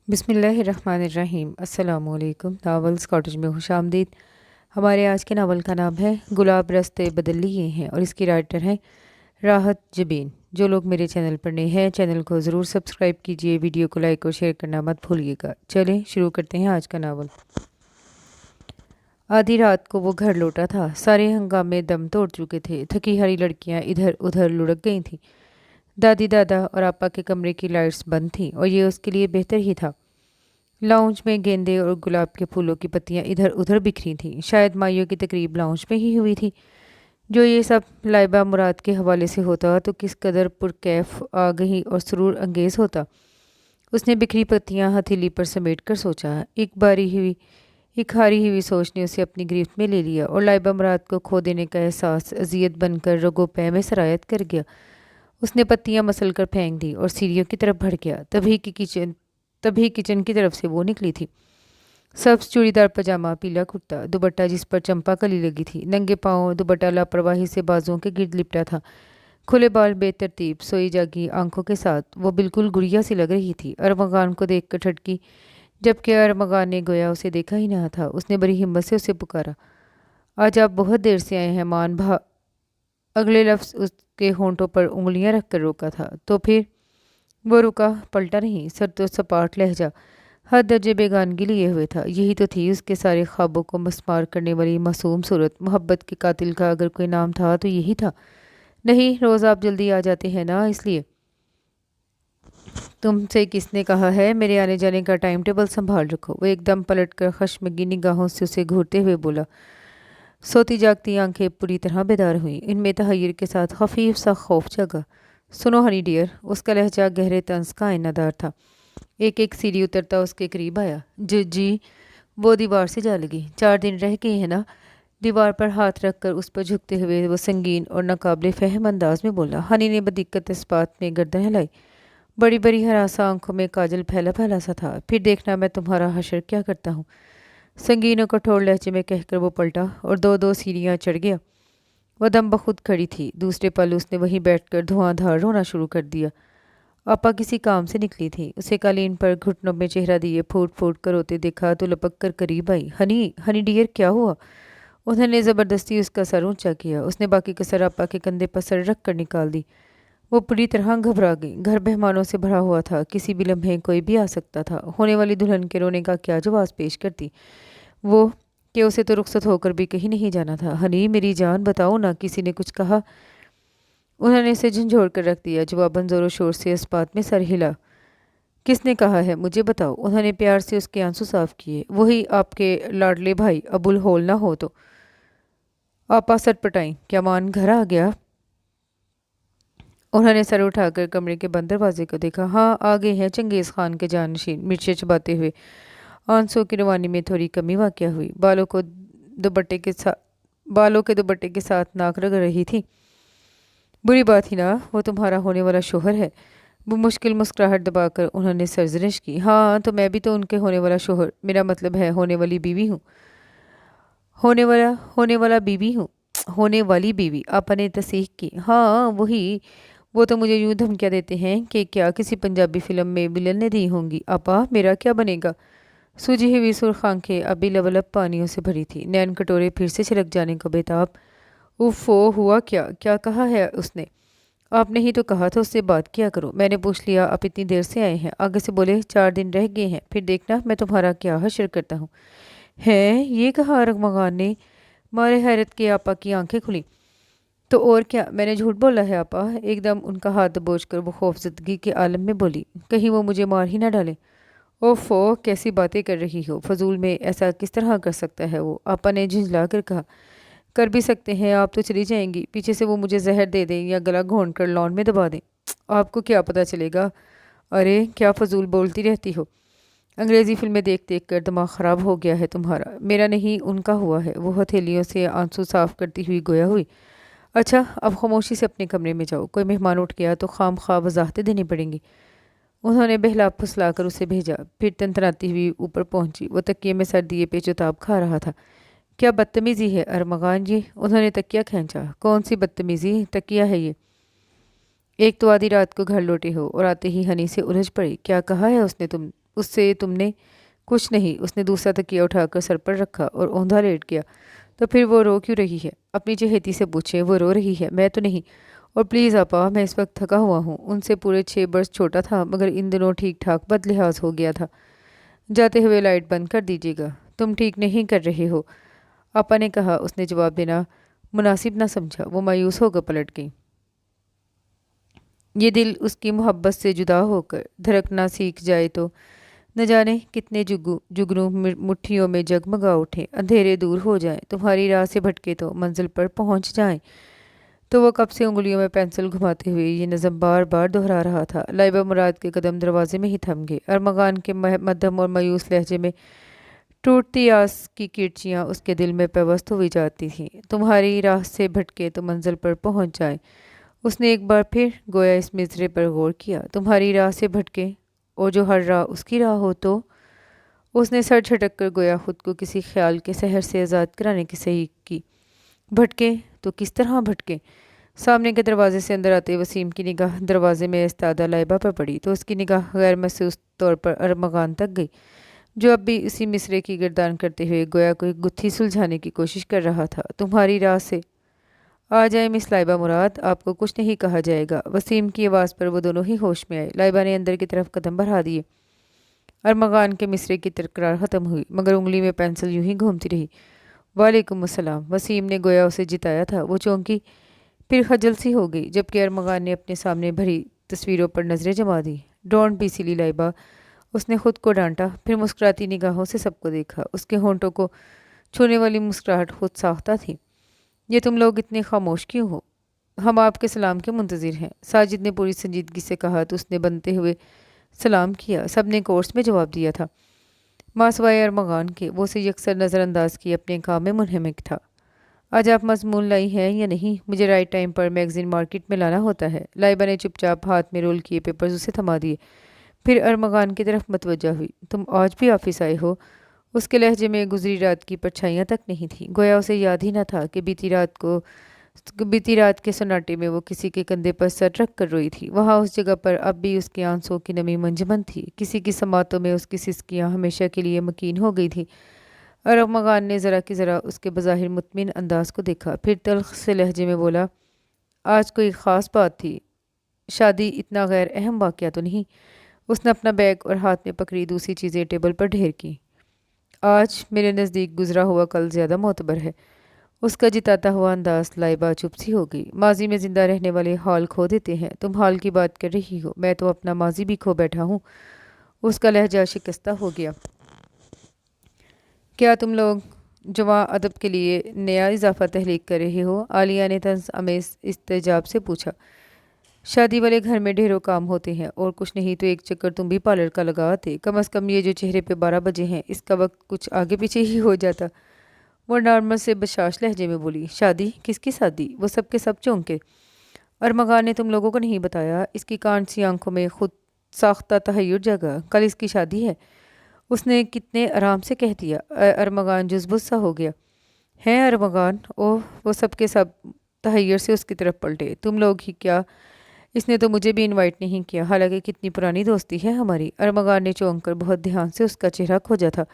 بسم اللہ الرحمن الرحیم۔ السلام علیکم۔ ناولز کاٹیج میں خوش آمدید۔ ہمارے آج کے ناول کا نام ہے گلاب رستے بدل لیے ہیں اور اس کی رائٹر ہیں راحت جبین۔ جو لوگ میرے چینل پر نئے ہیں چینل کو ضرور سبسکرائب کیجیے، ویڈیو کو لائک اور شیئر کرنا مت بھولیے گا۔ چلیں شروع کرتے ہیں آج کا ناول۔ آدھی رات کو وہ گھر لوٹا تھا، سارے ہنگامے دم توڑ چکے تھے، تھکی ہاری لڑکیاں ادھر ادھر لڑک گئی تھیں، دادی دادا اور آپا کے کمرے کی لائٹس بند تھیں اور یہ اس کے لیے بہتر ہی تھا۔ لاؤنج میں گیندے اور گلاب کے پھولوں کی پتیاں ادھر ادھر بکھری تھیں، شاید مائیوں کی تقریب لاؤنج میں ہی ہوئی تھی۔ جو یہ سب لائبہ مراد کے حوالے سے ہوتا تو کس قدر پرکیف آگہی اور سرور انگیز ہوتا۔ اس نے بکھری پتیاں ہتھیلی پر سمیٹ کر سوچا۔ ایک ہاری ہوئی سوچ نے اسے اپنی گرفت میں لے لیا اور لائبہ مراد کو کھو دینے کا احساس اذیت بن کر رگو پے میں سرایت کر گیا۔ اس نے پتیاں مسل کر پھینک دی اور سیڑھیوں کی طرف بڑھ گیا۔ تبھی کچن کی طرف سے وہ نکلی تھی۔ سبز چوڑی دار پاجامہ، پیلا کرتا، دوپٹہ جس پر چمپا کلی لگی تھی، ننگے پاؤں، دوپٹہ لاپرواہی سے بازوؤں کے گرد لپٹا تھا، کھلے بال بے ترتیب سوئی جاگی آنکھوں کے ساتھ وہ بالکل گڑیا سی لگ رہی تھی۔ ارمغان کو دیکھ کر ٹھٹکی، جبکہ ارمغان نے گویا اسے دیکھا ہی نہ تھا۔ اس نے بڑی ہمت سے اسے پکارا، آج آپ بہت دیر سے آئے ہیں مان بھا۔ اگلے لفظ اس کے ہونٹوں پر انگلیاں رکھ کر روکا تھا، تو پھر وہ رکا، پلٹا نہیں، سر تو سپاٹ لہجہ، حد درجے بیگانگی لیے ہوئے تھا۔ یہی تو تھی اس کے سارے خوابوں کو مسمار کرنے والی معصوم صورت۔ محبت کے قاتل کا اگر کوئی نام تھا تو یہی تھا۔ نہیں، روز آپ جلدی آ جاتے ہیں نا، اس لیے۔ تم سے کس نے کہا ہے؟ میرے آنے جانے کا ٹائم ٹیبل سنبھال رکھو۔ وہ ایک دم پلٹ کر خشمگین نگاہوں سے اسے گھورتے ہوئے بولا۔ سوتی جاگتی آنکھیں پوری طرح بیدار ہوئیں، ان میں تحیر کے ساتھ خفیف سا خوف جگا۔ سنو ہنی ڈیئر، اس کا لہجہ گہرے طنز کا آئینہ دار تھا۔ ایک سیڑھی اترتا اس کے قریب آیا۔ جی۔ وہ دیوار سے جا لگی۔ 4 دن رہ گئے ہیں نا؟ دیوار پر ہاتھ رکھ کر اس پر جھکتے ہوئے وہ سنگین اور ناقابل فہم انداز میں بولا۔ ہنی نے بدقت اس بات میں گردن ہلائی، بڑی بڑی ہراساں آنکھوں میں کاجل پھیلا پھیلا سا تھا۔ پھر دیکھنا میں تمہارا حشر کیا کرتا ہوں، سنگین و کٹھور لہجے میں کہہ کر وہ پلٹا اور دو سیڑھیاں چڑھ گیا۔ وہ دم بخود کھڑی تھی، دوسرے پل اس نے وہیں بیٹھ کر دھواں دھار رونا شروع کر دیا۔ آپا کسی کام سے نکلی تھی، اسے قالین پر گھٹنوں میں چہرہ دیے پھوٹ پھوٹ کر روتے دیکھا تو لپک کر قریب آئی۔ ہنی ڈیئر، کیا ہوا؟ انہوں نے زبردستی اس کا سر اونچا کیا۔ اس نے باقی کسر آپا کے کندھے پر سر رکھ کر نکال دی۔ وہ پوری طرح گھبرا گئی۔ گھر مہمانوں سے بھرا ہوا تھا، کسی بھی لمحے کوئی بھی آ سکتا تھا۔ ہونے والی دلہن کے رونے کا کیا جواز پیش کرتی وہ کہ اسے تو رخصت ہو کر بھی کہیں نہیں جانا تھا۔ ہنی میری جان، بتاؤ نا، کسی نے کچھ کہا؟ انہوں نے اسے جھنجھوڑ کر رکھ دیا۔ جواباً زور و شور سے اس بات میں سر ہلا۔ کس نے کہا ہے؟ مجھے بتاؤ۔ انہوں نے پیار سے اس کے آنسو صاف کیے۔ وہی آپ کے لاڈلے بھائی ابو الہول نہ ہو تو؟ آپا سٹ پٹائیں، کیا مان گھر آ گیا؟ انہوں نے سر اٹھا کر کمرے کے بند دروازے کو دیکھا۔ ہاں، آ گئے ہیں چنگیز خان کے جانشین، مرچیں چباتے ہوئے۔ آنسو کی روانی میں تھوڑی کمی واقع ہوئی۔ بالوں کے دوپٹے کے ساتھ ناک رگڑ رہی تھی۔ بری بات ہی نا، وہ تمہارا ہونے والا شوہر ہے۔ وہ مشکل مسکراہٹ دبا کر انہوں نے سرزنش کی۔ ہاں، تو میں بھی تو ان کے ہونے والا شوہر، میرا مطلب ہے ہونے والی بیوی ہوں۔ ہونے والی بیوی، آپا نے تصحیح کی۔ ہاں وہی، وہ تو مجھے یوں دھمکیاں دیتے ہیں کہ کیا کسی پنجابی فلم میں ولن نے دی ہوں گی۔ آپا میرا کیا بنے گا؟ سوجی ہوئی سرخ آنکھیں ابھی لبلب پانیوں سے بھری تھی، نین کٹورے پھر سے چھلک جانے کو بےتاب۔ اوفو، ہوا کیا کہا ہے اس نے؟ آپ نے ہی تو کہا تھا اس سے بات کیا کرو۔ میں نے پوچھ لیا، آپ اتنی دیر سے آئے ہیں، آگے سے بولے 4 دن رہ گئے ہیں، پھر دیکھنا میں تمہارا کیا حشر کرتا ہوں۔ ہے یہ کہا ارمغان نے؟ مارے حیرت کے آپا کی آنکھیں کھلیں۔ تو اور کیا، میں نے جھوٹ بولا ہے آپا؟ ایک دم ان کا ہاتھ دبوچ کر وہ خوفزدگی کے عالم میں بولی، کہیں وہ مجھے مار ہی نہ ڈالے۔ اوفو، کیسی باتیں کر رہی ہو، فضول میں ایسا کس طرح کر سکتا ہے وہ؟ آپا نے جھنجلا کر کہا۔ کر بھی سکتے ہیں، آپ تو چلی جائیں گی، پیچھے سے وہ مجھے زہر دے دیں یا گلا گھونٹ کر لان میں دبا دیں، آپ کو کیا پتہ چلے گا؟ ارے کیا فضول بولتی رہتی ہو، انگریزی فلمیں دیکھ دیکھ کر دماغ خراب ہو گیا ہے تمہارا۔ میرا نہیں، ان کا ہوا ہے۔ وہ ہتھیلیوں سے آنسو صاف کرتی ہوئی گویا ہوئی۔ اچھا، اب خاموشی سے اپنے کمرے میں جاؤ، کوئی مہمان اٹھ گیا تو خام خواہ وضاحتیں دینی پڑیں گی۔ انہوں نے بہلا پھسلا کر اسے بھیجا، پھر تنتناتی ہوئی اوپر پہنچی۔ وہ تکیے میں سر دیے پیچ و تاب کھا رہا تھا۔ کیا بدتمیزی ہے ارمغان جی؟ انہوں نے تکیہ کھینچا۔ کون سی بدتمیزی؟ تکیہ ہے یہ۔ ایک تو آدھی رات کو گھر لوٹے ہو اور آتے ہی ہنی سے الجھ پڑی۔ کیا کہا ہے اس سے تم نے کچھ نہیں۔ اس نے دوسرا تکیہ اٹھا کر سر پر رکھا اور اوندھا لیٹ گیا۔ تو پھر وہ رو کیوں رہی ہے؟ اپنی چہیتی سے پوچھیں، وہ رو رہی ہے، میں تو نہیں۔ اور پلیز آپا، میں اس وقت تھکا ہوا ہوں۔ ان سے پورے 6 برس چھوٹا تھا، مگر ان دنوں ٹھیک ٹھاک بد لحاظ ہو گیا تھا۔ جاتے ہوئے لائٹ بند کر دیجیے گا۔ تم ٹھیک نہیں کر رہے ہو، آپا نے کہا۔ اس نے جواب دینا مناسب نہ سمجھا، وہ مایوس ہو کر پلٹ گئی۔ یہ دل اس کی محبت سے جدا ہو کر دھڑکنا سیکھ جائے تو نہ جانے کتنے جگنوں مٹھیوں میں جگمگا اٹھے، اندھیرے دور ہو جائیں، تمہاری راہ سے بھٹکے تو منزل پر پہنچ جائیں۔ تو وہ کب سے انگلیوں میں پینسل گھماتے ہوئے یہ نظم بار بار دہرا رہا تھا۔ لائبہ مراد کے قدم دروازے میں ہی تھم گئے۔ ارمغان کے مدھم اور مایوس لہجے میں ٹوٹتی آس کی کرچیاں اس کے دل میں پیوست ہوئی جاتی تھیں۔ تمہاری راہ سے بھٹکے تو منزل پر پہنچ جائیں۔ اس نے ایک بار پھر گویا اس مصرعے پر غور کیا۔ تمہاری راہ سے بھٹکے، اور جو ہر راہ اس کی راہ ہو تو؟ اس نے سر جھٹک کر گویا خود کو کسی خیال کے سحر سے آزاد کرانے کی صحیح کی۔ بھٹکے تو کس طرح بھٹکے؟ سامنے کے دروازے سے اندر آتے وسیم کی نگاہ دروازے میں ایستادہ لائبہ پر پڑی تو اس کی نگاہ غیر محسوس طور پر ارمغان تک گئی، جو اب بھی اسی مصرعے کی گردان کرتے ہوئے گویا کوئی گتھی سلجھانے کی کوشش کر رہا تھا۔ تمہاری راہ سے آ جائے مس لائبہ مراد، آپ کو کچھ نہیں کہا جائے گا۔ وسیم کی آواز پر وہ دونوں ہی ہوش میں آئے۔ لائبہ نے اندر کی طرف قدم بڑھا دیے۔ ارمغان کے مصرعے کی تکرار ختم ہوئی، مگر انگلی میں پینسل یوں ہی گھومتی رہی۔ وعلیکم السلام، وسیم نے گویا اسے جتایا تھا۔ وہ چونکی، پھر خجل سی ہو گئی، جبکہ ارمغان نے اپنے سامنے بھری تصویروں پر نظریں جما دی۔ ڈونٹ بی سلی لائبہ، اس نے خود کو ڈانٹا، پھر مسکراتی نگاہوں سے سب کو دیکھا۔ اس کے ہونٹوں کو چھونے والی مسکراہٹ خود ساختہ تھی۔ یہ تم لوگ اتنے خاموش کیوں ہو؟ ہم آپ کے سلام کے منتظر ہیں، ساجد نے پوری سنجیدگی سے کہا تو اس نے بنتے ہوئے سلام کیا۔ سب نے کورس میں جواب دیا تھا، ماں سوائے ارمغان کے۔ وہ اسے یکسر نظر انداز کیے اپنے کام میں منہمک تھا۔ آج آپ مضمون لائی ہیں یا نہیں؟ مجھے رائٹ ٹائم پر میگزین مارکیٹ میں لانا ہوتا ہے۔ لائبہ نے چپ چاپ ہاتھ میں رول کیے پیپرز اسے تھما دیے، پھر ارمغان کی طرف متوجہ ہوئی۔ تم آج بھی آفس آئے ہو؟ اس کے لہجے میں گزری رات کی پرچھائیاں تک نہیں تھیں، گویا اسے یاد ہی نہ تھا کہ بیتی رات کے سناٹے میں وہ کسی کے کندھے پر سر رکھ کر روئی تھی۔ وہاں اس جگہ پر اب بھی اس کے آنسوؤں کی نمی منجمد تھی، کسی کی سماعتوں میں اس کی سسکیاں ہمیشہ کے لیے مکین ہو گئی تھیں۔ ارمغان نے ذرا کی ذرا اس کے بظاہر مطمئن انداز کو دیکھا، پھر تلخ سے لہجے میں بولا، آج کوئی خاص بات تھی؟ شادی اتنا غیر اہم واقعہ تو نہیں؟ اس نے اپنا بیگ اور ہاتھ میں پکڑی دوسری چیزیں ٹیبل پر ڈھیر کی۔ آج میرے نزدیک گزرا ہوا کل زیادہ معتبر ہے۔ اس کا جتاتا ہوا انداز۔ لائبہ چپ سی ہو گئی۔ ماضی میں زندہ رہنے والے حال کھو دیتے ہیں، تم حال کی بات کر رہی ہو، میں تو اپنا ماضی بھی کھو بیٹھا ہوں۔ اس کا لہجہ شکستہ ہو گیا۔ کیا تم لوگ جواں ادب کے لیے نیا اضافہ تحریک کر رہے ہو؟ عالیہ نے طنز آمیز استحجاب سے پوچھا۔ شادی والے گھر میں ڈھیروں کام ہوتے ہیں، اور کچھ نہیں تو ایک چکر تم بھی پارلر کا لگا آتے، کم از کم یہ جو چہرے پہ 12 بجے ہیں اس کا وقت کچھ آگے پیچھے ہی ہو جاتا۔ وہ نارمل سے بشاش لہجے میں بولی۔ شادی؟ کس کی شادی؟ وہ سب کے سب چونکے۔ ارمغان نے تم لوگوں کو نہیں بتایا؟ اس کی کانٹ سی آنکھوں میں خود ساختہ تحیر جگا۔ کل اس کی شادی ہے؟ اس نے کتنے آرام سے کہہ دیا۔ ارمغان جزبز سا ہو گیا۔ ہیں ارمغان؟ اوہ، وہ سب کے سب تحیر سے اس کی طرف پلٹے۔ تم لوگ ہی کیا؟ اس نے تو مجھے بھی انوائٹ نہیں کیا، حالانکہ کتنی پرانی دوستی ہے ہماری۔ ارمغان نے چونک کر بہت دھیان سے اس کا چہرہ کھوجا تھا۔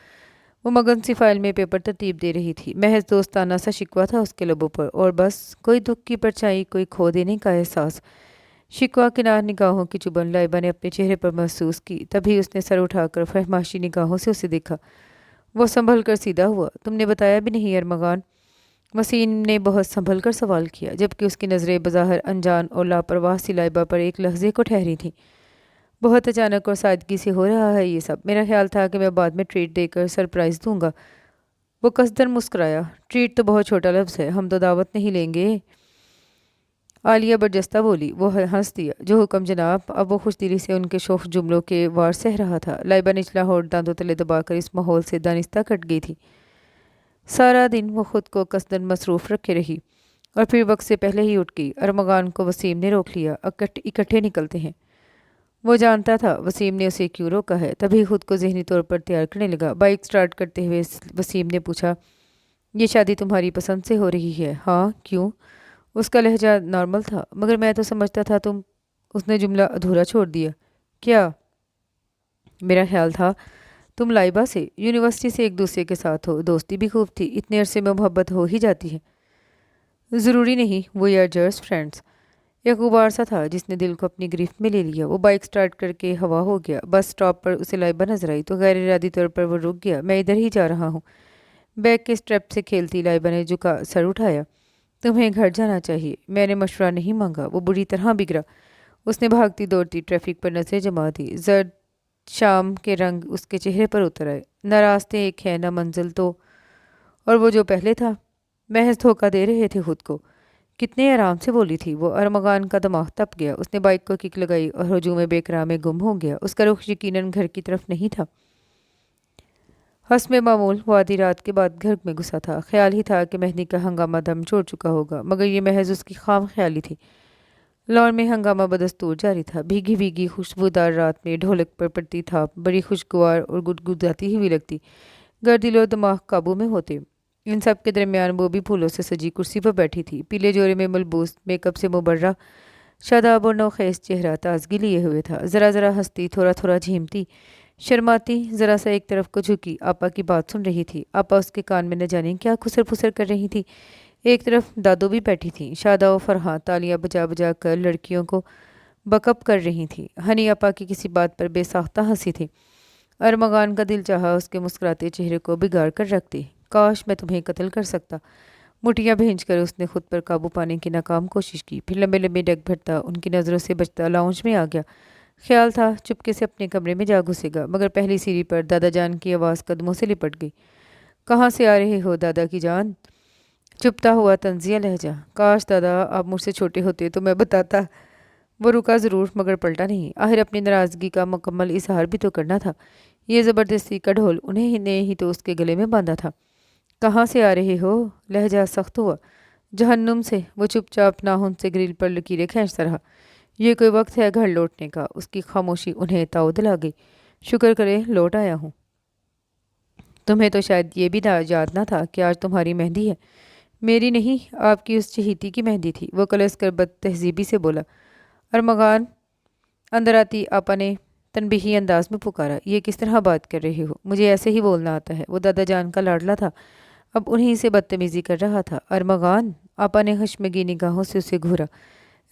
وہ مگن سی فائل میں پیپر ترتیب دے رہی تھی۔ محض دوستانہ سا شکوہ تھا اس کے لبوں پر، اور بس کوئی دکھ کی پرچھائی، کوئی کھو دینے کا احساس۔ شکوہ کنار نگاہوں کی چبھن لائبہ نے اپنے چہرے پر محسوس کی، تبھی اس نے سر اٹھا کر فہماشی نگاہوں سے اسے دیکھا۔ وہ سنبھل کر سیدھا ہوا۔ تم نے بتایا بھی نہیں ارمغان؟ وسیم نے بہت سنبھل کر سوال کیا، جبکہ اس کی نظریں بظاہر انجان اور لاپرواہ سی لائبہ پر ایک لحظے کو ٹھہری تھیں۔ بہت اچانک اور سادگی سے ہو رہا ہے یہ سب، میرا خیال تھا کہ میں بعد میں ٹریٹ دے کر سرپرائز دوں گا۔ وہ قصدن مسکرایا۔ ٹریٹ تو بہت چھوٹا لفظ ہے، ہم تو دعوت نہیں لیں گے۔ عالیہ برجستہ بولی۔ وہ ہنس دیا۔ جو حکم جناب۔ اب وہ خوش دلی سے ان کے شوخ جملوں کے وار سہ رہا تھا۔ لائبہ نچلا ہونٹ دانتوں تلے دبا کر اس ماحول سے دانستہ کٹ گئی تھی۔ سارا دن وہ خود کو قصدن مصروف رکھے رہی، اور پھر وقت سے پہلے ہی اٹھ گئی۔ ارمغان کو وسیم نے روک لیا۔ اکٹھے نکلتے ہیں۔ وہ جانتا تھا وسیم نے اسے کیوں روکا ہے، تبھی خود کو ذہنی طور پر تیار کرنے لگا۔ بائک سٹارٹ کرتے ہوئے وسیم نے پوچھا، یہ شادی تمہاری پسند سے ہو رہی ہے؟ ہاں، کیوں؟ اس کا لہجہ نارمل تھا۔ مگر میں تو سمجھتا تھا تم۔ اس نے جملہ ادھورا چھوڑ دیا۔ کیا؟ मेरा ख्याल था तुम लाइबा से, यूनिवर्सिटी से एक दूसरे के साथ हो, दोस्ती भी खूब थी, इतने अरसे में मोहब्बत हो ही जाती है। ज़रूरी नहीं, वो यार जस्ट फ्रेंड्स। एक गुबार सा था जिसने दिल को अपनी गिरफ्त में ले लिया। वो बाइक स्टार्ट करके हवा हो गया। बस स्टॉप पर उसे लाइबा नजर आई तो गैर इरादी तौर पर वो रुक गया। मैं इधर ही जा रहा हूँ। बैग के स्ट्रेप से खेलती लाइबा ने झुका सर उठाया। तुम्हें घर जाना चाहिए। मैंने मशवरा नहीं मांगा। वो बुरी तरह बिगड़ा। उसने भागती दौड़ती ट्रैफिक पर नजरें जमा दी। जर्द शाम के रंग उसके चेहरे पर उतर आए। न रास्ते एक है न मंजिल तो, और वो जो पहले था महज धोखा दे रहे थे खुद को। कितने आराम से बोली थी वो। अरमगान का दिमाग तप गया। उसने बाइक को किक लगाई और हजूम बेकरार में गुम हो गया। उसका रुख यकीनन घर की तरफ नहीं था। हस्म मामूल वो आधी रात के बाद घर में घुसा था। ख्याल ही था कि मेहंदी का हंगामा दम छोड़ चुका होगा, मगर ये महज उसकी खाम ख्याली थी। लॉन में हंगामा बदस्तूर जारी था। भीगी भीगी खुशबूदार रात में ढोलक पर पड़ती था बड़ी खुशगवार और गुदगुदाती हुई लगती। गर दिलो दिमाग काबू में होते। इन सब के दरमियान वो भी फूलों से सजी कुर्सी पर बैठी थी। पीले जोरे में मलबूस मेकअप से मुबर्रा शादाब और नौखेज चेहरा ताजगी लिए हुए था। ज़रा ज़रा हंसती, थोड़ा थोड़ा झीमती, शर्माती, ज़रा सा एक तरफ को झुकी आपा की बात सुन रही थी। आपा उसके कान में न जाने क्या खुसर फुसर कर रही थी। एक तरफ दादू भी बैठी थी। शादा और फरहान तालियां बजा बजा कर लड़कियों को बकअप कर रही थी। हनी आपा की किसी बात पर बेसाख्ता हंसी थी। अरमगान का दिल चाहा उसके मुस्कुराते चेहरे को बिगाड़ कर रखती। काश मैं तुम्हें कत्ल कर सकता। मुठियां भींचकर उसने खुद पर काबू पाने की नाकाम कोशिश की। फिर लंबे लंबे डग भरता उनकी नज़रों से बचता लाउंज में आ गया। ख्याल था चुपके से अपने कमरे में जा घुसेगा, मगर पहली सीढ़ी पर दादा जान की आवाज़ कदमों से लिपट गई। कहाँ से आ रहे हो दादा की जान? चुपता हुआ तंजिया लहजा। काश दादा आप मुझसे छोटे होते तो मैं बताता। वो रुका ज़रूर मगर पलटा नहीं। आखिर अपनी नाराज़गी का मुकम्मल इजहार भी तो करना था। ये ज़बरदस्ती का ढोल उन्हें ने ही तो उसके गले में बांधा था। कहाँ से आ रहे हो? लहजा सख्त हुआ। जहन्नुम से। वो चुपचाप नाखून से ग्रिल पर लकीरें खींचता रहा। ये कोई वक्त है घर लौटने का? उसकी खामोशी उन्हें ताव दिला गई। शुक्र करे लौट आया हूँ। तुम्हें तो शायद ये भी याद ना था कि आज तुम्हारी मेहंदी है। मेरी नहीं, आपकी उस चहीती की मेहंदी थी। वो कलस कर बद तहजीबी से बोला। अरमगान अंदर आती आपा ने तनबीही अंदाज में पुकारा। ये किस तरह बात कर रहे हो? मुझे ऐसे ही बोलना आता है। वो दादा जान का लाडला था, अब उन्हीं से बदतमीजी कर रहा था। अरमगान, आपा ने खश्मगी निगाहों से उसे घूरा।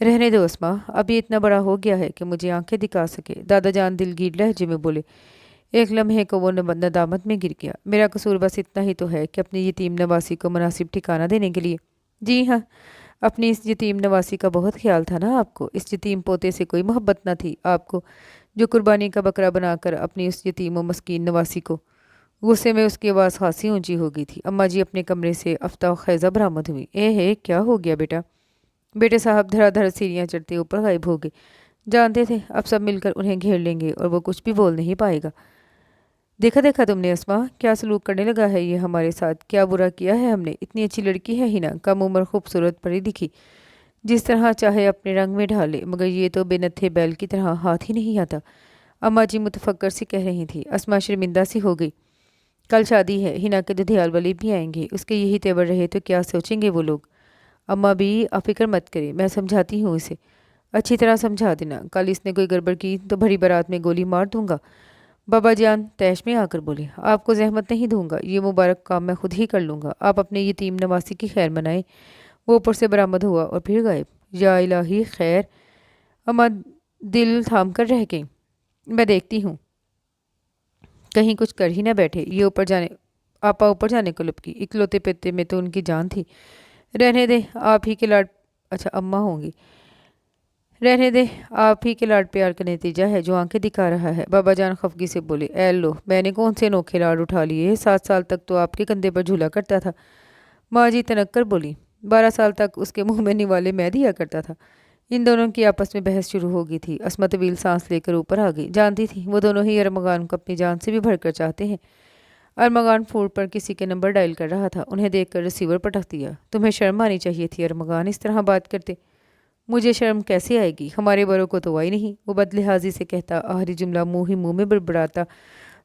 रहने दो अस्मा, अब ये इतना बड़ा हो गया है कि मुझे आंखें दिखा सके। दादा जान दिलगीर लहजे में बोले। एक लम्हे को वो नदामत में गिर गया। मेरा कसूर बस इतना ही तो है कि अपनी यतीम नवासी को मुनासिब ठिकाना देने के लिए। जी हाँ, अपनी इस यतीम नवासी का बहुत ख्याल था ना आपको। इस यतीम पोते से कोई मोहब्बत न थी आपको, जो कुर्बानी का बकरा बनाकर अपनी उस यतीम व मस्कीन नवासी को। गुस्से में उसकी आवाज़ खासी ऊंची हो गई थी। अम्मा जी अपने कमरे से अफ्ताह खैज़ा बरामद हुई। है क्या हो गया बेटा? बेटे साहब धड़ाधड़ सीढ़ियाँ चढ़ते ऊपर गायब हो गए। जानते थे अब सब मिलकर उन्हें घेर लेंगे और वो कुछ भी बोल नहीं पाएगा। देखा देखा तुमने अस्मा, क्या सलूक करने लगा है ये हमारे साथ? क्या बुरा किया है हमने? इतनी अच्छी लड़की है हिना, कम उम्र खूबसूरत परी दिखी, जिस तरह चाहे अपने रंग में ढाले, मगर ये तो बेनत्थे बैल की तरह हाथ ही नहीं आता। अम्मा जी मुतफक्कर सी कह रही थी। अस्मा शर्मिंदा सी हो गई। कल शादी है, हिना के दुधियाल वाले भी आएंगे। उसके यही तेवर रहे तो क्या सोचेंगे वो लोग? अम्मा भी आप फिक्र मत करें, मैं समझाती हूँ इसे। अच्छी तरह समझा देना। कल इसने कोई गड़बड़ की तो भरी बारात में गोली मार दूंगा। बाबा जान तैश में आकर बोले। आपको जहमत नहीं दूंगा, ये मुबारक काम मैं खुद ही कर लूँगा। आप अपने यतीम नवासी की खैर मनाएं। वो ऊपर से बरामद हुआ और फिर गायब। या इलाही खैर। अम्मा दिल थाम कर रह गई। मैं देखती हूँ कहीं कुछ कर ही ना बैठे। ये ऊपर जाने आपा ऊपर जाने को लपकी। इकलौते पेते में तो उनकी जान थी। रहने दे आप ही के लाड, अच्छा अम्मा होंगी। रहने दे, आप ही के लाड प्यार का नतीजा है जो आंखें दिखा रहा है। बाबा जान खफगी से बोले। ए लो, मैंने कौन से अनोखे लाड उठा लिए? 7 साल तक तो आपके कंधे पर झूला करता था। माँ जी तनक कर बोली। 12 साल तक उसके मुंह में निवाले मैं दिया करता था। इन दोनों की आपस में बहस शुरू हो गई थी। अस्मा तवील सांस लेकर ऊपर आ गई। जानती थी वो दोनों ही अरमगान को अपनी जान से भी भरकर चाहते हैं। अरमगान फोन पर किसी के नंबर डायल कर रहा था। उन्हें देखकर रिसीवर पटक दिया। तुम्हें शर्म आनी चाहिए थी अरमगान, इस तरह बात करते। मुझे शर्म कैसे आएगी? हमारे बड़ों को तो आई नहीं। वो बदलिहाजी से कहता आखिरी जुमला मुंह ही मुंह में बड़बड़ाता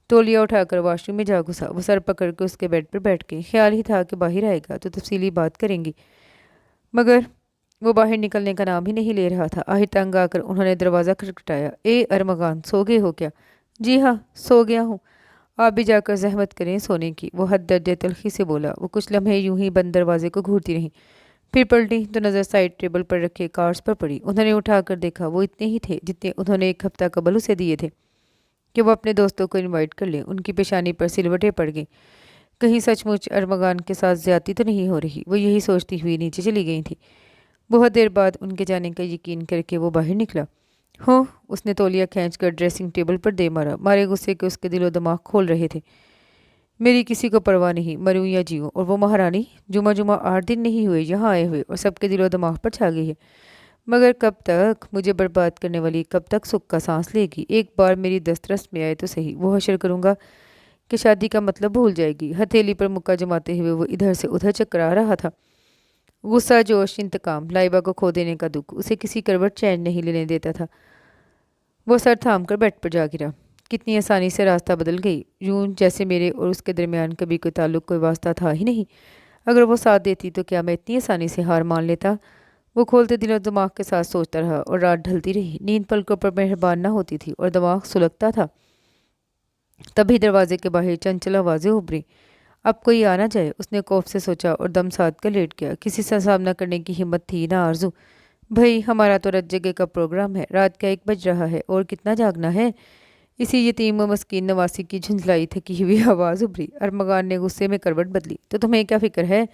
तौलिया उठाकर वॉशरूम में जा घुसा। वो सर पकड़ के उसके बेड पर बैठ गई। ख्याल ही था कि बाहर आएगा तो तफसीली बात करेंगी, मगर वो बाहर निकलने का नाम ही नहीं ले रहा था। आखिर तंग आकर उन्होंने दरवाज़ा खटखटाया। ए अरमगान, सो गए हो क्या? जी हाँ, सो गया हूँ। आप भी जाकर ज़हमत करें सोने की, वो हद दर्जे तल्खी से बोला। वो कुछ लम्हे यूं ही बंद दरवाजे को घूरती रहीं, फिर पलटी तो नज़र साइड टेबल पर रखे कार्ड्स पर पड़ी। उन्होंने उठाकर देखा, वो इतने ही थे जितने उन्होंने एक हफ्ता कबल उसे दिए थे कि वो अपने दोस्तों को इनवाइट कर ले। उनकी पेशानी पर सिलवटें पड़ गईं। कहीं सचमुच अरमगान के साथ ज्यादती तो नहीं हो रही। वो यही सोचती हुई नीचे चली गई थी। बहुत देर बाद उनके जाने का यकीन करके वो बाहर निकला। हो, उसने तौलिया खींचकर ड्रेसिंग टेबल पर दे मारा। मारे गुस्से के उसके दिलो दिमाग खोल रहे थे। मेरी किसी को परवाह नहीं, मरूं या जीऊं। और वो महारानी जुमा जुमा 8 दिन नहीं हुए यहाँ आए हुए और सबके दिलो दिमाग पर छा गई है। मगर कब तक मुझे बर्बाद करने वाली, कब तक सुख का सांस लेगी? एक बार मेरी दस्तरस में आए तो सही, वो हशर करूंगा कि शादी का मतलब भूल जाएगी। हथेली पर मुक्का जमाते हुए वो इधर से उधर चकरा रहा था। गुस्सा, जोश, इंतकाम, लाइबा को खो देने का दुख उसे किसी करवट चैन नहीं लेने देता था। वो सर थाम कर बेड पर जा गिरा। कितनी आसानी से रास्ता बदल गई, यूं जैसे मेरे और उसके दरमियान कभी कोई ताल्लुक, कोई वास्ता था ही नहीं। अगर वो साथ देती तो क्या मैं इतनी आसानी से हार मान लेता? वो खोलते दिलो दिमाग के साथ सोचता रहा और रात ढलती रही। नींद पलकों पर मेहरबान न होती थी और दिमाग सुलगता था। तभी दरवाजे के बाहर चंचल आवाजें उभरी। अब कोई आ ना जाए, उसने खौफ से सोचा और दम साध कर लेट गया। किसी से सामना करने की हिम्मत थी ना आरजू। भाई, हमारा तो रात जगह का प्रोग्राम है। रात का 1 बज रहा है और कितना जागना है? इसी यतीम व मस्कीन नवासी की झुंझलाई थकी हुई आवाज़ उभरी। अरमगान ने गुस्से में करवट बदली। तो तुम्हें क्या फिक्र है?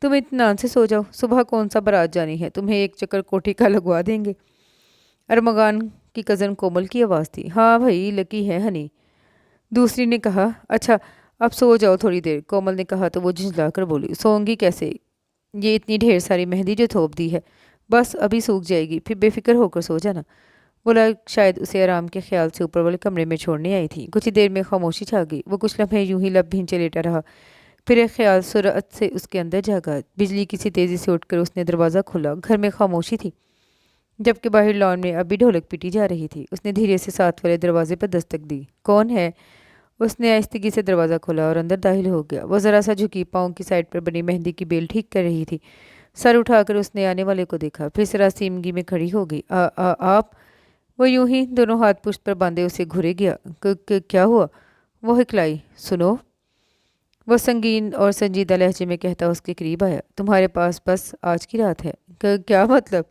तुम इत्मीनान से सो जाओ। सुबह कौन सा बारात जानी है? तुम्हें एक चक्कर कोठी का लगवा देंगे। अरमगान की कज़न कोमल की आवाज़ थी। हाँ भाई, लकी है हनी, दूसरी ने कहा। अच्छा, अब सो जाओ थोड़ी देर, कोमल ने कहा तो वो झुंझला कर बोली। सोऊंगी कैसे? ये इतनी ढेर सारी मेहंदी जो थोप दी है, बस अभी सूख जाएगी, फिर बेफिक्र होकर सो जाना। बोला शायद उसे आराम के ख्याल से ऊपर वाले कमरे में छोड़ने आई थी। कुछ ही देर में खामोशी छा गई। वो कुछ लम्हे यूं ही लब भींचे लेटा रहा। फिर एक ख्याल सुरअत से उसके अंदर जागा। बिजली किसी तेज़ी से उठकर उसने दरवाज़ा खोला। घर में खामोशी थी, जबकि बाहर लॉन में अभी ढोलक पीटी जा रही थी। उसने धीरे से साथ वाले दरवाजे पर दस्तक दी। कौन है? उसने आहिस्तगी से दरवाज़ा खोला और अंदर दाखिल हो गया। वह ज़रा सा झुकी पाँव की साइड पर बनी मेहंदी की बेल ठीक कर रही थी। सर उठाकर उसने आने वाले को देखा, फिर सरासीमगी में खड़ी हो गई। आप? वो यूं ही दोनों हाथ पुश्त पर बांधे उसे घुरे गया। क्या हुआ? वो हिकलाई। सुनो, वो संगीन और संजीदा लहजे में कहता उसके करीब आया। तुम्हारे पास बस आज की रात है। क्या मतलब?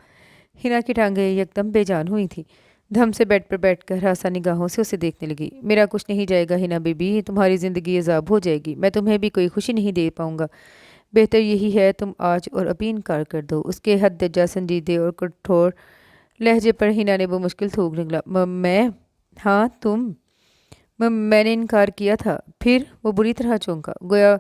हिना की टांगें एकदम बेजान हुई थी। धम से बेड पर बैठकर हरासा निगाहों से उसे देखने लगी। मेरा कुछ नहीं जाएगा हिना बीबी, तुम्हारी ज़िंदगी अजाब हो जाएगी। मैं तुम्हें भी कोई खुशी नहीं दे पाऊंगा। बेहतर यही है तुम आज और अभी इनकार कर दो। उसके हद दर्जा संजीदे और कठोर लहजे पर हिना ने वो मुश्किल थूक निकला। मैं? हाँ तुम। मैंने इनकार किया था। फिर? वो बुरी तरह चौंका, गोया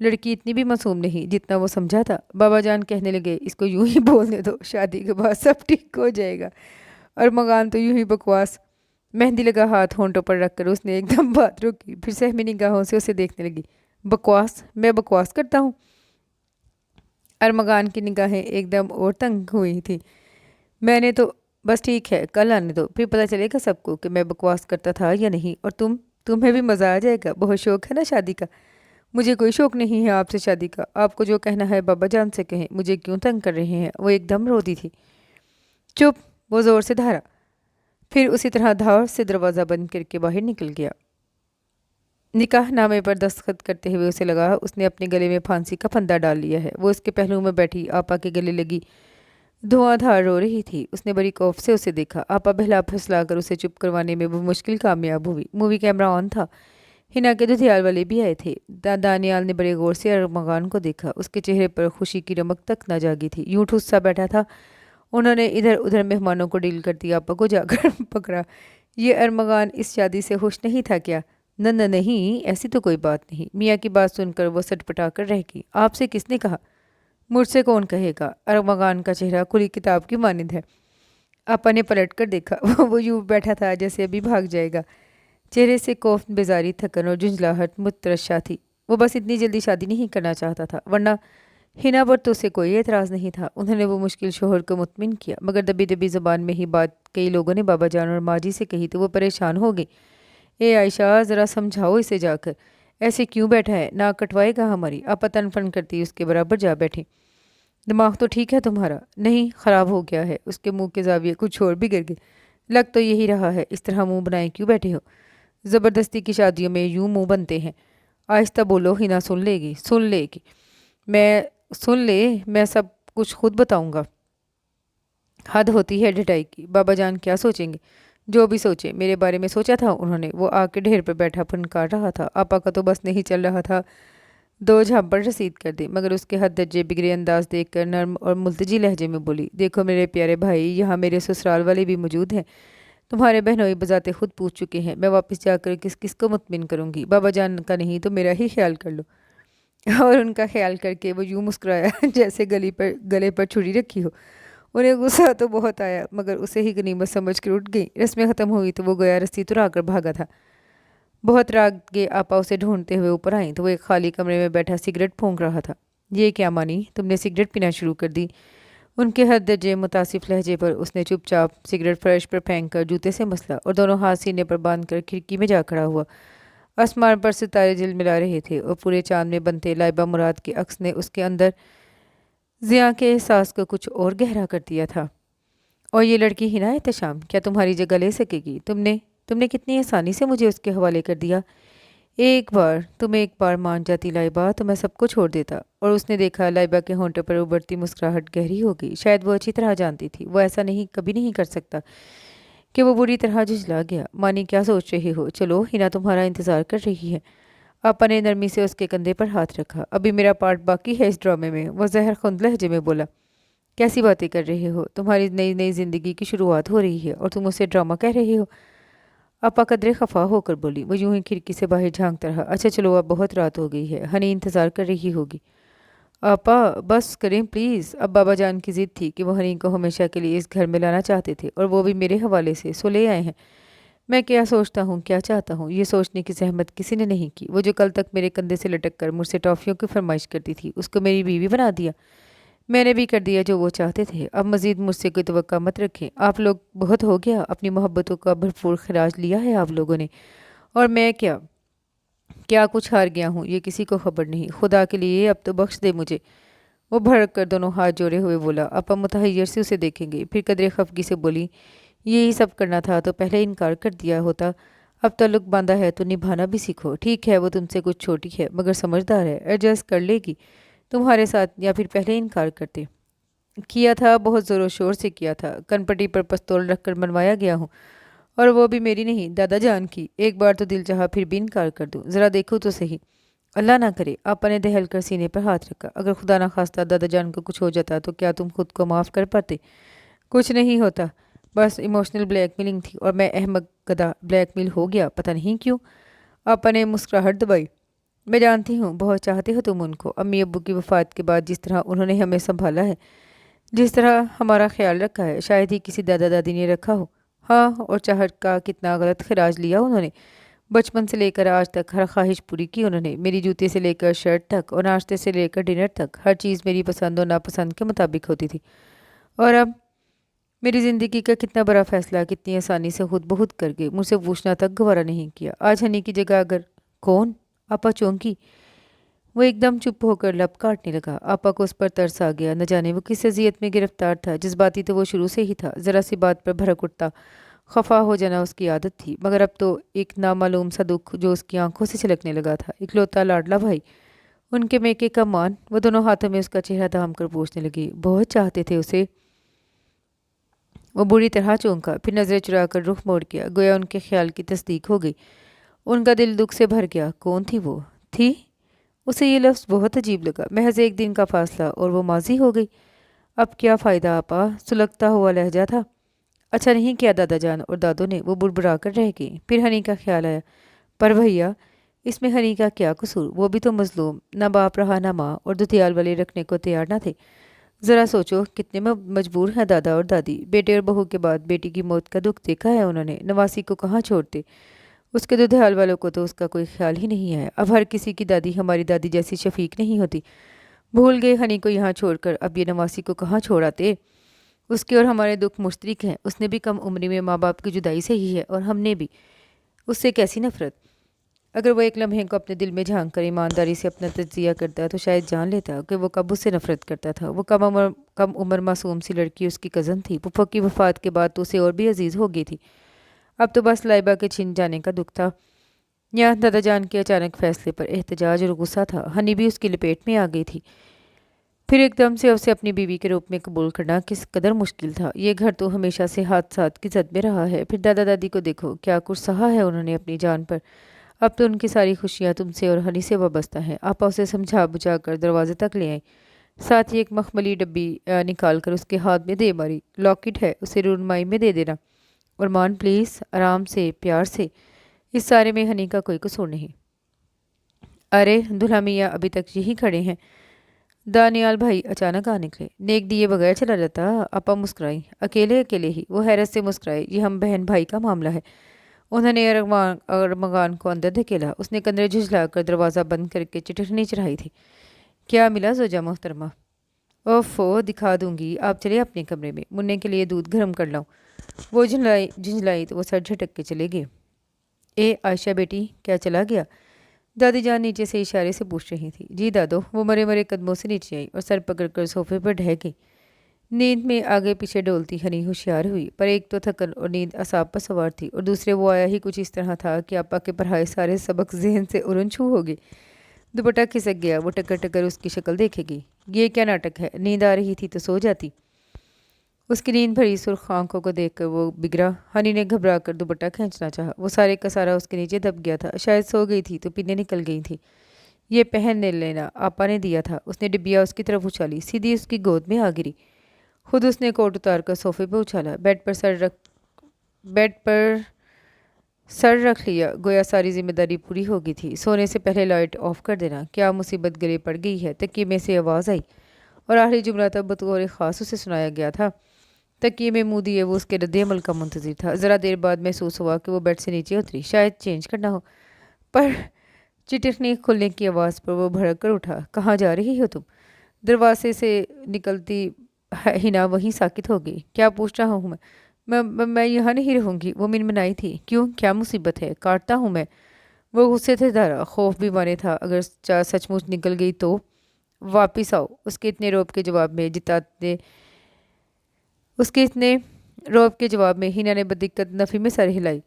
लड़की इतनी भी मासूम नहीं जितना वो समझा था। बाबा जान कहने लगे, इसको यूं ही बोलने दो, शादी के बाद सब ठीक हो जाएगा। और मकान तो यूं ही बकवास। मेहंदी लगा हाथ होंठों पर रखकर उसने एकदम बात रोकी, फिर सहमी निगाहों से उसे देखने लगी। बकवास? मैं बकवास करता हूँ? अरमगान की निगाहें एकदम और तंग हुई थी। मैंने तो बस ठीक है, कल आने दो, फिर पता चलेगा सबको कि मैं बकवास करता था या नहीं। और तुम्हें भी मज़ा आ जाएगा। बहुत शौक है ना शादी का? मुझे कोई शौक नहीं है आपसे शादी का। आपको जो कहना है बाबा जान से कहें, मुझे क्यों तंग कर रहे हैं? वो एकदम रोती थी। चुप, वो ज़ोर से धारा। फिर उसी तरह धार से दरवाज़ा बंद करके बाहर निकल गया। निकाह नामे पर दस्तखत करते हुए उसे लगा उसने अपने गले में फांसी का फंदा डाल लिया है। वो उसके पहलू में बैठी आपा के गले लगी धुआंधार रो रही थी। उसने बड़ी खौफ से उसे देखा। आपा बहला फुसला कर उसे चुप करवाने में वो मुश्किल कामयाब हुई। मूवी कैमरा ऑन था। हिना के दुधियाल वाले भी आए थे। दानियाल ने बड़े गौर से अरमगान को देखा। उसके चेहरे पर खुशी की रमक तक न जागी थी, यूं ठुस सा बैठा था। उन्होंने इधर उधर मेहमानों को डील करती आपा को जाकर पकड़ा। ये अरमगान इस शादी से खुश नहीं था क्या? न नहीं, ऐसी तो कोई बात नहीं। मियाँ की बात सुनकर वो सटपटा कर रह गई। आपसे किसने कहा? मुझसे कौन कहेगा? अरमगान का चेहरा खुली किताब की मानिंद है। आपा ने पलट कर देखा। वो यूं बैठा था जैसे अभी भाग जाएगा। चेहरे से खौफ, बेजारी, थकन और झुंझलाहट मुतरशा थी। वो बस इतनी जल्दी शादी नहीं करना चाहता था, वरना हिना पर तो उसे कोई एतराज़ नहीं था। उन्होंने वो मुश्किल शोहर को मुतमिन किया, मगर दबी दबी ज़बान में ही बात कई लोगों ने बाबा जान और माँ जी से कही तो वो परेशान हो गई। ए आयशा, ज़रा समझाओ इसे जाकर, ऐसे क्यों बैठा है? नाक कटवाएगा हमारी। आप तन फन करती उसके बराबर जा बैठी। दिमाग तो ठीक है तुम्हारा? नहीं, ख़राब हो गया है। उसके मुंह के जाविये कुछ और बिगड़ गए। लग तो यही रहा है। इस तरह मुंह बनाए क्यों बैठे हो? زبردستی کی شادیوں میں یوں منہ بنتے ہیں۔ آہستہ بولو، ہنا سن لے گی، سن لے گی، میں سن لے، میں سب کچھ خود بتاؤں گا۔ حد ہوتی ہے ڈٹائی کی، بابا جان کیا سوچیں گے؟ جو بھی سوچے، میرے بارے میں سوچا تھا انہوں نے؟ وہ آ کے ڈھیر پر بیٹھا پھنکار رہا تھا۔ آپا کا تو بس نہیں چل رہا تھا دو جھاپڑ رسید کر دے، مگر اس کے حد درجے بگڑے انداز دیکھ کر نرم اور ملتجی لہجے میں بولی، دیکھو میرے پیارے بھائی، یہاں میرے سسرال والے بھی موجود ہیں، تمہارے بہنوئی بذات خود پوچھ چکے ہیں، میں واپس جا کر کس کس کو مطمئن کروں گی؟ بابا جان کا نہیں تو میرا ہی خیال کر لو۔ اور ان کا خیال کر کے وہ یوں مسکرایا جیسے گلے پر چھری رکھی ہو۔ انہیں غصہ تو بہت آیا، مگر اسے ہی غنیمت سمجھ کر اٹھ گئی۔ رسمیں ختم ہوئی تو وہ گویا رسی تو کر بھاگا تھا۔ بہت راگے آپا اسے ڈھونڈتے ہوئے اوپر آئیں تو وہ ایک خالی کمرے میں بیٹھا سگریٹ پھونک رہا تھا۔ یہ کیا مانی، تم نے سگریٹ پینا شروع کر دی؟ ان کے حد درجے متاسف لہجے پر اس نے چپ چاپ سگریٹ فرش پر پھینک کر جوتے سے مسلا اور دونوں ہاتھ سینے پر باندھ کر کھڑکی میں جا کھڑا ہوا۔ آسمان پر ستارے جل ملا رہے تھے اور پورے چاند میں بنتے لائبہ مراد کے عکس نے اس کے اندر ضیاء کے احساس کو کچھ اور گہرا کر دیا تھا۔ اور یہ لڑکی ہنا احتشام کیا تمہاری جگہ لے سکے گی؟ تم نے کتنی آسانی سے مجھے اس کے حوالے کر دیا۔ تم ایک بار مان جاتی لائبہ تو میں سب کو چھوڑ دیتا۔ اور اس نے دیکھا لائبہ کے ہونٹوں پر ابھرتی مسکراہٹ گہری ہو گئی۔ شاید وہ اچھی طرح جانتی تھی وہ ایسا کبھی نہیں کر سکتا کہ وہ بری طرح جھجلا گیا۔ مانی کیا سوچ رہے ہو؟ چلو، ہنا تمہارا انتظار کر رہی ہے۔ آپا نے نرمی سے اس کے کندھے پر ہاتھ رکھا۔ ابھی میرا پارٹ باقی ہے اس ڈرامے میں، وہ زہر خوند لہجے میں بولا۔ کیسی باتیں کر رہے ہو؟ تمہاری نئی نئی زندگی کی شروعات ہو رہی ہے اور تم اسے ڈرامہ کہہ رہے ہو؟ آپا قدرے خفا ہو کر بولی۔ وہ یوں ہی کھڑکی سے باہر جھانکتا رہا۔ اچھا چلو، اب بہت رات ہو گئی ہے، ہنی انتظار کر رہی ہوگی۔ آپا بس کریں پلیز۔ اب بابا جان کی ضد تھی کہ وہ ہنی کو ہمیشہ کے لیے اس گھر میں لانا چاہتے تھے اور وہ بھی میرے حوالے سے، سو لے آئے ہیں۔ میں کیا سوچتا ہوں، کیا چاہتا ہوں، یہ سوچنے کی زحمت کسی نے نہیں کی۔ وہ جو کل تک میرے کندھے سے لٹک کر مجھ سے ٹافیوں کی فرمائش کرتی تھی، اس کو میری بیوی بنا دیا۔ میں نے بھی کر دیا جو وہ چاہتے تھے۔ اب مزید مجھ سے کوئی توقع مت رکھیں۔ آپ لوگ بہت ہو گیا، اپنی محبتوں کا بھرپور خراج لیا ہے آپ لوگوں نے، اور میں کیا کچھ ہار گیا ہوں یہ کسی کو خبر نہیں۔ خدا کے لیے اب تو بخش دے مجھے۔ وہ بھڑک کر دونوں ہاتھ جوڑے ہوئے بولا۔ آپا متحیر سے اسے دیکھیں گے، پھر قدرے خفگی سے بولی، یہی سب کرنا تھا تو پہلے انکار کر دیا ہوتا۔ اب تعلق باندھا ہے تو نبھانا بھی سیکھو۔ ٹھیک ہے وہ تم سے کچھ چھوٹی ہے مگر سمجھدار ہے، ایڈجسٹ کر لے گی تمہارے ساتھ، یا پھر پہلے انکار کرتے؟ کیا تھا، بہت زور و شور سے کیا تھا، کن پٹی پر پستول رکھ کر منوایا گیا ہوں، اور وہ بھی میری نہیں، دادا جان کی۔ ایک بار تو دل چاہا پھر بھی انکار کر دوں، ذرا دیکھو تو صحیح۔ اللہ نہ کرے، آپا نے دہل کر سینے پر ہاتھ رکھا، اگر خدا نہ خواستہ دادا جان کو کچھ ہو جاتا تو کیا تم خود کو معاف کر پاتے؟ کچھ نہیں ہوتا، بس ایموشنل بلیک میلنگ تھی، اور میں احمق گدھا بلیک میل ہو گیا، پتہ نہیں کیوں۔ آپا نے مسکراہٹ دبائی۔ میں جانتی ہوں بہت چاہتے ہو تم ان کو، امی ابو کی وفات کے بعد جس طرح انہوں نے ہمیں سنبھالا ہے، جس طرح ہمارا خیال رکھا ہے، شاید ہی کسی دادا دادی نے رکھا ہو۔ ہاں، اور چاہت کا کتنا غلط خراج لیا انہوں نے، بچپن سے لے کر آج تک ہر خواہش پوری کی انہوں نے، میری جوتے سے لے کر شرٹ تک، اور ناشتے سے لے کر ڈنر تک، ہر چیز میری پسند اور ناپسند کے مطابق ہوتی تھی۔ اور اب میری زندگی کا کتنا بڑا فیصلہ کتنی آسانی سے خود بخود کر گئے، مجھ سے پوچھنا تک گوارا نہیں کیا۔ آج ہنی کی جگہ اگر کون؟ آپا چونکی۔ وہ ایک دم چپ ہو کر لب کاٹنے لگا۔ آپا کو اس پر ترس آ گیا، نہ جانے وہ کس اذیت میں گرفتار تھا۔ جذباتی تو وہ شروع سے ہی تھا، ذرا سی بات پر بھڑک اٹھتا، خفا ہو جانا اس کی عادت تھی، مگر اب تو ایک نامعلوم سا دکھ جو اس کی آنکھوں سے چھلکنے لگا تھا۔ اکلوتا لاڈلا بھائی، ان کے میکے کا مان۔ وہ دونوں ہاتھوں میں اس کا چہرہ تھام کر پوچھنے لگی، بہت چاہتے تھے اسے؟ وہ بری طرح چونکا، پھر نظریں چرا کر رخ موڑ گیا، گویا ان کے خیال کی تصدیق ہو گئی۔ ان کا دل دکھ سے بھر گیا۔ کون تھی وہ؟ تھی؟ اسے یہ لفظ بہت عجیب لگا، محض ایک دن کا فاصلہ اور وہ ماضی ہو گئی۔ اب کیا فائدہ آپا، سلگتا ہوا لہجہ تھا۔ اچھا نہیں کیا دادا جان اور دادوں نے، وہ بڑبڑا کر رہ گئی۔ پھر ہنی کا خیال آیا، پر بھیا اس میں ہنی کا کیا قصور، وہ بھی تو مظلوم، نہ باپ رہا نہ ماں، اور دھیال والے رکھنے کو تیار نہ تھے۔ ذرا سوچو کتنے مجبور ہیں دادا اور دادی، بیٹے اور بہو کے بعد بیٹی کی موت کا دکھ دیکھا ہے انہوں نے، نواسی کو کہاں چھوڑتے، اس کے دھیال والوں کو تو اس کا کوئی خیال ہی نہیں ہے۔ اب ہر کسی کی دادی ہماری دادی جیسی شفیق نہیں ہوتی۔ بھول گئے ہنی کو یہاں چھوڑ کر، اب یہ نواسی کو کہاں چھوڑ آتے؟ اس کے اور ہمارے دکھ مشترک ہیں، اس نے بھی کم عمری میں ماں باپ کی جدائی سے ہی ہے، اور ہم نے بھی۔ اس سے کیسی نفرت! اگر وہ ایک لمحے کو اپنے دل میں جھانک کر ایمانداری سے اپنا تجزیہ کرتا تو شاید جان لیتا کہ وہ کب اس سے نفرت کرتا تھا۔ وہ کم عمر معصوم سی لڑکی اس کی کزن تھی، پھپھو کی وفات کے بعد تو اسے اور بھی عزیز ہو گئی تھی۔ اب تو بس لائبہ کے چھن جانے کا دکھ تھا۔ यहाँ दादा जान के अचानक फैसले पर एहतजाज और गुस्सा था। हनी भी उसकी लपेट में आ गई थी। फिर एकदम से उसे अपनी बीवी के रूप में कबूल करना किस कदर मुश्किल था। ये घर तो हमेशा से हादसात की जद में रहा है। फिर दादा दादी को देखो, क्या कुछ सहा है उन्होंने अपनी जान पर। अब तो उनकी सारी खुशियाँ तुमसे और हनी से वाबस्ता हैं। आपा उसे समझा बुझा कर दरवाजे तक ले आई। साथ ही एक मखमली डब्बी निकाल कर उसके हाथ में दे मारी। लॉकेट है, उसे रूनमाई में दे देना। और मान प्लीज़, आराम से, प्यार से। इस सारे में हनी का कोई कसूर नहीं। अरे दुल्हा मियाँ अभी तक यहीं खड़े हैं। दानियाल भाई अचानक आ निकले। नेक दिए बगैर चला जाता। आपा मुस्कुराई। अकेले अकेले ही। वो हैरत से मुस्कुराए। ये हम बहन भाई का मामला है। उन्होंने अरमगान को अंदर धकेला। उसने कंधे झुझलाकर दरवाज़ा बंद करके चिटकनी चढ़ाई थी। क्या मिला जोजा मोहतरमा? ओफो, दिखा दूंगी। आप चले अपने कमरे में, मुन्ने के लिए दूध गर्म कर लाऊं। वो झुंझलाई तो वो सर झटक के चले गए। ए आयशा बेटी, क्या चला गया? दादी जान नीचे से इशारे से पूछ रही थी। जी दादो। वो मरे मरे कदमों से नीचे आई और सर पकड़कर सोफे पर ढह गई। नींद में आगे पीछे डोलती हनी होशियार हुई, पर एक तो थकन और नींद असाब पर सवार थी, और दूसरे वो आया ही कुछ इस तरह था कि आपा के पढ़ाए सारे सबक जहन से उड़न छू हो गए। दुपट्टा खिसक गया। वो टकर टकर उसकी शक्ल देखेगी। ये क्या नाटक है? नींद आ रही थी तो सो जाती। उसकी नींद भरी सुर्ख आंखों को देखकर वो बिगड़ा। हनी ने घबरा कर दुपट्टा खींचना चाहा। वो सारे का सारा उसके नीचे दब गया था। शायद सो गई थी तो पीने निकल गई थी। ये पहन लेना, आपा ने दिया था। उसने डिबिया उसकी तरफ उछाली, सीधी उसकी गोद में आ गिरी। खुद उसने कोट उतार कर सोफे पर उछाला। बेड पर सर रख लिया, गोया सारी जिम्मेदारी पूरी हो गई थी। सोने से पहले लाइट ऑफ कर देना। क्या मुसीबत गले पड़ गई है? तकिए में से आवाज़ आई, और आखिरी जुमला तब बतौर ख़ास उसे सुनाया गया था। तकिए में मुंह दिए वो उसके रद्द अमल का मुंतज़िर था। ज़रा देर बाद महसूस हुआ कि वो बेड से नीचे उतरी, शायद चेंज करना हो। पर चिटकनी खुलने की आवाज़ पर वो भड़क कर उठा। कहाँ जा रही हो तुम? दरवाजे से निकलती हिना वहीं साकित हो गई। क्या पूछ रहा हूँ मैं यहाँ नहीं रहूँगी। वो मिनमिनाई थी। क्यों, क्या मुसीबत है? काटता हूँ मैं। वो गुस्से से धरा, खौफ भी मारे था। अगर सचमुच निकल गई तो? वापिस आओ। उसके इतने रोब के जवाब में हिना ने बदिक्कत नफ़ी में सर हिलाई,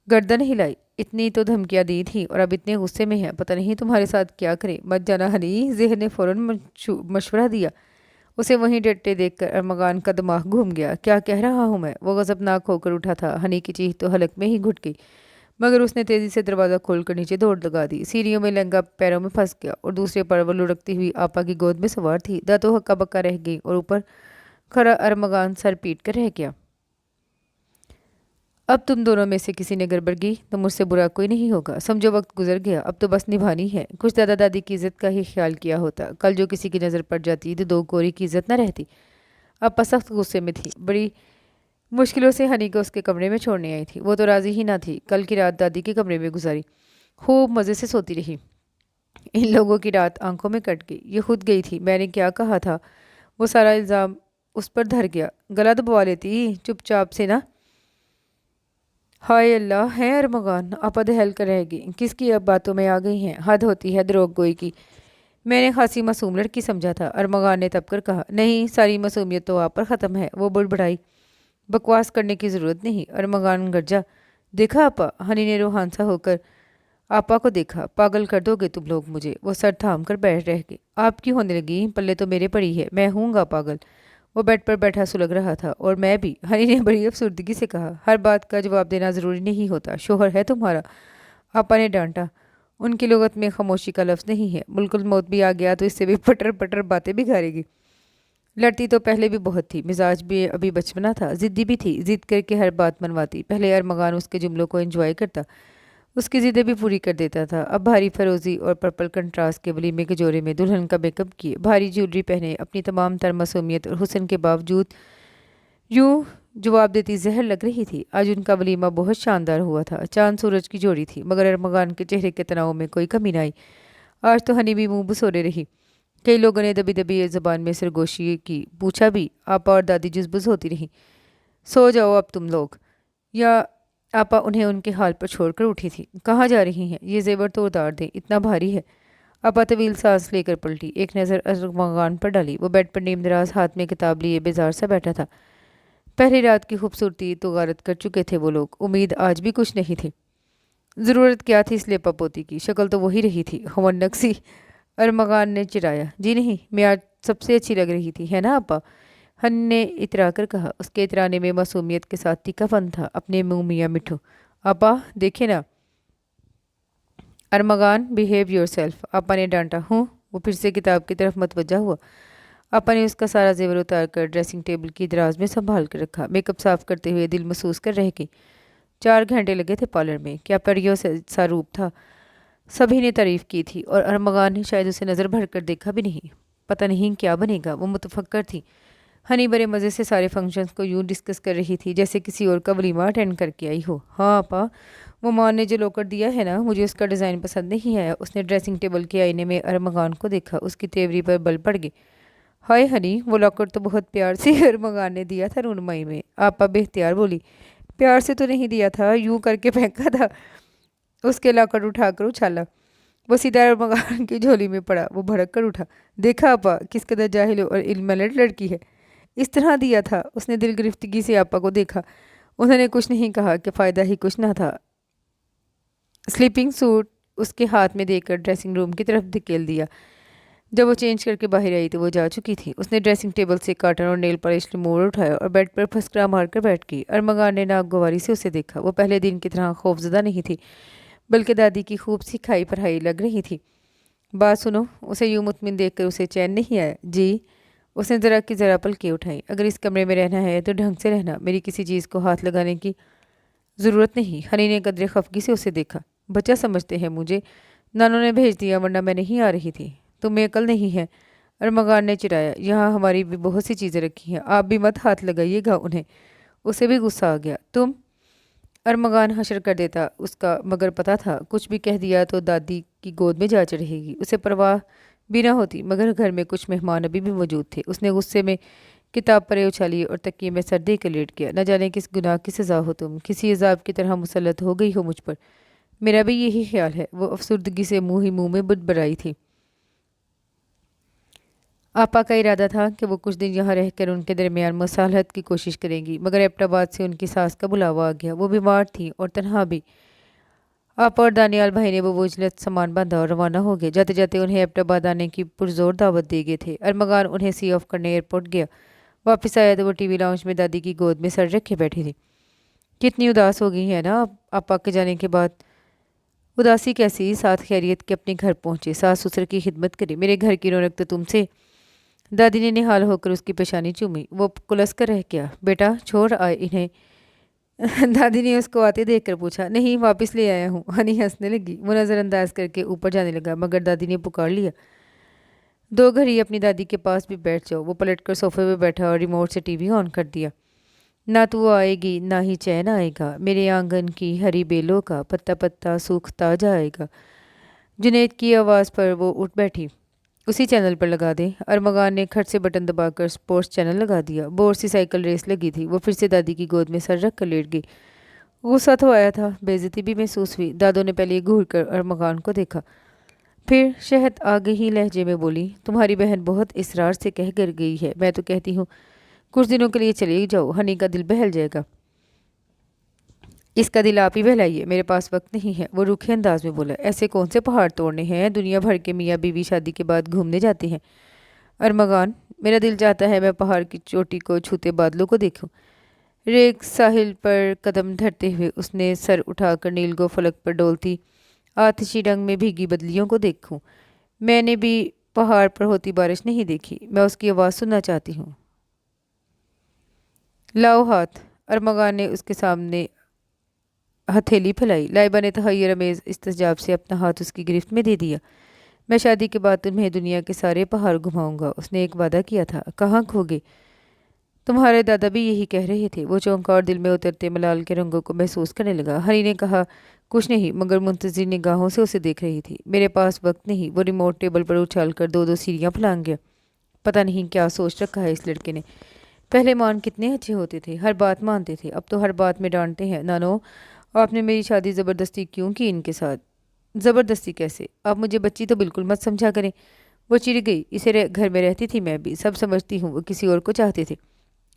गर्दन हिलाई। इतनी तो धमकियाँ दी थी और अब इतने गुस्से में है। पता नहीं तुम्हारे साथ क्या करे। मत जाना हनी। ज़ेहन ने फ़ौरन मशवरा दिया। उसे वहीं डटे देखकर अरमगान का दिमाग घूम गया। क्या कह रहा हूँ मैं? वो गजबनाक होकर उठा था। हनी की चीख तो हलक में ही घुट गई, मगर उसने तेज़ी से दरवाज़ा खोलकर नीचे दौड़ लगा दी। सीढ़ियों में लहंगा पैरों में फंस गया और दूसरे पर वो लुढ़कती हुई आपा की गोद में सवार थी। दांतों हक्का बक्का रह गई और ऊपर खड़ा अरमगान सर पीट कर रह गया। अब तुम दोनों में से किसी ने गड़बड़ की तो मुझसे बुरा कोई नहीं होगा। समझो वक्त गुजर गया, अब तो बस निभानी है। कुछ दादा दादी की इज्जत का ही ख्याल किया होता। कल जो किसी की नज़र पड़ जाती तो दो कोरी की इज्जत न रहती। अब सख्त गुस्से में थी। बड़ी मुश्किलों से हनी को उसके कमरे में छोड़ने आई थी। वो तो राजी ही ना थी। कल की रात दादी के कमरे में गुजारी। खूब मज़े से सोती रही। इन लोगों की रात आंखों में कट गई। ये खुद गई थी। मैंने क्या कहा था? वो सारा इल्ज़ाम उस पर धर गया। गला दबवा लेती चुपचाप से ना। हाय अल्लाह, है अरमगान। आपा दहल कर रहेगी। किसकी अब बातों में आ गई हैं? हद होती है दरोग गोई की। मैंने खासी मासूम लड़की समझा था। अरमगान ने तब कर कहा। नहीं, सारी मासूमियत तो आप पर ख़त्म है। वो बुड़बड़ाई। बकवास करने की ज़रूरत नहीं। अरमगान गरजा। देखा आपा? हनी ने रूहानसा होकर आपा को देखा। पागल कर दोगे तुम लोग मुझे। वो सर थाम कर बैठ रह गई। आप क्यों होने लगी? पल्ले तो मेरे पड़ी है, मैं हूँगा पागल। वो बेड पर बैठा सुलग रहा था। और मैं भी, हनी ने बड़ी अफसुर्दगी से कहा। हर बात का जवाब देना ज़रूरी नहीं होता। शोहर है तुम्हारा। आपा ने डांटा। उनकी लुगत में खामोशी का लफ्ज़ नहीं है। मुल्कुल मौत भी आ गया तो इससे भी पटर पटर बातें बिगाड़ेगी। लड़ती तो पहले भी बहुत थी। मिजाज भी अभी बचपना था। ज़िद्दी भी थी। ज़िद करके हर बात मनवाती। पहले अरमगान उसके जुमलों को एंजॉय करता, उसकी ज़िद्दें भी पूरी कर देता था। अब भारी फरोज़ी और पर्पल कंट्रास्ट के वलीमे के जोड़े में दुल्हन का मेकअप किए, भारी ज्वेलरी पहने, अपनी तमाम तर मासूमियत और हुस्न के बावजूद यूं जवाब देती जहर लग रही थी। आज उनका वलीमा बहुत शानदार हुआ था। चांद सूरज की जोड़ी थी, मगर अरमगान के चेहरे के तनाव में कोई कमी न आई। आज तो हनी भी मुँह बसोरे रही। कई लोगों ने दबी दबी ज़बान में सरगोशी की। पूछा भी। आपा और दादी जुज़बुज़ होती रही। सो जाओ अब तुम लोग। या आपा उन्हें उनके हाल पर छोड़कर उठी थी। कहाँ जा रही हैं? ये जेवर तो उतार दें, इतना भारी है। आपा तवील सांस लेकर पलटी, एक नज़र अरमगान पर डाली। वो बेड पर नीम दराज हाथ में किताब लिए बेजार सा बैठा था। पहली रात की खूबसूरती तो गारत कर चुके थे वो लोग। उम्मीद आज भी कुछ नहीं थी। ज़रूरत क्या थी इस लेपा पोती की, शक्ल तो वही रही थी हमनक सी। अरमगान ने चिढ़ाया। जी नहीं, मैं आज सबसे अच्छी लग रही थी, है ना आपा? हन ने इतरा कर कहा। उसके इतराने में मासूमियत के साथ तीखापन था। अपने मुंह मियाँ मिठू। आपा देखे ना। अरमगान बिहेव योरसेल्फ, आपा ने डांटा। हूँ। वो फिर से किताब की तरफ मतवज्जा हुआ। आपा ने उसका सारा जेवर उतार कर ड्रेसिंग टेबल की दराज में संभाल कर रखा। मेकअप साफ करते हुए दिल महसूस कर रह गई। 4 घंटे लगे थे पार्लर में। क्या परियों सा रूप था। सभी ने तारीफ की थी और अरमगान ने शायद उसे नज़र भर कर देखा भी नहीं। पता नहीं क्या बनेगा, वो मुतफक्कर थी। हनी बड़े मज़े से सारे फंक्शंस को यूं डिस्कस कर रही थी जैसे किसी और का वलीमा अटेंड करके आई हो। हाँ आपा, वो माँ ने जो लॉकर दिया है ना, मुझे उसका डिज़ाइन पसंद नहीं आया। उसने ड्रेसिंग टेबल के आईने में अरमगान को देखा। उसकी तेवरी पर बल पड़ गई। हाय हनी, वो लॉकर तो बहुत प्यार से अरमगान ने दिया था रूनमाई में। आपा बेख्तियार बोली। प्यार से तो नहीं दिया था, यूं करके फेंका था। उसके लॉकर उठाकर उछाला। वो सीधा अरमगान की झोली में पड़ा। वो भड़क कर उठा। देखा आपा, किस कदर जाहिल और इल्मलट लड़की है। इस तरह दिया था। उसने दिल गिरफ्तगी से आपा को देखा। उन्होंने कुछ नहीं कहा कि फ़ायदा ही कुछ ना था। स्लीपिंग सूट उसके हाथ में देकर ड्रेसिंग रूम की तरफ धकेल दिया। जब वो चेंज करके बाहर आई तो वो जा चुकी थी। उसने ड्रेसिंग टेबल से कार्टन और नेल पॉलिश रिमूवर उठाया और बेड पर फसकरा मारकर बैठ गई। अरमगान ने नागवारी से उसे देखा। वो पहले दिन की तरह खौफजदा नहीं थी, बल्कि दादी की खूब सिखाई पढ़ाई लग रही थी। बात सुनो। उसे यूं मुतमिन देखकर उसे चैन नहीं आया। जी। उसने ज़रा की ज़रा पलकें उठाई। अगर इस कमरे में रहना है तो ढंग से रहना, मेरी किसी चीज़ को हाथ लगाने की ज़रूरत नहीं। हनी ने कदरे खफगी से उसे देखा। बच्चा समझते हैं मुझे, नानों ने भेज दिया, वरना मैं नहीं आ रही थी। तुम्हें अकल नहीं है, अरमगान ने चिढ़ाया। यहाँ हमारी भी बहुत सी चीज़ें रखी हैं, आप भी मत हाथ लगाइएगा उन्हें। उसे भी गुस्सा आ गया। तुम। अरमगान हशर कर देता उसका, मगर पता था कुछ भी कह दिया तो दादी की गोद में जा चढ़ेगी। उसे परवाह भी ना होती, मगर घर में कुछ मेहमान अभी भी मौजूद थे। उसने गुस्से में किताब परे उछाली और तकिए में सर दे कर लेट गया। न जाने किस गुनाह की सज़ा हो, तुम किसी अजाब की तरह मुसल्लत हो गई हो मुझ पर। मेरा भी यही ख्याल है। वो अफसुर्दगी से मुंह ही मुंह में बुदबुदाई थी। आपा का इरादा था कि वो कुछ दिन यहाँ रहकर उनके दरमियान मसालहत की कोशिश करेंगी, मगर एबटाबाद से उनकी सास का बुलावा आ गया। वो बीमार थी और तनहा भी। आपा और दानियाल भाई ने वो बोझलत सामान बांधा और रवाना हो गए। जाते जाते उन्हें एबटाबाद आने की पुरजोर दावत दे गए थे। अरमगान उन्हें सी ऑफ करने एयरपोर्ट गया। वापस आया तो वो टीवी लाउंज में दादी की गोद में सर रखे बैठी थी। कितनी उदास हो गई है ना आपा के जाने के बाद। उदासी कैसी, साथ खैरियत के अपने घर पहुंचे, सास ससुर की खिदमत करी। मेरे घर की रौनक तो तुमसे। दादी ने निहाल होकर उसकी पेशानी चूमी। वो कुलस कर रह गया। बेटा छोड़ आए इन्हें। दादी ने उसको आते देखकर पूछा। नहीं, वापस ले आया हूँ। हनी हंसने लगी। वो नज़रअंदाज करके ऊपर जाने लगा, मगर दादी ने पुकार लिया। 2 घड़ी अपनी दादी के पास भी बैठ जाओ। वो पलटकर सोफे पे बैठा और रिमोट से टीवी ऑन कर दिया। ना तो वो आएगी, ना ही चैन आएगा। मेरे आंगन की हरी बेलों का पत्ता पत्ता सूखता जाएगा। जुनैद की आवाज़ पर वो उठ बैठी। उसी चैनल पर लगा दे। अरमगान ने खट से बटन दबाकर स्पोर्ट्स चैनल लगा दिया। बोर सी साइकिल रेस लगी थी। वो फिर से दादी की गोद में सर रख कर लेट गई। गुस्सा तो आया था, बेइज्जती भी महसूस हुई। दादों ने पहले घूर कर अरमगान को देखा, फिर शहद आगे ही लहजे में बोली। तुम्हारी बहन बहुत इसरार से कह कर गई है। मैं तो कहती हूँ कुछ दिनों के लिए चले जाओ, हनी का दिल बहल जाएगा। इसका दिल आप ही बहलाइए, मेरे पास वक्त नहीं है। वो रूखे अंदाज में बोला। ऐसे कौन से पहाड़ तोड़ने हैं, दुनिया भर के मियाँ बीवी शादी के बाद घूमने जाते हैं। अरमगान, मेरा दिल चाहता है मैं पहाड़ की चोटी को छूते बादलों को देखूं। रेग साहिल पर कदम धरते हुए उसने सर उठाकर नीलगो फलक पर डोलती आतिशी रंग में भीगी बदलियों को देखूं। मैंने भी पहाड़ पर होती बारिश नहीं देखी, मैं उसकी आवाज़ सुनना चाहती हूँ। लाओ हाथ। अरमगान ने उसके सामने हथेली फैलाई। लाइबा ने तहैयर अमेज़ इस्तजाब से अपना हाथ उसकी गिरफ्त में दे दिया। मैं शादी के बाद तुम्हें दुनिया के सारे पहाड़ घुमाऊंगा, उसने एक वादा किया था। कहाँ खो गए। तुम्हारे दादा भी यही कह रहे थे। वो चौंका और दिल में उतरते मलाल के रंगों को महसूस करने लगा। हरी ने कहा कुछ नहीं, मगर मुंतजिर निगाहों से उसे देख रही थी। मेरे पास वक्त नहीं। वो रिमोट टेबल पर उछाल कर 2-2 सीढ़ियाँ फलांग गया। पता नहीं क्या सोच रखा है इस लड़के ने। पहले मान कितने अच्छे होते थे, हर बात मानते थे, अब तो हर बात में डांटते हैं। नानो, आपने मेरी शादी ज़बरदस्ती क्यों की इनके साथ। ज़बरदस्ती कैसे, आप मुझे बच्ची तो बिल्कुल मत समझा करें। वो चिढ़ गई। इसे घर में रहती थी मैं भी, सब समझती हूँ। वो किसी और को चाहते थे।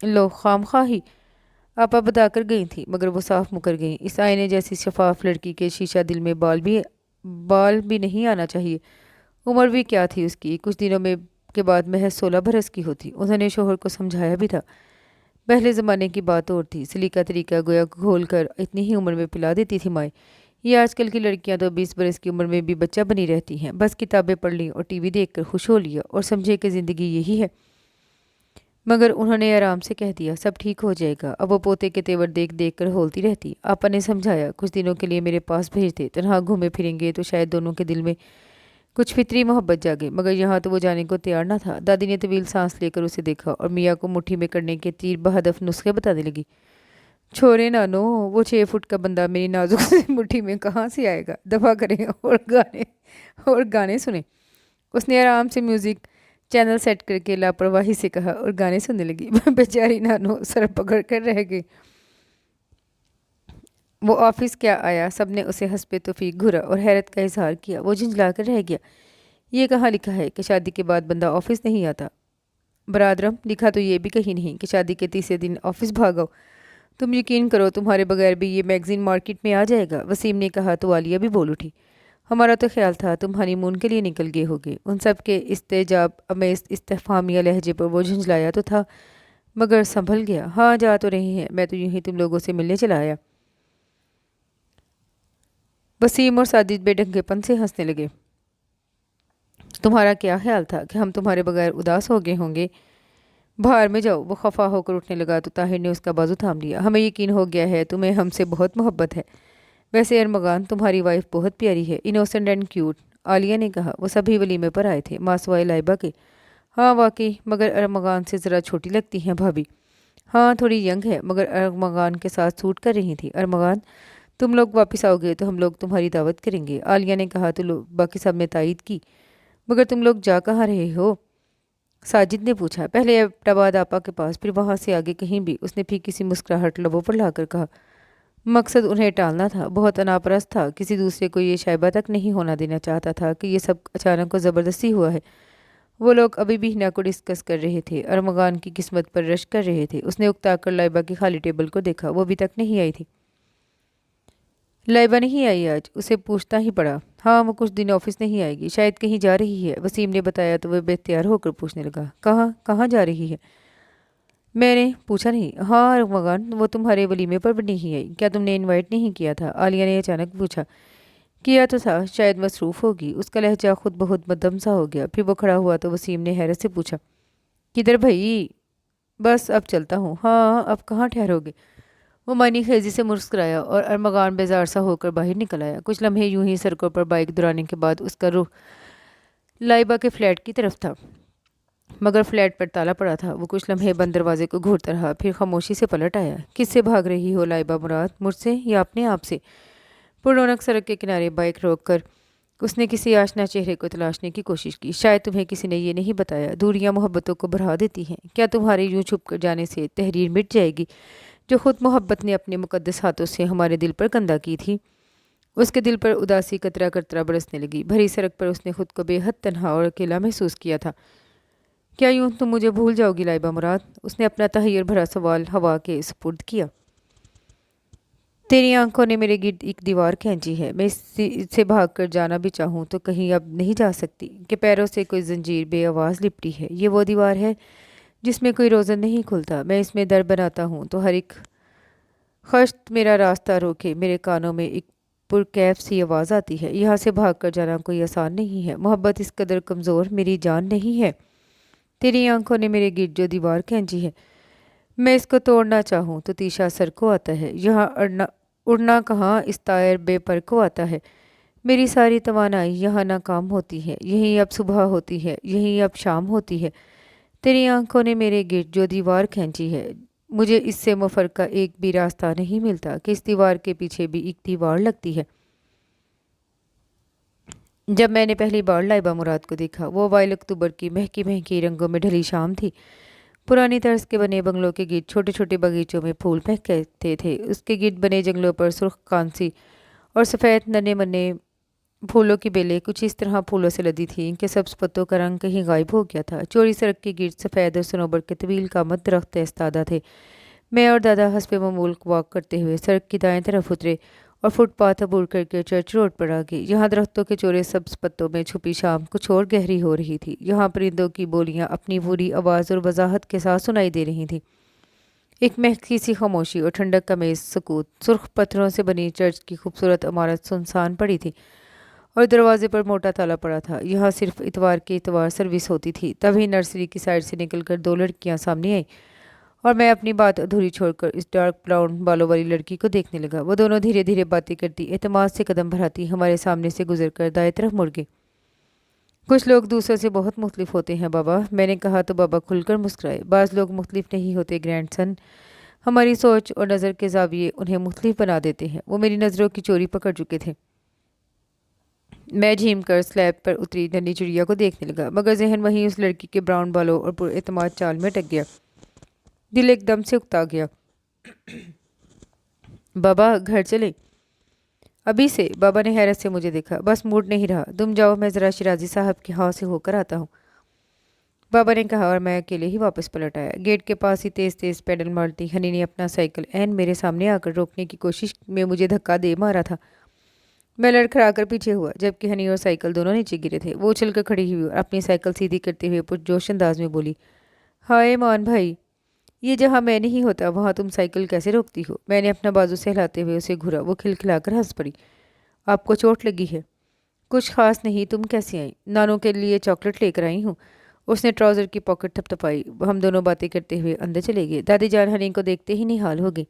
लो खामखा ही। आपा बताकर गई थी, मगर वो साफ मुकर गईं। इस आईने जैसी शफाफ लड़की के शीशा दिल में बाल भी नहीं आना चाहिए। उम्र भी क्या थी उसकी, कुछ दिनों में के बाद महज 16 बरस की होती। उन्होंने शोहर को समझाया भी था। पहले ज़माने की बात और थी, सलीका तरीका गोया घोल कर इतनी ही उम्र में पिला देती थी माएँ। ये आजकल की लड़कियां तो 20 बरस की उम्र में भी बच्चा बनी रहती हैं। बस किताबें पढ़ ली और टीवी देखकर खुश हो लिया और समझे कि ज़िंदगी यही है। मगर उन्होंने आराम से कह दिया, सब ठीक हो जाएगा। अब वो पोते के तेवर देख देख कर होलती रहती। आपा ने समझाया, कुछ दिनों के लिए मेरे पास भेज दे, तनहा घूमे फिरेंगे तो शायद दोनों के दिल में कुछ फितरी मोहब्बत जागे। मगर यहाँ तो वो जाने को तैयार ना था। दादी ने तवील सांस लेकर उसे देखा और मियाँ को मुट्ठी में करने के तीर बहदफ नुस्खे बताने लगी। छोरे नानो, वो 6 फुट का बंदा मेरी नाजुक सी मुट्ठी में कहाँ से आएगा। दफा करें और गाने सुने। उसने आराम से म्यूजिक चैनल सेट करके लापरवाही से कहा और गाने सुनने लगी। बेचारी नानो सर पकड़ कर रह गई। वो ऑफिस क्या आया, सबने उसे हंसपे तौफीक घूरा और हैरत का इजहार किया। वो झुंझला कर रह गया। ये कहाँ लिखा है कि शादी के बाद बंदा ऑफिस नहीं आता? बरादरम, लिखा तो ये भी कहीं नहीं कि शादी के तीसरे दिन ऑफिस भागो। तुम यकीन करो, तुम्हारे बगैर भी ये मैगजीन मार्केट में आ जाएगा। वसीम ने कहा तो आलिया भी बोल उठी, हमारा तो ख्याल था तुम हनीमून के लिए निकल गए होगे। उन सब के इस्तेजाब अमेज इस्तेफामिया लहजे पर वो झुंझलाया तो था, मगर संभल गया। हाँ, जा तो रहे हैं, मैं तो यूं ही तुम लोगों से मिलने चला आया। वसीम और साजिद बेढंगेपन से हंसने लगे। तुम्हारा क्या ख्याल था कि हम तुम्हारे बगैर उदास हो गए होंगे? बाहर में जाओ। वो खफा होकर उठने लगा तो ताहिर ने उसका बाजू थाम लिया। हमें यकीन हो गया है तुम्हें हमसे बहुत मोहब्बत है। वैसे अरमगान, तुम्हारी वाइफ बहुत प्यारी है, इनोसेंट एंड क्यूट। आलिया ने कहा। वो सभी वलीमे पर आए थे, मासवाए लाइबा के। हाँ वाकई, मगर अरमगान से ज़रा छोटी लगती हैं भाभी। हाँ, थोड़ी यंग है, मगर अरमगान के साथ सूट कर रही थी। अरमगान, तुम लोग वापस आओगे तो हम लोग तुम्हारी दावत करेंगे। आलिया ने कहा तो बाकी सब ने तायद की। मगर तुम लोग जा कहाँ रहे हो? साजिद ने पूछा। पहले एबटाबाद आपा के पास, फिर वहाँ से आगे कहीं भी। उसने फिर किसी मुस्कुराहट लबों पर लाकर कहा। मकसद उन्हें टालना था। बहुत अनापरस्त था, किसी दूसरे को ये शायबा तक नहीं होना देना चाहता था कि ये सब अचानक और ज़बरदस्ती हुआ है। वो लोग अभी भी हिना को डिस्कस कर रहे थे, अरमगान की किस्मत पर रश कर रहे थे। उसने उकताकर लाइबा की खाली टेबल को देखा, वो अभी तक नहीं आई थी। लाइबा नहीं आई आज? उसे पूछता ही पड़ा। हाँ, वो कुछ दिन ऑफिस नहीं आएगी, शायद कहीं जा रही है। वसीम ने बताया तो वह बेख्तियार होकर पूछने लगा, कहाँ कहाँ जा रही है? मैंने पूछा नहीं। हाँ अरमगान, वो तुम्हारे वलीमे पर भी नहीं आई, क्या तुमने इनवाइट नहीं किया था? आलिया ने अचानक पूछा। किया तो था, शायद मसरूफ़ होगी। उसका लहजा खुद बहुत मद्दम सा हो गया। फिर वो खड़ा हुआ तो वसीम ने हैरत से पूछा, किधर भई? बस अब चलता हूँ। हाँ, अब कहाँ ठहरोगे? वो मानी खेजी से मुस्कुराया और अरमगान बेजार सा होकर बाहर निकल आया। कुछ लम्हे यूं ही सड़कों पर बाइक दुराने के बाद उसका रुख लाइबा के फ्लैट की तरफ था, मगर फ्लैट पर ताला पड़ा था। वो कुछ लम्हे बंद दरवाजे को घूरता रहा, फिर खामोशी से पलट आया। किससे भाग रही हो लाइबा मुराद, मुझसे या अपने आप से? पुरौनक सड़क के किनारे बाइक रोककर उसने किसी आशना चेहरे को तलाशने की कोशिश की। शायद तुम्हें किसी ने ये नहीं बताया, दूरियां मोहब्बतों को बढ़ा देती हैं। क्या तुम्हारे यूं छुप कर जाने से तहरीर मिट जाएगी जो खुद मोहब्बत ने अपने मुकद्दस हाथों से हमारे दिल पर गंदा की थी? उसके दिल पर उदासी कतरा कतरा बरसने लगी। भरी सड़क पर उसने खुद को बेहद तन्हा और अकेला महसूस किया था। क्या यूं तुम मुझे भूल जाओगी लाइबा मुराद? उसने अपना तहैयर भरा सवाल हवा के सुपुर्द किया। तेरी आंखों ने मेरे गिर्द एक दीवार खींची है। मैं इससे भाग कर जाना भी चाहूँ तो कहीं अब नहीं जा सकती कि पैरों से कोई जंजीर बेआवाज़ लिपटी है। ये वो दीवार है जिसमें कोई रोज़न नहीं खुलता। मैं इसमें दर बनाता हूँ तो हर एक खश्त मेरा रास्ता रोके। मेरे कानों में एक पुरकैफ सी आवाज़ आती है। यहाँ से भाग कर जाना कोई आसान नहीं है। मोहब्बत इस कदर कमज़ोर मेरी जान नहीं है। तेरी आंखों ने मेरे गिर्द जो दीवार खींची है, मैं इसको तोड़ना चाहूँ तो तीशा सर को आता है। यहाँ उड़ना कहाँ, इस तायर बेपर को आता है। मेरी सारी तवानाई यहाँ नाकाम होती है। यहीं अब सुबह होती है, यहीं अब शाम होती है। तेरी आंखों ने मेरे गिर्द जो दीवार खींची है, मुझे इससे मुफर का एक भी रास्ता नहीं मिलता कि इस दीवार के पीछे भी एक दीवार लगती है। जब मैंने पहली बार लाइबा मुराद को देखा, वो वाइल अक्टूबर की महकी महकी रंगों में ढली शाम थी। पुरानी तर्ज के बने बंगलों के गिर्द छोटे छोटे बगीचों में फूल महकते थे। उसके गिर्द बने जंगलों पर सुर्ख कांसी और सफ़ेद नन्हे मन्ने फूलों की बेलें कुछ इस तरह फूलों से लदी थीं कि सब्ज़ पत्तों का रंग कहीं गायब हो गया था। चौड़ी सड़क के गिर्द सफ़ेद और सनोबर के तवील कामत दरख्त इस्तादा थे। میں اور دادا حسب معمول واک کرتے ہوئے سڑک کی دائیں طرف اترے اور فٹ پاتھ عبور کر کے چرچ روڈ پر آ گئے۔ یہاں درختوں کے چورے سبز پتوں میں چھپی شام کچھ اور گہری ہو رہی تھی۔ یہاں پرندوں کی بولیاں اپنی پوری آواز اور وضاحت کے ساتھ سنائی دے رہی تھیں۔ ایک مہکی سی خاموشی اور ٹھنڈک کا میز سکوت۔ سرخ پتھروں سے بنی چرچ کی خوبصورت عمارت سنسان پڑی تھی اور دروازے پر موٹا تالا پڑا تھا۔ یہاں صرف اتوار کے اتوار سروس ہوتی تھی۔ تبھی نرسری کی سائڈ سے نکل کر دو لڑکیاں سامنے آئیں اور میں اپنی بات ادھوری چھوڑ کر اس ڈارک براؤن بالوں والی لڑکی کو دیکھنے لگا۔ وہ دونوں دھیرے دھیرے باتیں کرتی، اعتماد سے قدم بڑھاتی ہمارے سامنے سے گزر کر دائیں طرف مڑ گئی۔ کچھ لوگ دوسروں سے بہت مختلف ہوتے ہیں بابا، میں نے کہا تو بابا کھل کر مسکرائے۔ بعض لوگ مختلف نہیں ہوتے گرینڈ سن، ہماری سوچ اور نظر کے زاویے انہیں مختلف بنا دیتے ہیں۔ وہ میری نظروں کی چوری پکڑ چکے تھے۔ میں جھیم کر سلیب پر اتری ننھی چڑیا کو دیکھنے لگا، مگر ذہن وہیں اس لڑکی کے براؤن بالوں اور پر اعتماد چال میں اٹک گیا۔ دل ایک دم سے اکتا گیا۔ بابا گھر چلیں؟ ابھی سے؟ بابا نے حیرت سے مجھے دیکھا۔ بس موڈ نہیں رہا، تم جاؤ، میں ذرا شیرازی صاحب کے ہاں سے ہو کر آتا ہوں، بابا نے کہا اور میں اکیلے ہی واپس پلٹ آیا۔ گیٹ کے پاس ہی تیز تیز پیڈل مارتی ہنی نے اپنا سائیکل عین میرے سامنے آ کر روکنے کی کوشش میں مجھے دھکا دے مارا تھا۔ میں لڑکھڑا کر پیچھے ہوا، جبکہ ہنی اور سائیکل دونوں نیچے گرے تھے۔ وہ اچھل کر کھڑی ہوئی اور اپنی سائیکل سیدھی کرتے ہوئے پرجوش انداز میں بولی، ہائے مان بھائی، یہ جہاں میں نہیں ہوتا وہاں تم سائیکل کیسے روکتی ہو؟ میں نے اپنا بازو سے ہلاتے ہوئے اسے گھورا۔ وہ کھلکھلا کر ہنس پڑی۔ آپ کو چوٹ لگی ہے؟ کچھ خاص نہیں، تم کیسی آئیں؟ نانوں کے لیے چاکلیٹ لے کر آئی ہوں۔ اس نے ٹراؤزر کی پاکٹ تھپ تھپائی۔ ہم دونوں باتیں کرتے ہوئے اندر چلے گئے۔ دادی جان ہنی کو دیکھتے ہی نہال ہو گئی۔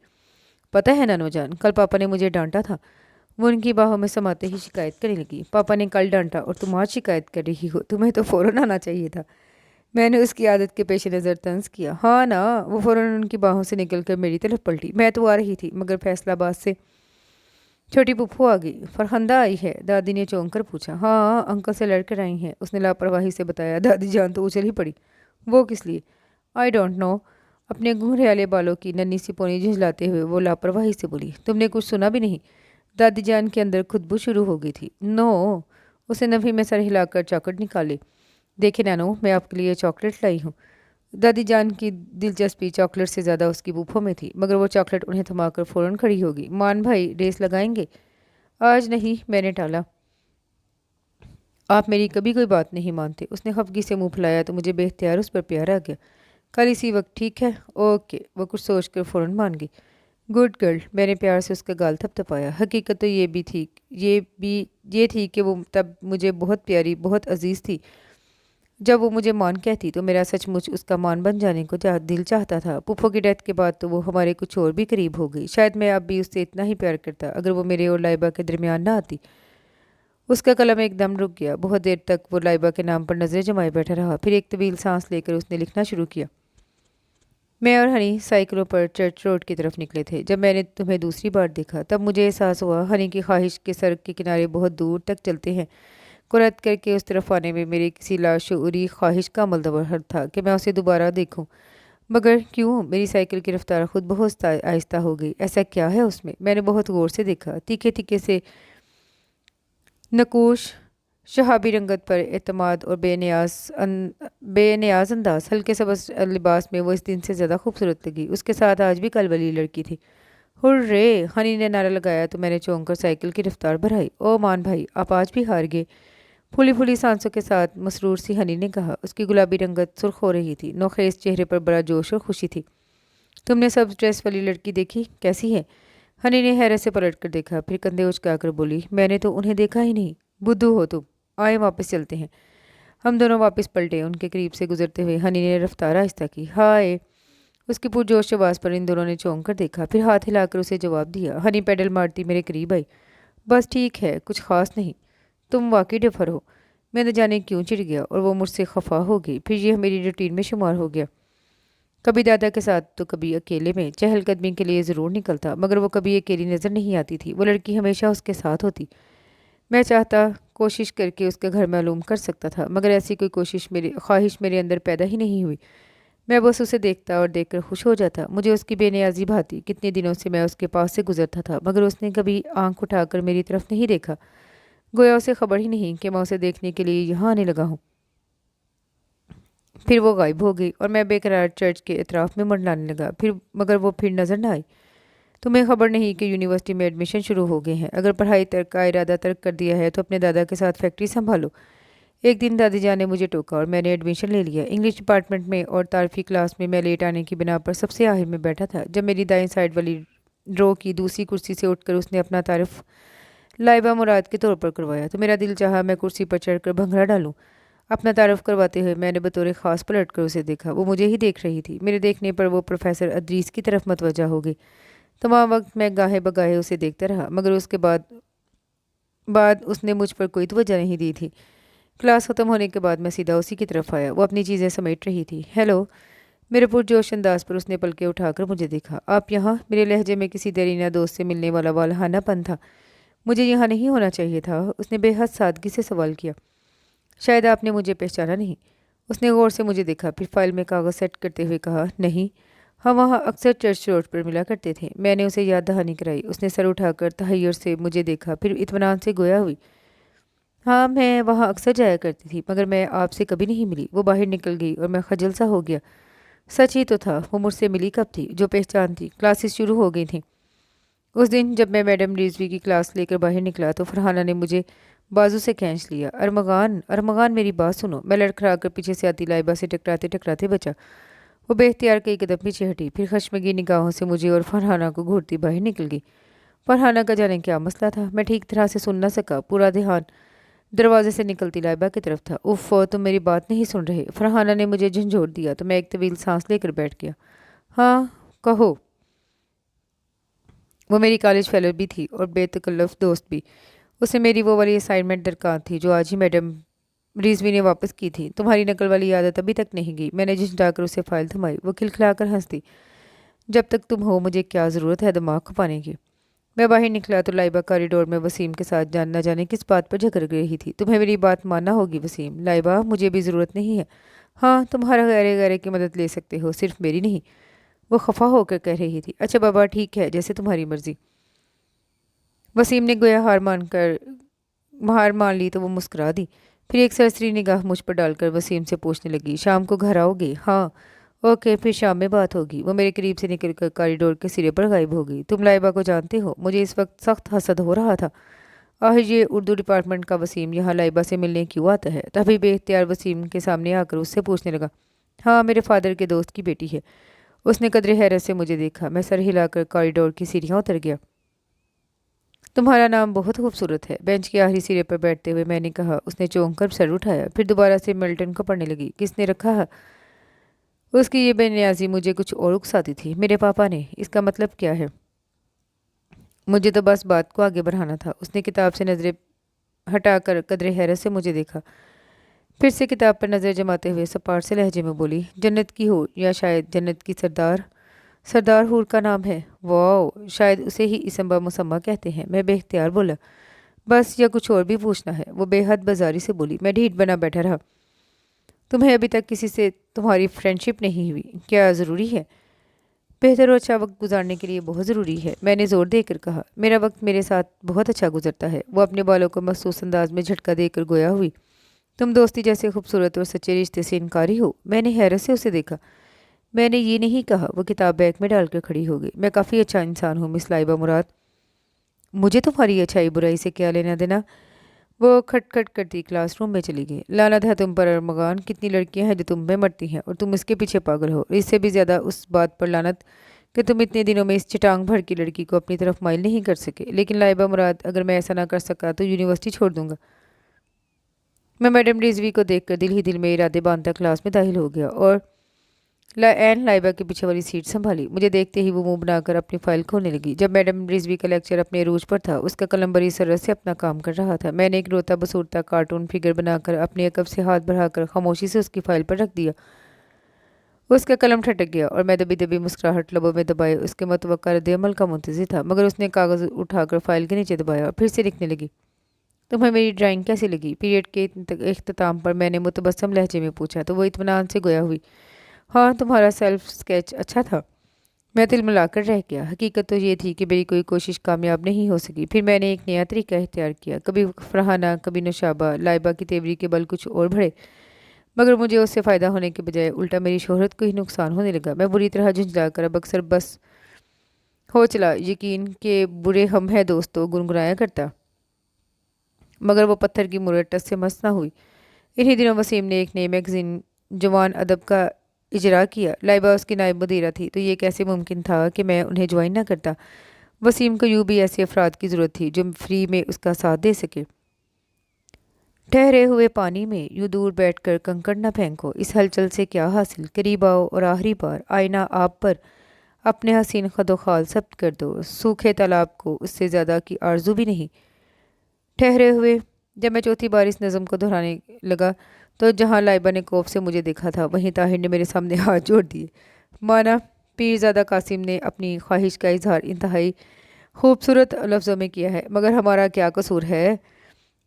پتہ ہے نانو جان، کل پاپا نے مجھے ڈانٹا تھا، وہ ان کی باہوں میں سماتے ہی شکایت کرنے لگی۔ پاپا نے کل ڈانٹا اور تم آج شکایت کر رہی ہو، تمہیں تو فوراً آنا چاہیے تھا۔ میں نے اس کی عادت کے پیش نظر طنز کیا۔ ہاں نا، وہ فوراً ان کی باہوں سے نکل کر میری طرف پلٹی۔ میں تو آ رہی تھی، مگر فیصلہ آباد سے چھوٹی پھپھو آ گئی۔ فرخندہ آئی ہے؟ دادی نے چونک کر پوچھا۔ ہاں، انکل سے لڑ کر آئی ہیں، اس نے لاپرواہی سے بتایا۔ دادی جان تو اچھل ہی پڑی۔ وہ کس لیے؟ I don't know. اپنے گھریالے بالوں کی ننھی سی پونی جھنجھلاتے ہوئے وہ لاپرواہی سے بولی۔ تم نے کچھ سنا بھی نہیں؟ دادی جان کے اندر خطبو شروع ہو گئی تھی۔ نو۔ اسے نبھی میں سر ہلا کر چاکلیٹ نکالے۔ دیکھیں نانو، میں آپ کے لیے چاکلیٹ لائی ہوں۔ دادی جان کی دلچسپی چاکلیٹ سے زیادہ اس کی پھوپھو میں تھی، مگر وہ چاکلیٹ انہیں تھما کر فوراً کھڑی ہوگی۔ مان بھائی، ریس لگائیں گے؟ آج نہیں، میں نے ٹالا۔ آپ میری کبھی کوئی بات نہیں مانتے۔ اس نے خفگی سے منہ پھلایا تو مجھے بے اختیار اس پر پیار آ گیا۔ کل اسی وقت، ٹھیک ہے؟ اوکے۔ وہ کچھ سوچ کر فوراً مان گئی۔ گڈ گرل، میں نے پیار سے اس کا گال تھپ تھپایا۔ حقیقت تو یہ تھی کہ وہ تب مجھے بہت پیاری، بہت عزیز تھی۔ جب وہ مجھے مان کہتی تو میرا سچ مچ اس کا مان بن جانے کو دل چاہتا تھا۔ پھپھو کی ڈیتھ کے بعد تو وہ ہمارے کچھ اور بھی قریب ہو گئی۔ شاید میں اب بھی اس سے اتنا ہی پیار کرتا اگر وہ میرے اور لائبہ کے درمیان نہ آتی۔ اس کا قلم ایک دم رک گیا۔ بہت دیر تک وہ لائبہ کے نام پر نظریں جمائے بیٹھا رہا، پھر ایک طویل سانس لے کر اس نے لکھنا شروع کیا۔ میں اور ہنی سائیکلوں پر چرچ روڈ کی طرف نکلے تھے۔ جب میں نے تمہیں دوسری بار دیکھا تب مجھے احساس ہوا ہنی کی خواہش کے سڑک کے کنارے بہت دور تک چلتے ہیں کو رد کر کے اس طرف آنے میں میری کسی لاشعوری خواہش کا عمل دور تھا کہ میں اسے دوبارہ دیکھوں۔ مگر کیوں؟ میری سائیکل کی رفتار خود بہت آہستہ ہو گئی۔ ایسا کیا ہے اس میں؟ میں نے بہت غور سے دیکھا۔ تیکھے تیکھے سے نقوش، شہابی رنگت پر اعتماد اور بے نیاز انداز، ہلکے سبز لباس میں وہ اس دن سے زیادہ خوبصورت لگی۔ اس کے ساتھ آج بھی کل والی لڑکی تھی۔ ہررے! ہنی نے نعرہ لگایا تو میں نے چونک کر سائیکل کی رفتار بڑھائی۔ او مان بھائی، آپ آج بھی ہار گئے، پھولی پھولی سانسوں کے ساتھ مسرور سی ہنی نے کہا۔ اس کی گلابی رنگت سرخ ہو رہی تھی، نوخیز چہرے پر بڑا جوش اور خوشی تھی۔ تم نے سبز ڈریس والی لڑکی دیکھی؟ کیسی ہے؟ ہنی نے حیرت سے پلٹ کر دیکھا، پھر کندھے اچکا کر بولی، میں نے تو انہیں دیکھا ہی نہیں۔ بدھو ہو تم۔ آئے واپس چلتے ہیں۔ ہم دونوں واپس پلٹے۔ ان کے قریب سے گزرتے ہوئے ہنی نے رفتار آہستہ کی۔ ہائے! اس کی پرجوش آواز پر ان دونوں نے چونک کر دیکھا، پھر ہاتھ ہلا کر اسے جواب دیا۔ ہنی پیڈل مارتی میرے قریب آئی۔ بس ٹھیک ہے، کچھ خاص نہیں۔ تم واقعی ڈفر ہو۔ میں نہ جانے کیوں چڑ گیا اور وہ مجھ سے خفا ہو گئی۔ پھر یہ میری روٹین میں شمار ہو گیا۔ کبھی دادا کے ساتھ تو کبھی اکیلے میں چہل قدمی کے لیے ضرور نکلتا، مگر وہ کبھی اکیلی نظر نہیں آتی تھی۔ وہ لڑکی ہمیشہ اس کے ساتھ ہوتی۔ میں چاہتا کوشش کر کے اس کا گھر معلوم کر سکتا تھا، مگر ایسی کوئی خواہش میرے اندر پیدا ہی نہیں ہوئی۔ میں بس اسے دیکھتا اور دیکھ کر خوش ہو جاتا۔ مجھے اس کی بے نیازی بھاتی۔ کتنے دنوں سے میں اس کے پاس سے گزرتا تھا، مگر اس نے کبھی آنکھ اٹھا کر میری طرف نہیں دیکھا۔ گویا اسے خبر ہی نہیں کہ میں اسے دیکھنے کے لیے یہاں آنے لگا ہوں۔ پھر وہ غائب ہو گئی اور میں بے قرار چرچ کے اطراف میں منڈلانے لگا، مگر وہ پھر نظر نہ آئی۔ تمہیں خبر نہیں کہ یونیورسٹی میں ایڈمیشن شروع ہو گئے ہیں؟ اگر پڑھائی ترک کا ارادہ ترک کر دیا ہے تو اپنے دادا کے ساتھ فیکٹری سنبھالو۔ ایک دن دادی جان نے مجھے ٹوکا اور میں نے ایڈمیشن لے لیا انگلش ڈپارٹمنٹ میں، اور تعارفی کلاس میں لیٹ آنے کی بنا پر سب سے آخر میں بیٹھا تھا۔ جب میری دائیں سائڈ والی رو کی دوسری کرسی سے اٹھ کر اس نے اپنا تعارف لائبہ مراد کے طور پر کروایا تو میرا دل چاہا میں کرسی پر چڑھ کر بھنگڑا ڈالوں۔ اپنا تعارف کرواتے ہوئے میں نے بطور خاص پلٹ کر اسے دیکھا۔ وہ مجھے ہی دیکھ رہی تھی۔ میرے دیکھنے پر وہ پروفیسر ادریس کی طرف متوجہ ہو گئی۔ تمام وقت میں گاہے بگاہے اسے دیکھتا رہا، مگر اس کے بعد اس نے مجھ پر کوئی توجہ نہیں دی تھی۔ کلاس ختم ہونے کے بعد میں سیدھا اسی کی طرف آیا۔ وہ اپنی چیزیں سمیٹ رہی تھی۔ ہیلو، میرے پرجوش انداز پر اس نے پلکیں اٹھا کر مجھے دیکھا۔ آپ یہاں؟ میرے لہجے میں کسی دیرینہ دوست سے ملنے والا والہانہ پن تھا۔ مجھے یہاں نہیں ہونا چاہیے تھا، اس نے بے حد سادگی سے سوال کیا۔ شاید آپ نے مجھے پہچانا نہیں۔ اس نے غور سے مجھے دیکھا، پھر فائل میں کاغذ سیٹ کرتے ہوئے کہا، نہیں، ہم وہاں اکثر چرچ روڈ پر ملا کرتے تھے۔ میں نے اسے یاد دہانی کرائی۔ اس نے سر اٹھا کر تحیر سے مجھے دیکھا، پھر اطمینان سے گویا ہوئی۔ ہاں، میں وہاں اکثر جایا کرتی تھی، مگر میں آپ سے کبھی نہیں ملی۔ وہ باہر نکل گئی اور میں خجل سا ہو گیا۔ سچ ہی تو تھا، وہ مجھ سے ملی کب تھی؟ جو پہچان تھی۔ کلاسز شروع ہو گئی تھیں۔ اس دن جب میں میڈم ریزوی کی کلاس لے کر باہر نکلا تو فرحانہ نے مجھے بازو سے کھینچ لیا۔ ارمغان میری بات سنو۔ میں لڑکھڑا کر پیچھے سے آتی لائبہ سے ٹکراتے بچا۔ وہ بے اختیار کئی قدم پیچھے ہٹی، پھر خشمگی نگاہوں سے مجھے اور فرحانہ کو گھورتی باہر نکل گئی۔ فرحانہ کا جانے کیا مسئلہ تھا، میں ٹھیک طرح سے سن نہ سکا۔ پورا دھیان دروازے سے نکلتی لائبہ کی طرف تھا۔ اف، تم میری بات نہیں سن رہے۔ فرحانہ نے مجھے جھنجھوڑ دیا تو میں ایک طویل سانس لے کر بیٹھ گیا۔ ہاں کہو۔ وہ میری کالج فیلو بھی تھی اور بے تکلف دوست بھی۔ اسے میری وہ والی اسائنمنٹ درکار تھی جو آج ہی میڈم ریزوی نے واپس کی تھی۔ تمہاری نقل والی عادت ابھی تک نہیں گئی۔ میں نے جھنجھلا کر اسے فائل تھمائی۔ وہ کھلکھلا کر ہنس دی۔ جب تک تم ہو مجھے کیا ضرورت ہے دماغ کھپانے کی۔ میں باہر نکلا تو لائبہ کوریڈور میں وسیم کے ساتھ نہ جانے کس بات پر جھگڑ رہی تھی۔ تمہیں میری بات ماننا ہوگی وسیم۔ لائبہ، مجھے بھی ضرورت نہیں ہے۔ ہاں، تمہارا غیرے کی مدد لے سکتے ہو، صرف میری نہیں، وہ خفا ہو کر کہہ رہی تھی۔ اچھا بابا، ٹھیک ہے، جیسے تمہاری مرضی۔ وسیم نے گویا ہار مان لی تو وہ مسکرا دی، پھر ایک سرسری نگاہ مجھ پر ڈال کر وسیم سے پوچھنے لگی، شام کو گھر آؤ گے؟ ہاں۔ اوکے، پھر شام میں بات ہوگی۔ وہ میرے قریب سے نکل کر کوریڈور کے سرے پر غائب ہو گئی۔ تم لائبہ کو جانتے ہو؟ مجھے اس وقت سخت حسد ہو رہا تھا۔ آخر یہ اردو ڈپارٹمنٹ کا وسیم یہاں لائبہ سے ملنے کیوں آتا ہے؟ تبھی بے اختیار وسیم کے سامنے آ کر اس سے پوچھنے لگا۔ ہاں، میرے فادر کے دوست کی بیٹی ہے۔ اس نے قدرے حیرت سے مجھے دیکھا۔ میں سر ہلا کر کوریڈور کی سیڑھیاں اتر گیا۔ تمہارا نام بہت خوبصورت ہے، بینچ کے آخری سرے پر بیٹھتے ہوئے میں نے کہا۔ اس نے چونک کر سر اٹھایا، پھر دوبارہ سے ملٹن کو پڑھنے لگی۔ کس نے رکھا ہے؟ اس کی یہ بے نیازی مجھے کچھ اور اکساتی تھی۔ میرے پاپا نے۔ اس کا مطلب کیا ہے؟ مجھے تو بس بات کو آگے بڑھانا تھا۔ اس نے کتاب سے نظریں ہٹا کر قدرے حیرت سے مجھے دیکھا، پھر سے کتاب پر نظر جماتے ہوئے سپاٹ سے لہجے میں بولی، جنت کی حور، یا شاید جنت کی سردار حور کا نام ہے۔ واو، شاید اسے ہی اسم مسمہ کہتے ہیں۔ میں بے اختیار بولا، بس یا کچھ اور بھی پوچھنا ہے؟ وہ بے حد بازاری سے بولی۔ میں ڈھیٹ بنا بیٹھا رہا۔ تمہیں ابھی تک کسی سے تمہاری فرینڈشپ نہیں ہوئی؟ کیا ضروری ہے؟ بہتر اور اچھا وقت گزارنے کے لیے بہت ضروری ہے، میں نے زور دے کر کہا۔ میرا وقت میرے ساتھ بہت اچھا گزرتا ہے۔ وہ اپنے بالوں کو مخصوص انداز میں جھٹکا دے کر گویا ہوئی، تم دوستی جیسے خوبصورت اور سچے رشتے سے انکاری ہو؟ میں نے حیرت سے اسے دیکھا۔ میں نے یہ نہیں کہا۔ وہ کتاب بیگ میں ڈال کر کھڑی ہو گئی۔ میں کافی اچھا انسان ہوں مس لائبہ مراد۔ مجھے تمہاری اچھائی برائی سے کیا لینا دینا؟ وہ کھٹ کھٹ کرتی کلاس روم میں چلی گئی۔ لعنت ہے تم پر ارمغان، کتنی لڑکیاں ہیں جو تم میں مرتی ہیں اور تم اس کے پیچھے پاگل ہو، اس سے بھی زیادہ اس بات پر لعنت کہ تم اتنے دنوں میں اس چٹانگ بھر کی لڑکی کو اپنی طرف مائل نہیں کر سکے۔ لیکن لائبہ مراد، اگر میں ایسا نہ کر سکا تو یونیورسٹی چھوڑ دوں گا۔ میں میڈم ریزوی کو دیکھ کر دل ہی دل میں ارادے باندھتا کلاس میں داخل ہو گیا اور لائبہ کے پیچھے والی سیٹ سنبھالی۔ مجھے دیکھتے ہی وہ منہ بنا کر اپنی فائل کھولنے لگی۔ جب میڈم ریزوی کا لیکچر اپنے عروج پر تھا، اس کا قلم بڑی سرعت سے اپنا کام کر رہا تھا۔ میں نے ایک روتا بسورتا کارٹون فگر بنا کر اپنے عقب سے ہاتھ بڑھا کر خاموشی سے اس کی فائل پر رکھ دیا۔ اس کا قلم ٹھٹک گیا اور میں دبی دبی مسکراہٹ لبوں میں دبائے اس کے متوقع رد عمل کا منتظر تھا، مگر اس نے کاغذ اٹھا کر فائل کے نیچے دبایا اور پھر سے لکھنے لگی۔ تمہیں میری ڈرائنگ کیسی لگی؟ پیریڈ کے اختتام پر میں نے متبسم لہجے میں پوچھا تو وہ اطمینان سے گویا ہوئی، ہاں، تمہارا سیلف اسکیچ اچھا تھا۔ میں تل ملا کر رہ گیا۔ حقیقت تو یہ تھی کہ میری کوئی کوشش کامیاب نہیں ہو سکی۔ پھر میں نے ایک نیا طریقہ اختیار کیا، کبھی فرحانہ، کبھی نوشابہ، لائبہ کی تیوری کے بل کچھ اور بڑھے، मगर मुझे उससे फ़ायदा होने के बजाय उल्टा मेरी शोहरत को ही नुकसान होने लगा। मैं बुरी तरह झुंझला कर अब अक्सर बस हो चला यकीन के बुरे हम है दोस्तों गुनगुनाया करता, मगर वो पत्थर की मूरत टस से मस ना हुई। इन्हीं दिनों वसीम ने एक नई मैगजीन जवान अदब का इजरा किया। लाइबा उसकी नायब मुदीरा थी, तो ये कैसे मुमकिन था कि मैं उन्हें ज्वाइन ना करता। वसीम को यूं भी ऐसे अफराद की ज़रूरत थी जो फ्री में उसका साथ दे सके। ठहरे हुए पानी में यूं दूर बैठकर कंकड़ न फेंको, इस हलचल से क्या हासिल, करीब आओ और आखिरी बार आईना आप पर अपने हसीन खदोखाल सब्त कर दो। सूखे तालाब को उससे ज़्यादा की आरजू भी नहीं। ठहरे हुए जब मैं चौथी बार इस नज़म को दोहराने लगा तो जहाँ लाइबा ने कोफ से मुझे देखा था वहीं ताहिर ने मेरे सामने हाथ जोड़ दिए। माना पीरज़ादा कासिम ने अपनी ख्वाहिश का इजहार इंतहाई खूबसूरत लफ्ज़ों में किया है, मगर हमारा क्या कसूर है।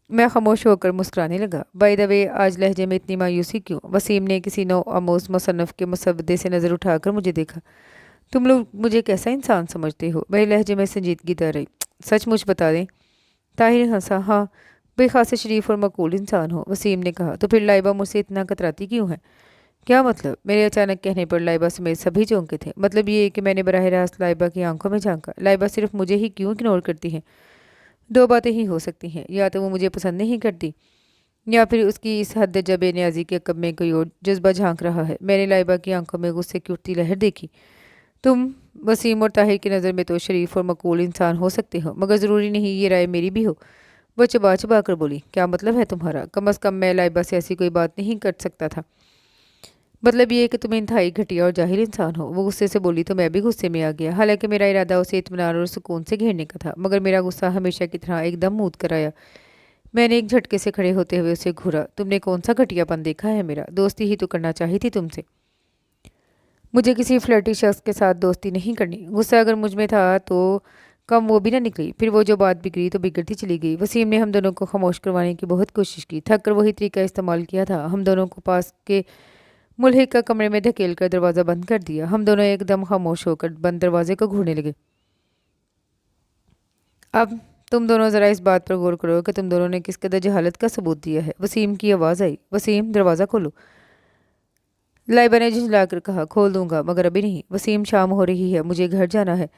मैं खामोश होकर मुस्कुराने लगा। बाय द वे, आज लहजे में इतनी मायूसी क्यों? वसीम ने किसी नौ आमोज मुसन्नफ़ के मुसवदे से नज़र उठाकर मुझे देखा। तुम लोग मुझे कैसा इंसान समझते हो? मेरे लहजे में संजीदगी दर रही। सचमुच बता दें। ताहिर हंसा। हाँ, बेखासे शरीफ और मकबूल इंसान हो। वसीम ने कहा। तो फिर लाइबा मुझसे इतना कतराती क्यों है? क्या मतलब? मेरे अचानक कहने पर लाइबा समेत सभी चौंके थे। मतलब ये कि मैंने बराह रास्त लाइबा की आंखों में झांका। लाइबा सिर्फ मुझे ही क्यों इग्नोर करती है? दो बातें ही हो सकती हैं, या तो वो मुझे पसंद नहीं करती या फिर उसकी इस हद जबे न्याजी के कब में कोई और जज्बा झांक रहा है। मैंने लाइबा की आंखों में गुस्से की उठती लहर देखी। तुम वसीम और ताहिर की नज़र में तो शरीफ और मकबूल इंसान हो सकते हो, मगर ज़रूरी नहीं ये राय मेरी भी हो। वह चबा चबा कर बोली। क्या मतलब है तुम्हारा? कम अज़ कम मैं लाइबा से ऐसी कोई बात नहीं कर सकता था। मतलब ये है कि तुम इंतहाई घटिया और जाहिल इंसान हो। वो गुस्से से बोली तो मैं भी गुस्से में आ गया। हालांकि मेरा इरादा उसे इत्मीनान और सुकून से घेरने का था, मगर मेरा गुस्सा हमेशा की तरह एकदम मूद कर आया। मैंने एक झटके से खड़े होते हुए उसे घूरा। तुमने कौन सा घटियापन देखा है मेरा? दोस्ती ही तो करना चाही थी तुमसे। मुझे किसी फ्लर्टी शख्स के साथ दोस्ती नहीं करनी। गुस्सा अगर मुझ में था तो कम वो भी ना निकली। फिर वो जो बात बिगड़ी तो बिगड़ती चली गई। वसीम ने हम दोनों को खामोश करवाने की बहुत कोशिश की, थक कर वही तरीका इस्तेमाल किया था। हम दोनों को पास के मुल्हिक का कमरे में धकेल कर दरवाज़ा बंद कर दिया। हम दोनों एकदम खामोश होकर बंद दरवाजे को घूरने लगे। अब तुम दोनों ज़रा इस बात पर गौर करो कि तुम दोनों ने किस कदर जहालत का सबूत दिया है। वसीम की आवाज़ आई। वसीम, दरवाज़ा खोलो। लाइबा ने झुंझलाकर कहा। खोल दूंगा, मगर अभी नहीं। वसीम, शाम हो रही है, मुझे घर जाना है।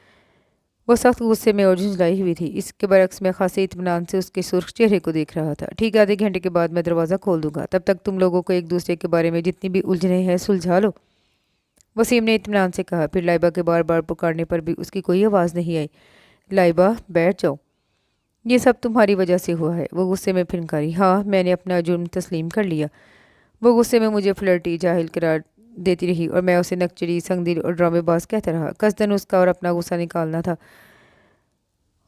वो सख्त गुस्से में और झुंझलाई हुई थी। इसके बरक्स मैं खासे इत्मीनान से उसके सुर्ख चेहरे को देख रहा था। ठीक आधे घंटे के बाद मैं दरवाज़ा खोल दूंगा। तब तक तुम लोगों को एक दूसरे के बारे में जितनी भी उलझने हैं सुलझा लो। वसीम ने इत्मीनान से कहा। फिर लाइबा के बार बार पुकारने पर भी उसकी कोई आवाज़ नहीं आई। लाइबा, बैठ जाओ। ये सब तुम्हारी वजह से हुआ है। वो गुस्से में फिनकारी। हाँ, मैंने अपना जुर्म तस्लीम कर लिया। वो गुस्से में मुझे फ्लर्टी जाहिल करार देती रही और मैं उसे नकचरी, संगदिल और ड्रामेबाज कहता रहा। कसदन उसका और अपना गुस्सा निकालना था।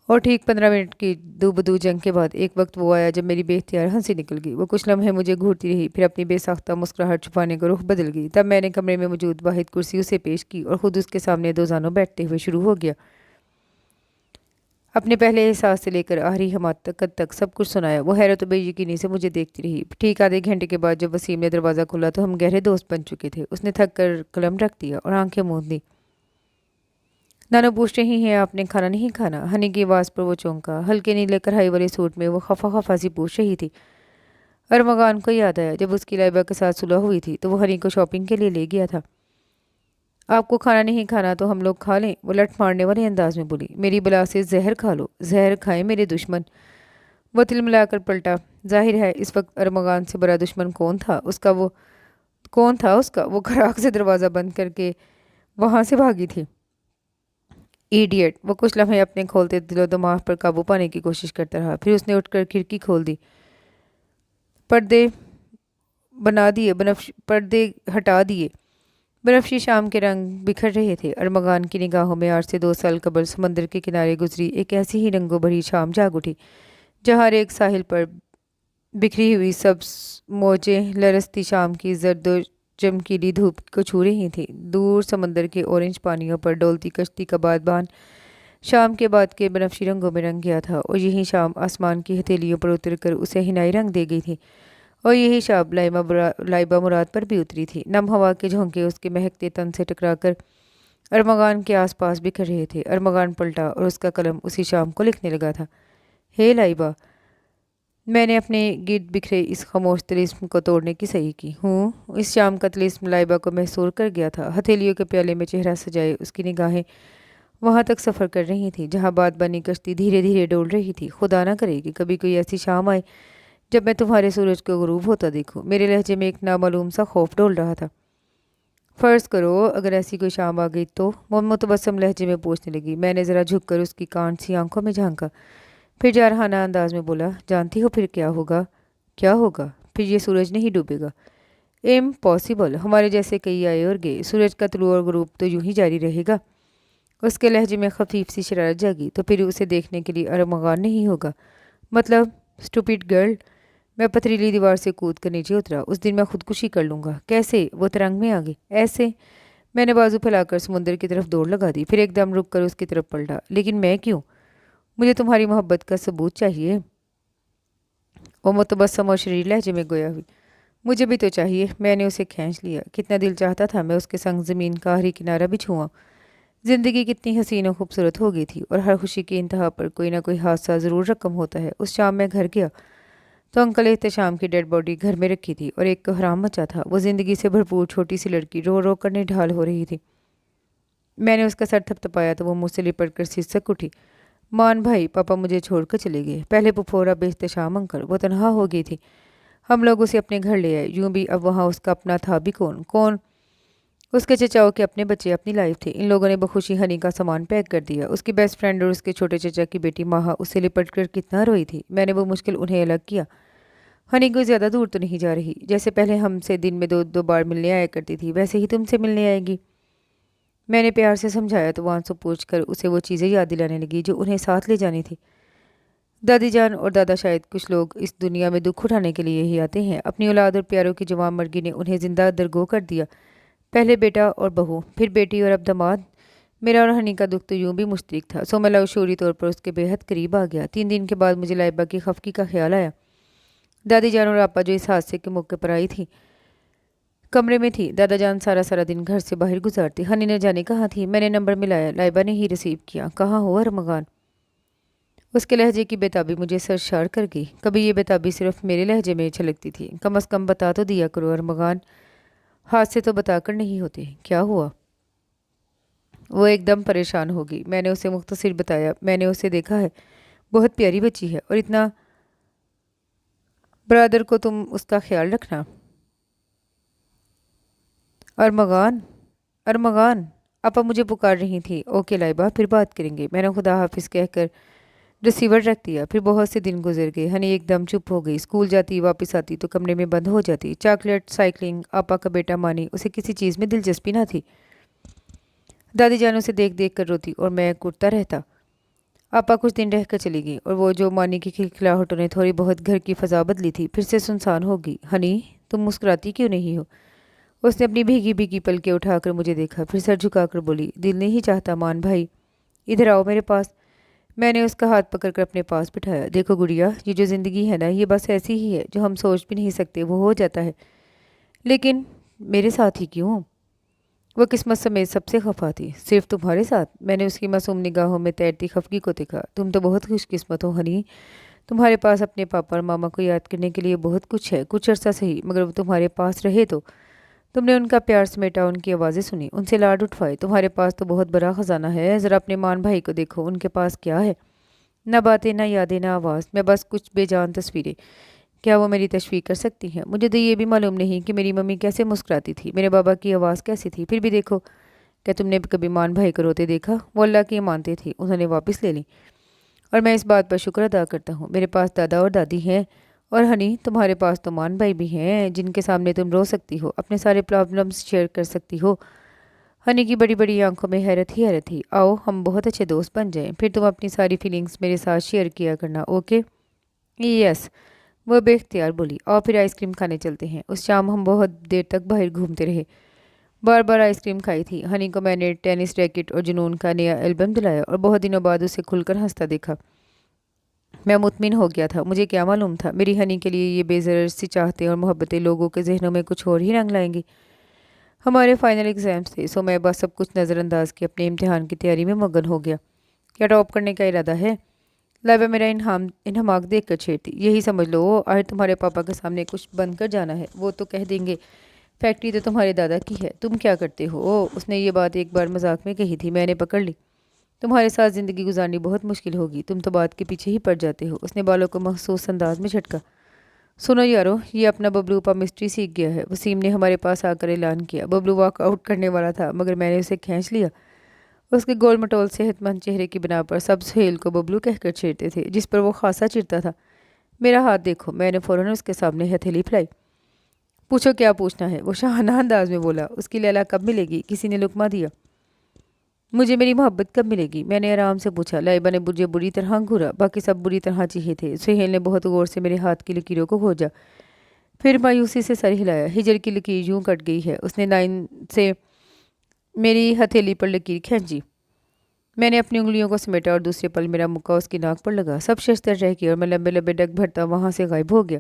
और ठीक 15 मिनट की दूबदू जंग के बाद एक वक्त वो आया जब मेरी बेख्तियार हंसी निकल गई। वो कुछ लम्हे मुझे घूरती रही, फिर अपनी बेसाख्ता मुस्कुराहट छुपाने का रुख बदल गई। तब मैंने कमरे में मौजूद वाहिद कुर्सी उसे पेश की और खुद उसके सामने दो जानों बैठते हुए शुरू हो गया। अपने पहले एहसास से लेकर आखिरी हमाकत तक सब कुछ सुनाया। वो हैरत बेयकीनी से मुझे देखती रही। ठीक आधे घंटे के बाद जब वसीम ने दरवाज़ा खोला तो हम गहरे दोस्त बन चुके थे। उसने थक कर कलम रख दिया और आंखें मूंद दी। नानो, पूछ रही हैं आपने खाना नहीं खाना? हनी की आवाज़ पर वो चौंका। हल्के नीले कढ़ाई वाले सूट में वो खफा खफा सी पूछ रही थी। अरमगान को याद आया जब उसकी लाइबा के साथ सुलह हुई थी तो वो हनी को शॉपिंग के लिए ले गया था। आपको खाना नहीं खाना तो हम लोग खा लें, वो लठ मारने वाले अंदाज में बोली। मेरी बला से जहर खा लो, जहर खाएं मेरे दुश्मन। वो तिलमिलाकर पलटा। जाहिर है इस वक्त अरमगान से बड़ा दुश्मन कौन था उसका? वो खराक से दरवाज़ा बंद करके वहाँ से भागी थी। इडियट। वो कुछ लम्हे अपने खोलते दिलो दिमाग पर काबू पाने की कोशिश करता रहा। फिर उसने उठकर खिड़की खोल दी। पर्दे पर्दे हटा दिए। बर्फशी शाम के रंग बिखर रहे थे। अरमगान की निगाहों में आज से 2 साल कबल समंदर के किनारे गुजरी एक ऐसी ही रंगों भरी शाम जाग उठी, जहाँ एक साहिल पर बिखरी हुई सब मौजें लरसती शाम की जर्द चमकीली धूप को छू रही थी। दूर समंदर के ऑरेंज पानियों पर डोलती कश्ती का बादबान शाम के बाद के बनफशी रंगों में रंग गया था और यही शाम आसमान की हथेलियों पर उतरकर उसे हिनाई रंग दे गई थी। और यही शाम लाइबा मुराद पर भी उतरी थी। नम हवा के झोंके उसके महकते तन से टकराकर अरमगान के आसपास बिखर रहे थे। अरमगान पलटा और उसका कलम उसी शाम को लिखने लगा था। हे लाइबा, میں نے اپنے گرد بکھرے اس خاموش طلسم کو توڑنے کی صحیح کی ہوں۔ اس شام کا طلسم لائبہ کو محصور کر گیا تھا۔ ہتھیلیوں کے پیالے میں چہرہ سجائے اس کی نگاہیں وہاں تک سفر کر رہی تھیں جہاں بات بانی کشتی دھیرے دھیرے ڈول رہی تھی۔ خدا نہ کرے کہ کبھی کوئی ایسی شام آئے جب میں تمہارے سورج کو غروب ہوتا دیکھوں۔ میرے لہجے میں ایک نامعلوم سا خوف ڈول رہا تھا۔ فرض کرو اگر ایسی کوئی شام آ گئی تو، وہ متبسم لہجے میں پوچھنے لگی۔ میں نے ذرا جھک کر اس کی کانٹ سی آنکھوں میں جھانکا، پھر جارحانہ انداز میں بولا، جانتی ہو پھر کیا ہوگا؟ کیا ہوگا؟ پھر یہ سورج نہیں ڈوبے گا۔ امپاسبل، ہمارے جیسے کئی آئے اور گئے، سورج کا طلوع اور غروب تو یوں ہی جاری رہے گا۔ اس کے لہجے میں خفیف سی شرارت جاگی، تو پھر اسے دیکھنے کے لیے ارمغان نہیں ہوگا؟ مطلب اسٹوپڈ گرل۔ میں پتھریلی دیوار سے کود کر نیچے اترا۔ اس دن میں خودکشی کر لوں گا۔ کیسے؟ وہ ترنگ میں آگے۔ ایسے؟ میں نے بازو پھیلا کر سمندر کی طرف دوڑ لگا دی، پھر ایک دم رک کر اس کی طرف پلٹا۔ لیکن میں کیوں؟ مجھے تمہاری محبت کا ثبوت چاہیے۔ وہ متبسم اور شریر لہجے میں گویا ہوئی۔ مجھے بھی تو چاہیے۔ میں نے اسے کھینچ لیا۔ کتنا دل چاہتا تھا میں اس کے سنگ زمین کا آخری کنارہ بھی چھواں۔ زندگی کتنی حسین و خوبصورت ہو گئی تھی، اور ہر خوشی کی انتہا پر کوئی نہ کوئی حادثہ ضرور رقم ہوتا ہے۔ اس شام میں گھر گیا تو انکل احتشام کی ڈیڈ باڈی گھر میں رکھی تھی اور ایک کوہرام مچا تھا۔ وہ زندگی سے بھرپور چھوٹی سی لڑکی رو رو کر نڈھال ہو رہی تھی۔ میں نے اس کا سر تھپتھپایا تو وہ مجھ سے لپٹ کر سسک اٹھی۔ مان بھائی، پاپا مجھے چھوڑ کر چلے گئے۔ پہلے پھپھور، اب احتشام انکل۔ وہ تنہا ہو گئی تھی۔ ہم لوگ اسے اپنے گھر لے آئے۔ یوں بھی اب وہاں اس کا اپنا تھا بھی کون؟ اس کے چچاؤں کے اپنے بچے، اپنی لائف تھے۔ ان لوگوں نے بخوشی ہنی کا سامان پیک کر دیا۔ اس کی بیسٹ فرینڈ اور اس کے چھوٹے چچا کی بیٹی ماہا اس سے لپٹ کر کتنا روئی تھی۔ میں نے وہ مشکل انہیں الگ کیا۔ ہنی کوئی زیادہ دور تو نہیں جا رہی۔ جیسے پہلے ہم سے دن میں دو بار ملنے آیا کرتی تھی، ویسے ہی تم سے ملنے آئے گی۔ میں نے پیار سے سمجھایا تو وہ آنسو پوچھ کر اسے وہ چیزیں یاد دلانے لگی جو انہیں ساتھ لے جانی تھی۔ دادی جان اور دادا، شاید کچھ لوگ اس دنیا میں دکھ اٹھانے کے لیے ہی آتے ہیں۔ اپنی اولاد اور پیاروں کی جوان مرگی نے انہیں زندہ درگو کر دیا۔ پہلے بیٹا اور بہو، پھر بیٹی اور اب داماد۔ میرا اور ہنی کا دکھ تو یوں بھی مشترک تھا، سو میں لاشعوری طور پر اس کے بے حد قریب آ گیا۔ 3 دن کے بعد مجھے لائبہ کی خفگی کا خیال آیا۔ دادی جان اور آپا جو اس حادثے کے موقع پر آئی تھی کمرے میں تھی۔ دادا جان سارا دن گھر سے باہر گزارتے۔ ہنی نے جانے کہاں تھی۔ میں نے نمبر ملایا، لائبہ نے ہی ریسیو کیا۔ کہاں ہو ارمغان؟ اس کے لہجے کی بےتابی مجھے سرشار کر گئی۔ کبھی یہ بےتابی صرف میرے لہجے میں چھلکتی تھی۔ کم از کم بتا تو دیا کرو ارمغان، ہاتھ سے تو بتا کر نہیں ہوتے۔ کیا ہوا؟ وہ ایک دم پریشان ہو گئی۔ میں نے اسے مختصر بتایا۔ میں نے اسے دیکھا ہے، بہت پیاری بچی ہے، اور اتنا برادر کو تم اس کا خیال رکھنا۔ ارمغان آپا مجھے پکار رہی تھی۔ اوکے لائبہ، پھر بات کریں گے۔ میں نے خدا حافظ کہہ کر ریسیور رکھ دیا۔ پھر بہت سے دن گزر گئے۔ ہنی ایک دم چپ ہو گئی۔ اسکول جاتی، واپس آتی تو کمرے میں بند ہو جاتی۔ چاکلیٹ، سائیکلنگ، آپا کا بیٹا مانی، اسے کسی چیز میں دلچسپی نہ تھی۔ دادی جان اسے دیکھ دیکھ کر روتی اور میں کرتا رہتا۔ آپا کچھ دن رہ کر چلی گئی، اور وہ جو مانی کی کھلکھلاہٹوں نے تھوڑی بہت گھر کی فضا بدلی تھی پھر سے سنسان ہو گئی۔ ہنی، تم مسکراتی کیوں نہیں ہو؟ اس نے اپنی بھیگی بھیگی پلکیں اٹھا کر مجھے دیکھا، پھر سر جھکا کر بولی، دل نہیں چاہتا مان بھائی، ادھر آؤ میرے پاس۔ میں نے اس کا ہاتھ پکڑ کر اپنے پاس بٹھایا۔ دیکھو گڑیا، یہ جو زندگی ہے نا، یہ بس ایسی ہی ہے، جو ہم سوچ بھی نہیں سکتے وہ ہو جاتا ہے۔ لیکن میرے ساتھ ہی کیوں؟ وہ قسمت سمیت سب سے خفا تھی۔ صرف تمہارے ساتھ؟ میں نے اس کی معصوم نگاہوں میں تیرتی خفگی کو دیکھا۔ تم تو بہت خوش قسمت ہو ہنی، تمہارے پاس اپنے پاپا اور ماما کو یاد کرنے کے لیے بہت کچھ ہے۔ کچھ عرصہ صحیح، مگر وہ تمہارے پاس رہے تو تم نے ان کا پیار سمیٹا، ان کی آوازیں سنی، ان سے لاڈ اٹھوائے۔ تمہارے پاس تو بہت بڑا خزانہ ہے۔ ذرا اپنے مان بھائی کو دیکھو، ان کے پاس کیا ہے؟ نہ باتیں، نہ یادیں، نہ آواز، میں بس کچھ بے جان تصویریں۔ کیا وہ میری تشویق کر سکتی ہیں؟ مجھے تو یہ بھی معلوم نہیں کہ میری ممی کیسے مسکراتی تھی، میرے بابا کی آواز کیسی تھی۔ پھر بھی دیکھو، کیا تم نے کبھی مان بھائی کو روتے دیکھا؟ وہ اللہ کی مانتے تھی، انہوں نے واپس لے لی، اور میں اس بات پر شکر ادا کرتا ہوں۔ میرے پاس دادا اور دادی ہیں، اور ہنی تمہارے پاس تو مان بھائی بھی ہیں جن کے سامنے تم رو سکتی ہو، اپنے سارے پرابلمز شیئر کر سکتی ہو۔ ہنی کی بڑی بڑی آنکھوں میں حیرت ہی حیرت تھی۔ آؤ ہم بہت اچھے دوست بن جائیں، پھر تم اپنی ساری فیلنگز میرے ساتھ شیئر کیا کرنا، اوکے؟ یس، وہ بے اختیار بولی۔ آؤ پھر آئس کریم کھانے چلتے ہیں۔ اس شام ہم بہت دیر تک باہر گھومتے رہے، بار بار آئس کریم کھائی تھی۔ ہنی کو میں نے ٹینس ریکٹ اور جنون کا نیا البم دلایا، اور بہت دنوں بعد اسے کھل کر ہنستا دیکھا۔ میں مطمئن ہو گیا تھا۔ مجھے کیا معلوم تھا میری ہنی کے لیے یہ بے ضرر سی چاہتیں اور محبتیں لوگوں کے ذہنوں میں کچھ اور ہی رنگ لائیں گی۔ ہمارے فائنل ایگزامز تھے، سو میں بس سب کچھ نظر انداز کے اپنے امتحان کی تیاری میں مگن ہو گیا۔ کیا ٹاپ کرنے کا ارادہ ہے؟ लाइबा मेरा इन्हमाक देख कर छेड़ती। यही समझ लो आज तुम्हारे पापा के सामने कुछ बंद कर जाना है, वो तो कह देंगे फैक्ट्री तो तुम्हारे दादा की है, तुम क्या करते हो। उसने ये बात एक बार मजाक में कही थी, मैंने पकड़ ली। तुम्हारे साथ ज़िंदगी गुजारनी बहुत मुश्किल होगी, तुम तो बात के पीछे ही पड़ जाते हो। उसने बालों को महसूस अंदाज में झटका। सुनो यारो, ये अपना बबलू ऊपर मिस्ट्री सीख गया है। वसीम ने हमारे पास आकर ऐलान किया। बबलू वॉक आउट करने वाला था मगर मैंने उसे खींच लिया। उसके गोल मटोल सेहतमंद चेहरे की बिना पर सब सुहेल को बबलू कहकर छेड़ते थे, जिस पर वो खासा चिढ़ता था। मेरा हाथ देखो, मैंने फ़ौरन उसके सामने हथेली फैलाई। पूछो क्या पूछना है, वो शाहाना अंदाज में बोला। उसकी लैला कब मिलेगी, किसी ने लुकमा दिया। मुझे मेरी मोहब्बत कब मिलेगी, मैंने आराम से पूछा। लाइबा ने मुझे बुरी तरह घूरा, बाकी सब बुरी तरह चीखे थे। सुहेल ने बहुत गौर से मेरे हाथ की लकीरों को खोजा, फिर मायूसी से सर हिलाया। हिजर की लकीर यूं कट गई है। उसने नाइन से मेरी हथेली पर लकीर खींची। मैंने अपनी उंगलियों को समेटा और दूसरे पल मेरा मुक्का उसकी नाक पर लगा। सब शस्त्र रह गए और मैं लंबे लंबे डग भरता वहाँ से गायब हो गया।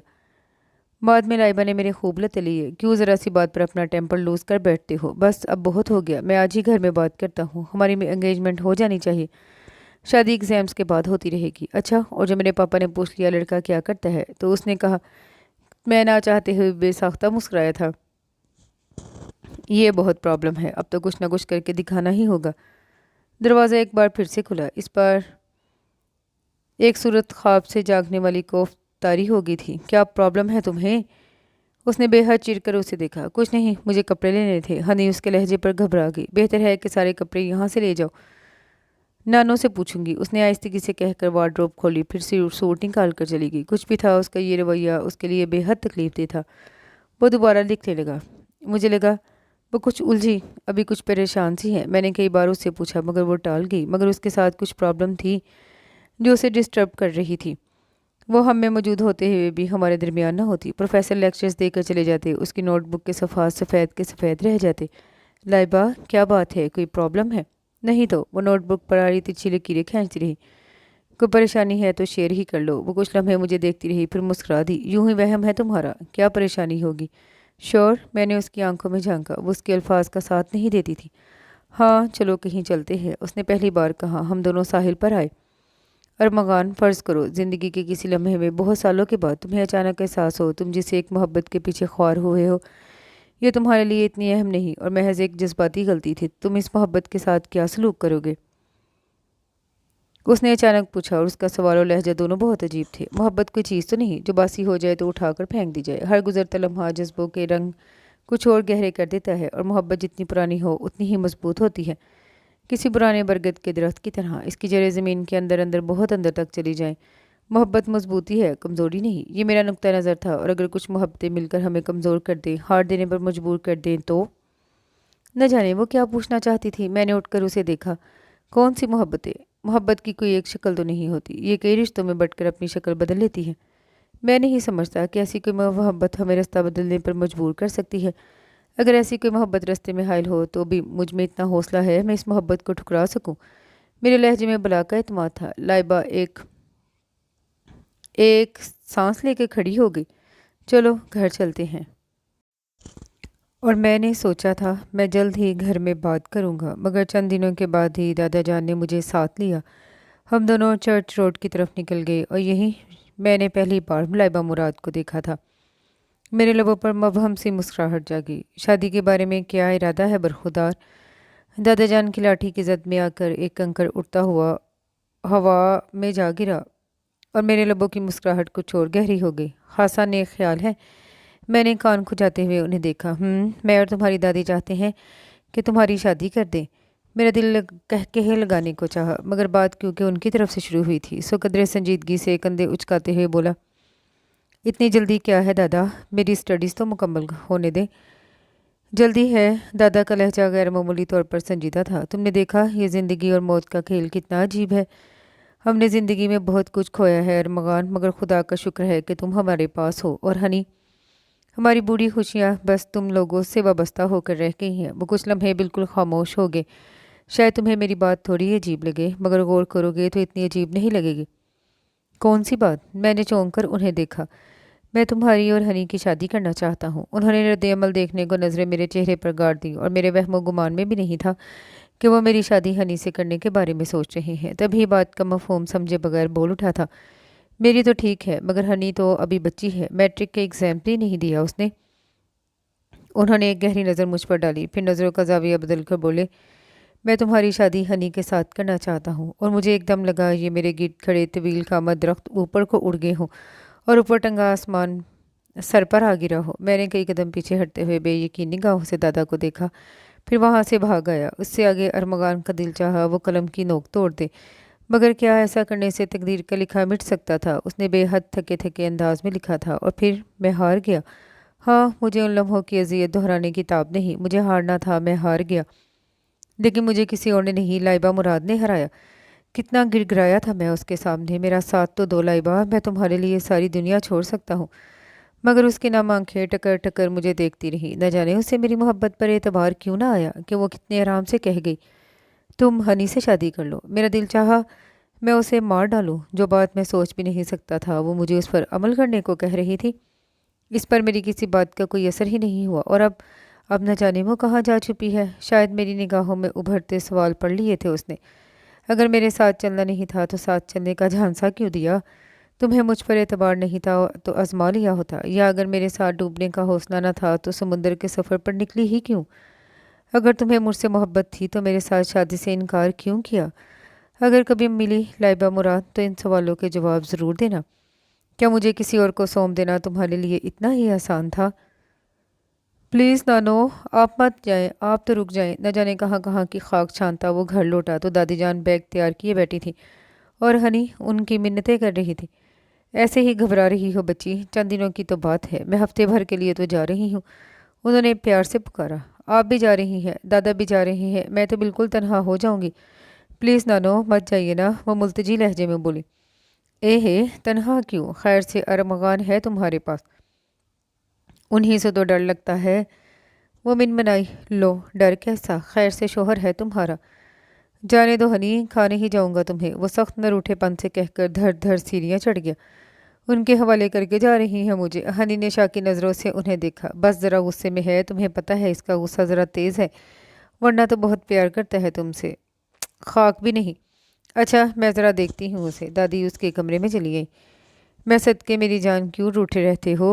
बाद में लाइबा ने मेरे खूब लत ली है, क्यों ज़रा सी बात पर अपना टेम्पर लूज कर बैठते हो। बस अब बहुत हो गया, मैं आज ही घर में बात करता हूँ। हमारी एंगेजमेंट हो जानी चाहिए, शादी एग्ज़ाम्स के बाद होती रहेगी। अच्छा, और जब मेरे पापा ने पूछ लिया लड़का क्या करता है, तो उसने कहा। मैं ना चाहते हुए बेसाख्ता मुस्कुराया था। ये बहुत प्रॉब्लम है, अब तो कुछ ना कुछ करके दिखाना ही होगा। दरवाज़ा एक बार फिर से खुला। इस बार एक सूरत ख्वाब से जागने वाली कोफ तारी हो गई थी। क्या प्रॉब्लम है तुम्हें, उसने बेहद चिढ़ कर उसे देखा। कुछ नहीं, मुझे कपड़े लेने थे। हनी उसके लहजे पर घबरा गई। बेहतर है कि सारे कपड़े यहाँ से ले जाओ, नानों से पूछूंगी, उसने आहिस्तगी से कहकर वार्डरोब खोली, फिर से सूट निकाल कर चली गई। कुछ भी था, उसका ये रवैया उसके लिए बेहद तकलीफ दे था। वो दोबारा लिखने लगा। मुझे लगा वो कुछ उलझी, अभी कुछ परेशान सी है। मैंने कई बार उससे पूछा मगर वो टाल गई। मगर उसके साथ कुछ प्रॉब्लम थी जो उसे डिस्टर्ब कर रही थी। वो हम में मौजूद होते हुए भी हमारे दरमियान न होती। प्रोफेसर लेक्चर्स देकर चले जाते, उसकी नोटबुक के सफ़ात सफ़ेद के सफ़ेद रह जाते। लाइबा क्या बात है, कोई प्रॉब्लम है। नहीं तो, वो नोटबुक पर आ रही तिरछी लकीरें खींचती रही। कोई परेशानी है तो शेयर ही कर लो। वो कुछ लम्हे मुझे देखती रही, फिर मुस्कुरा दी। यूं ही वहम है तुम्हारा, क्या परेशानी होगी। श्योर, मैंने उसकी आंखों में झांका। वो उसके अल्फाज का साथ नहीं देती थी। हाँ चलो कहीं चलते हैं, उसने पहली बार कहा। हम दोनों साहिल पर आए। अरमगान, फ़र्ज़ करो ज़िंदगी के किसी लम्हे में बहुत सालों के बाद तुम्हें अचानक एहसास हो तुम जिसे एक मोहब्बत के पीछे ख्वार हुए हो, ये तुम्हारे लिए इतनी अहम नहीं और महज एक जज्बाती गलती थी। तुम इस मोहब्बत के साथ क्या सलूक करोगे, उसने अचानक पूछा, और उसका सवाल और लहजा दोनों बहुत अजीब थे। मोहब्बत कोई चीज़ तो नहीं जो बासी हो जाए तो उठाकर फेंक दी जाए। हर गुजरता लम्हा जज्बों के रंग कुछ और गहरे कर देता है, और मोहब्बत जितनी पुरानी हो उतनी ही मजबूत होती है, किसी पुराने बरगद के दरख्त की तरह। इसकी जड़ें ज़मीन के अंदर अंदर बहुत अंदर तक चली जाएं। मोहब्बत मजबूती है, कमज़ोरी नहीं। ये मेरा नुक्ता नज़र था, और अगर कुछ मोहब्बतें मिलकर हमें कमज़ोर कर दें, हार देने पर मजबूर कर दें तो। न जाने वो क्या पूछना चाहती थी। मैंने उठकर उसे देखा। कौन सी मोहब्बतें, मोहब्बत की कोई एक शक्ल तो नहीं होती, ये कई रिश्तों में बंटकर अपनी शक्ल बदल लेती है। मैं नहीं समझता कि ऐसी कोई मोहब्बत हमें रास्ता बदलने पर मजबूर कर सकती है। अगर ऐसी कोई मोहब्बत रास्ते में हायल हो तो भी मुझ में इतना हौसला है मैं इस मोहब्बत को ठुकरा सकूं। मेरे लहजे में बला का एतमाद था। लाइबा एक एक सांस लेकर खड़ी हो गई। चलो घर चलते हैं। और मैंने सोचा था मैं जल्द ही घर में बात करूंगा, मगर चंद दिनों के बाद ही दादा जान ने मुझे साथ लिया। हम दोनों चर्च रोड की तरफ निकल गए, और यहीं मैंने पहली बार लाइबा मुराद को देखा था। मेरे लबों पर मबहम सी मुस्कुराहट जागी। शादी के बारे में क्या इरादा है बरखुदार, दादा जान की लाठी की जद में आकर एक कंकड़ उड़ता हुआ हवा में जा गिरा, और मेरे लबों की मुस्कुराहट कुछ और गहरी हो गई। खासा नेक ख्याल है। मैंने कान खुजाते हुए उन्हें देखा। मैं और तुम्हारी दादी चाहते हैं कि तुम्हारी शादी कर दें। मेरा दिल कह लगाने को चाहा, मगर बात क्योंकि उनकी तरफ से शुरू हुई थी, सो कदरे संजीदगी से कंधे उचकाते हुए बोला, इतनी जल्दी क्या है दादा, मेरी स्टडीज़ तो मुकम्मल होने दें। जल्दी है, दादा का लहजा गैर मामूली तौर पर संजीदा था। तुमने देखा ये ज़िंदगी और मौत का खेल कितना अजीब है। हमने ज़िंदगी में बहुत कुछ खोया है अरमगान, मगर खुदा का शुक्र है कि तुम हमारे पास हो। और हनी, हमारी बूढ़ी खुशियाँ बस तुम लोगों से वाबस्ता होकर रह गई हैं। वो कुछ लम्हे बिल्कुल खामोश हो गए। शायद तुम्हें मेरी बात थोड़ी अजीब लगे, मगर गौर करोगे तो इतनी अजीब नहीं लगेगी। कौन सी बात, मैंने चौंक कर उन्हें देखा। मैं तुम्हारी और हनी की शादी करना चाहता हूँ। उन्होंने रद्द अमल देखने को नज़रें मेरे चेहरे पर गाड़ दी, और मेरे वहमो गुमान में भी नहीं था کہ وہ میری شادی ہنی سے کرنے کے بارے میں سوچ رہے ہیں۔ تبھی بات کا مفہوم سمجھے بغیر بول اٹھا تھا، میری تو ٹھیک ہے مگر ہنی تو ابھی بچی ہے، میٹرک کے ایگزام بھی نہیں دیا اس نے۔ انہوں نے ایک گہری نظر مجھ پر ڈالی، پھر نظروں کا زاویہ بدل کر بولے، میں تمہاری شادی ہنی کے ساتھ کرنا چاہتا ہوں۔ اور مجھے ایک دم لگا یہ میرے گرد کھڑے طویل قامت درخت اوپر کو اڑ گئے ہوں اور اوپر ٹنگا آسمان سر پر آ گرا ہو۔ میں نے کئی قدم پیچھے ہٹتے ہوئے بے یقین نگاہوں سے دادا کو دیکھا، پھر وہاں سے بھاگ آیا۔ اس سے آگے ارمغان کا دل چاہا وہ قلم کی نوک توڑ دے، مگر کیا ایسا کرنے سے تقدیر کا لکھا مٹ سکتا تھا؟ اس نے بے حد تھکے تھکے انداز میں لکھا تھا، اور پھر میں ہار گیا۔ ہاں، مجھے ان لمحوں کی اذیت دہرانے کی تاب نہیں، مجھے ہارنا تھا، میں ہار گیا۔ لیکن مجھے کسی اور نے نہیں، لائبہ مراد نے ہرایا۔ کتنا گر گرایا تھا میں اس کے سامنے، میرا ساتھ تو دو لائبہ، میں تمہارے لیے ساری دنیا چھوڑ سکتا ہوں۔ مگر اس کی نم آنکھیں ٹکر ٹکر مجھے دیکھتی رہی، نہ جانے اسے میری محبت پر اعتبار کیوں نہ آیا کہ وہ کتنے آرام سے کہہ گئی، تم ہنی سے شادی کر لو۔ میرا دل چاہا میں اسے مار ڈالوں، جو بات میں سوچ بھی نہیں سکتا تھا وہ مجھے اس پر عمل کرنے کو کہہ رہی تھی۔ اس پر میری کسی بات کا کوئی اثر ہی نہیں ہوا، اور اب نہ جانے وہ کہاں جا چھپی ہے۔ شاید میری نگاہوں میں ابھرتے سوال پڑھ لیے تھے اس نے۔ اگر میرے ساتھ چلنا نہیں تھا تو ساتھ چلنے کا جھانسا کیوں دیا؟ تمہیں مجھ پر اعتبار نہیں تھا تو آزما لیا ہوتا، یا اگر میرے ساتھ ڈوبنے کا حوصلہ نہ تھا تو سمندر کے سفر پر نکلی ہی کیوں؟ اگر تمہیں مجھ سے محبت تھی تو میرے ساتھ شادی سے انکار کیوں کیا؟ اگر کبھی ملی لائبہ مراد تو ان سوالوں کے جواب ضرور دینا۔ کیا مجھے کسی اور کو سونپ دینا تمہارے لیے اتنا ہی آسان تھا؟ پلیز نانو، آپ مت جائیں، آپ تو رک جائیں۔ نہ جانے کہاں کہاں کی خاک چھانتا وہ گھر لوٹا تو دادی جان بیگ تیار کیے بیٹھی تھی، اور ہنی ان کی منتیں کر رہی تھی۔ ایسے ہی گھبرا رہی ہو بچی، چند دنوں کی تو بات ہے، میں ہفتے بھر کے لیے تو جا رہی ہوں۔ انہوں نے پیار سے پکارا۔ آپ بھی جا رہی ہیں؟ دادا بھی جا رہے ہیں؟ میں تو بالکل تنہا ہو جاؤں گی۔ پلیز نانو مت جائیے نا، وہ ملتجی لہجے میں بولی۔ ہے تنہا کیوں؟ خیر سے ارمغان ہے تمہارے پاس، انہی سے تو ڈر لگتا ہے، وہ منمنائی۔ لو، ڈر کیسا؟ خیر سے شوہر ہے تمہارا۔ جانے دو ہنی، کھا نہیں جاؤں گا تمہیں، وہ سخت نہ روٹھے پن سے کہہ کر دھڑ دھڑ سیڑھیاں چڑھ گیا۔ ان کے حوالے کر کے جا رہی ہیں مجھے؟ ہنی نے شاکی نظروں سے انہیں دیکھا۔ بس ذرا غصے میں ہے، تمہیں پتہ ہے اس کا غصہ ذرا تیز ہے، ورنہ تو بہت پیار کرتا ہے تم سے۔ خاک بھی نہیں۔ اچھا، میں ذرا دیکھتی ہوں اسے۔ دادی اس کے کمرے میں چلی گئی۔ میں صدقے میری جان کیوں روٹھے رہتے ہو؟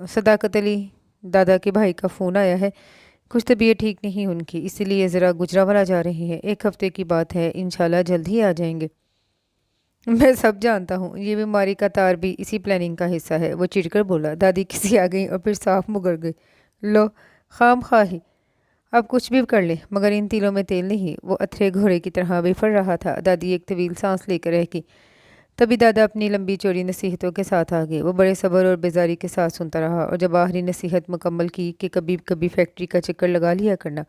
صداقت علی دادا کے بھائی کا فون آیا ہے، کچھ طبیعت ٹھیک نہیں ان کی، اسی لیے ذرا گجرانوالہ جا رہے ہیں، ایک ہفتے کی بات ہے، انشاءاللہ جلد ہی آ جائیں گے۔ میں سب جانتا ہوں، یہ بیماری کا تار بھی اسی پلاننگ کا حصہ ہے، وہ چڑ کر بولا۔ دادی کسی آ گئی اور پھر صاف مگر گئی۔ لو، خام خواہی اب کچھ بھی کر لے مگر ان تیلوں میں تیل نہیں۔ وہ اتھرے گھوڑے کی طرح بفر رہا تھا۔ دادی ایک طویل سانس لے کر رہ گئی، تبھی دادا اپنی لمبی چوڑی نصیحتوں کے ساتھ آگے۔ وہ بڑے صبر اور بیزاری کے ساتھ سنتا رہا، اور جب آخری نصیحت مکمل کی کہ کبھی کبھی فیکٹری کا چکر لگا لیا کرنا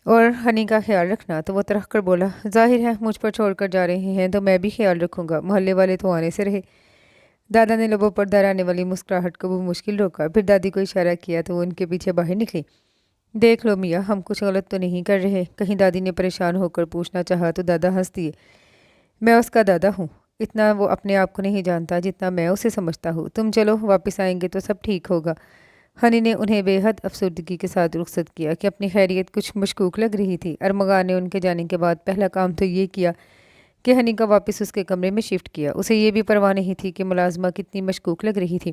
اور ہنی کا خیال رکھنا، تو وہ ترخ کر بولا، ظاہر ہے مجھ پر چھوڑ کر جا رہے ہیں تو میں بھی خیال رکھوں گا، محلے والے تو آنے سے رہے۔ دادا نے لبوں پر دہرانے والی مسکراہٹ کو وہ مشکل روکا، پھر دادی کو اشارہ کیا تو وہ ان کے پیچھے باہر نکلی۔ دیکھ لو میاں، ہم کچھ غلط تو نہیں کر رہے؟ کہیں دادی نے پریشان ہو کر پوچھنا چاہا تو دادا ہنس دیے۔ میں اس کا دادا ہوں، اتنا وہ اپنے آپ کو نہیں جانتا جتنا میں اسے سمجھتا ہوں۔ تم چلو، واپس آئیں گے تو سب ٹھیک ہوگا۔ ہنی نے انہیں بے حد افسردگی کے ساتھ رخصت کیا کہ اپنی خیریت کچھ مشکوک لگ رہی تھی۔ ارمغان نے ان کے جانے کے بعد پہلا کام تو یہ کیا کہ ہنی کا واپس اس کے کمرے میں شفٹ کیا۔ اسے یہ بھی پرواہ نہیں تھی کہ ملازمہ کتنی مشکوک لگ رہی تھی۔